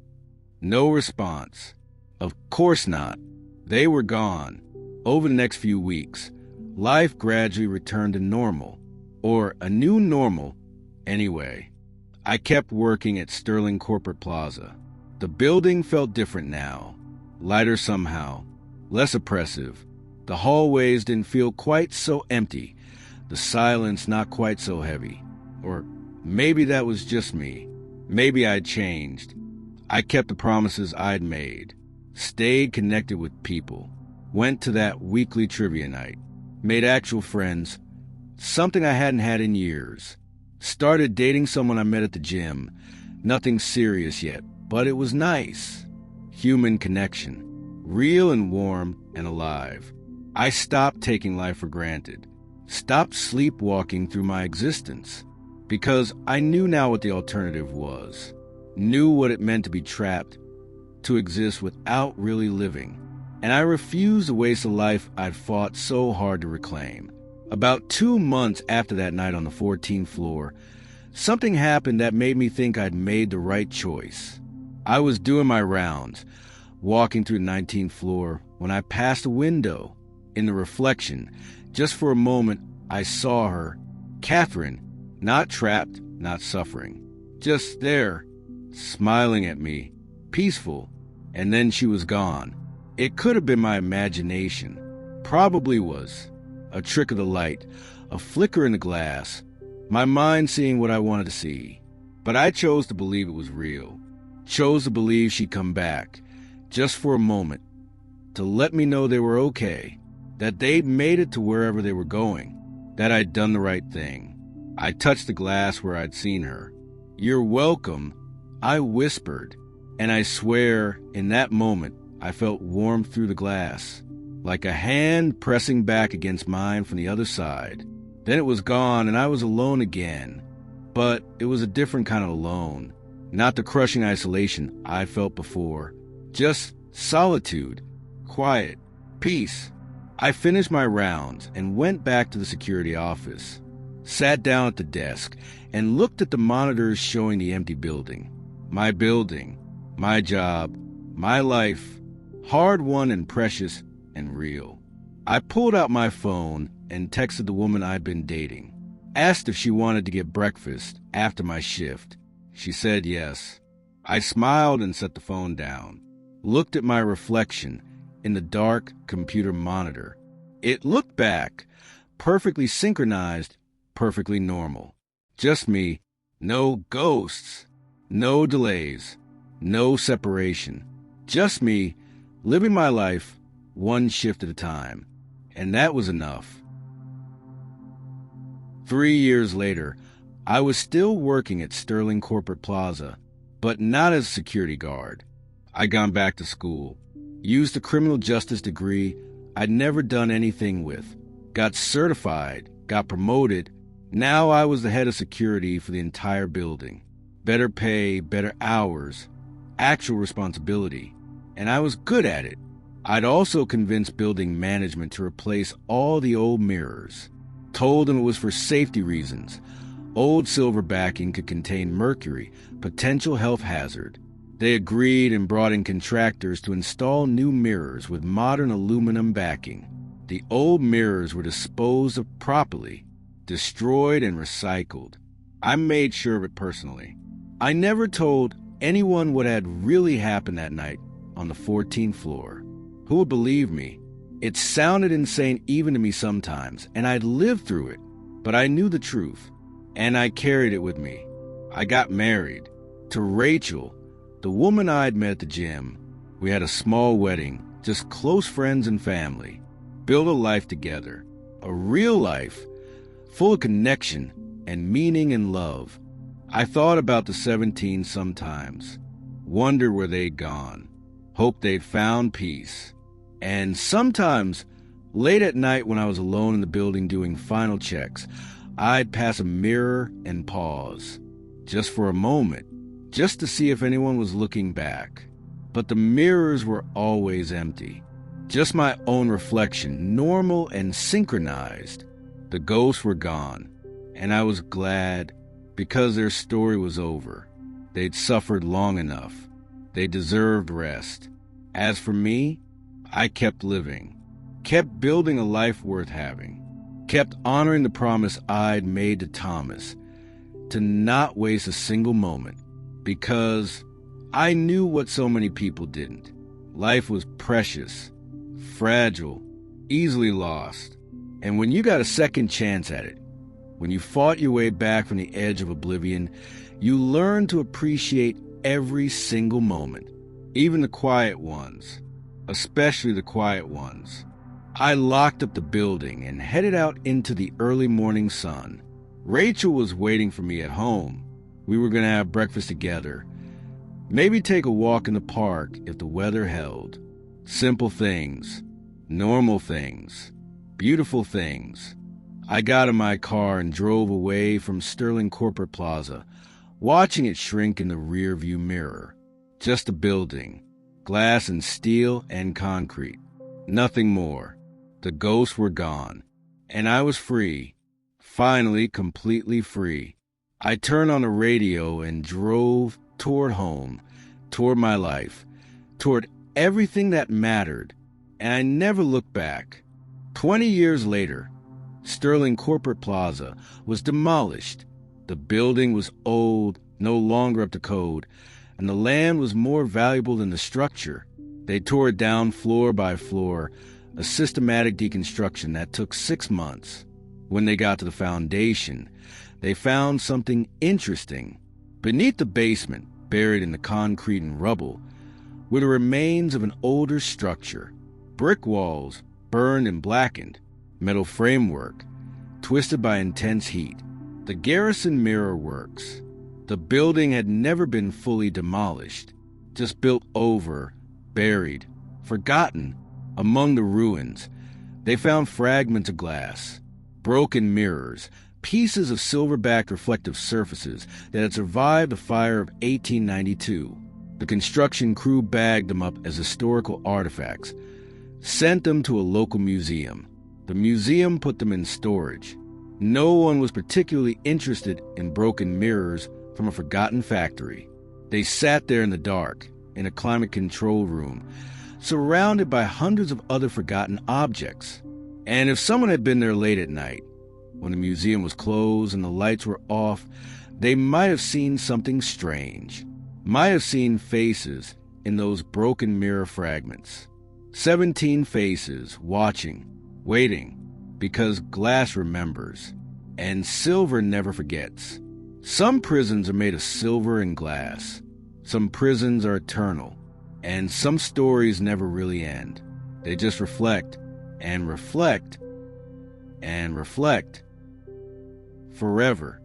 No response. Of course not. They were gone. Over the next few weeks, life gradually returned to normal, or a new normal. Anyway, I kept working at Sterling Corporate Plaza. The building felt different now, lighter somehow, less oppressive. The hallways didn't feel quite so empty, the silence not quite so heavy. Or maybe that was just me. Maybe I'd changed. I kept the promises I'd made, stayed connected with people, went to that weekly trivia night, made actual friends, something I hadn't had in years. Started dating someone I met at the gym. Nothing serious yet, but it was nice. Human connection. Real and warm and alive. I stopped taking life for granted. Stopped sleepwalking through my existence. Because I knew now what the alternative was. Knew what it meant to be trapped, to exist without really living. And I refused to waste a life I'd fought so hard to reclaim. About 2 months after that night on the 14th floor, something happened that made me think I'd made the right choice. I was doing my rounds, walking through the 19th floor, when I passed a window. In the reflection, just for a moment, I saw her, Catherine, not trapped, not suffering, just there, smiling at me, peaceful, and then she was gone. It could have been my imagination, probably was, a trick of the light, a flicker in the glass, my mind seeing what I wanted to see. But I chose to believe it was real, chose to believe she'd come back, just for a moment, to let me know they were okay, that they'd made it to wherever they were going, that I'd done the right thing. I touched the glass where I'd seen her. "You're welcome," I whispered, and I swear, in that moment, I felt warmth through the glass, like a hand pressing back against mine from the other side. Then it was gone, and I was alone again. But it was a different kind of alone, not the crushing isolation I felt before. Just solitude, quiet, peace. I finished my rounds and went back to the security office, sat down at the desk, and looked at the monitors showing the empty building. My building, my job, my life, hard-won and precious and real. I pulled out my phone and texted the woman I'd been dating. Asked if she wanted to get breakfast after my shift. She said yes. I smiled and set the phone down. Looked at my reflection in the dark computer monitor. It looked back, perfectly synchronized, perfectly normal. Just me, no ghosts, no delays, no separation. Just me, living my life one shift at a time. And that was enough. 3 years later, I was still working at Sterling Corporate Plaza, but not as a security guard. I'd gone back to school, used a criminal justice degree I'd never done anything with, got certified, got promoted. Now I was the head of security for the entire building. Better pay, better hours, actual responsibility, and I was good at it. I'd also convinced building management to replace all the old mirrors. Told them it was for safety reasons. Old silver backing could contain mercury, potential health hazard. They agreed and brought in contractors to install new mirrors with modern aluminum backing. The old mirrors were disposed of properly, destroyed and recycled. I made sure of it personally. I never told anyone what had really happened that night on the 14th floor. Who would believe me? It sounded insane even to me sometimes, and I'd lived through it, but I knew the truth, and I carried it with me. I got married to Rachel, the woman I'd met at the gym. We had a small wedding, just close friends and family. Built a life together, a real life, full of connection and meaning and love. I thought about the 17 sometimes, wondered where they'd gone, hoped they'd found peace. And sometimes, late at night when I was alone in the building doing final checks, I'd pass a mirror and pause, just for a moment, just to see if anyone was looking back. But the mirrors were always empty. Just my own reflection, normal and synchronized. The ghosts were gone, and I was glad because their story was over. They'd suffered long enough. They deserved rest. As for me, I kept living, kept building a life worth having, kept honoring the promise I'd made to Thomas, to not waste a single moment, because I knew what so many people didn't. Life was precious, fragile, easily lost. And when you got a second chance at it, when you fought your way back from the edge of oblivion, you learn to appreciate every single moment, even the quiet ones. Especially the quiet ones. I locked up the building and headed out into the early morning sun. Rachel was waiting for me at home. We were going to have breakfast together. Maybe take a walk in the park if the weather held. Simple things, normal things, beautiful things. I got in my car and drove away from Sterling Corporate Plaza, watching it shrink in the rearview mirror. Just a building. Glass and steel and concrete. Nothing more. The ghosts were gone. And I was free. Finally, completely free. I turned on the radio and drove toward home, toward my life, toward everything that mattered. And I never looked back. 20 years later, Sterling Corporate Plaza was demolished. The building was old, no longer up to code, and the land was more valuable than the structure. They tore it down floor by floor, a systematic deconstruction that took 6 months. When they got to the foundation, they found something interesting. Beneath the basement, buried in the concrete and rubble, were the remains of an older structure. Brick walls, burned and blackened, metal framework, twisted by intense heat. The Garrison Mirror Works. The building had never been fully demolished, just built over, buried, forgotten. Among the ruins, they found fragments of glass, broken mirrors, pieces of silver-backed reflective surfaces that had survived the fire of 1892. The construction crew bagged them up as historical artifacts, sent them to a local museum. The museum put them in storage. No one was particularly interested in broken mirrors from a forgotten factory. They sat there in the dark, in a climate control room, surrounded by hundreds of other forgotten objects. And if someone had been there late at night, when the museum was closed and the lights were off, they might have seen something strange. Might have seen faces in those broken mirror fragments. 17 faces watching, waiting, because glass remembers, and silver never forgets. Some prisons are made of silver and glass. Some prisons are eternal, and some stories never really end. They just reflect, and reflect, and reflect, forever.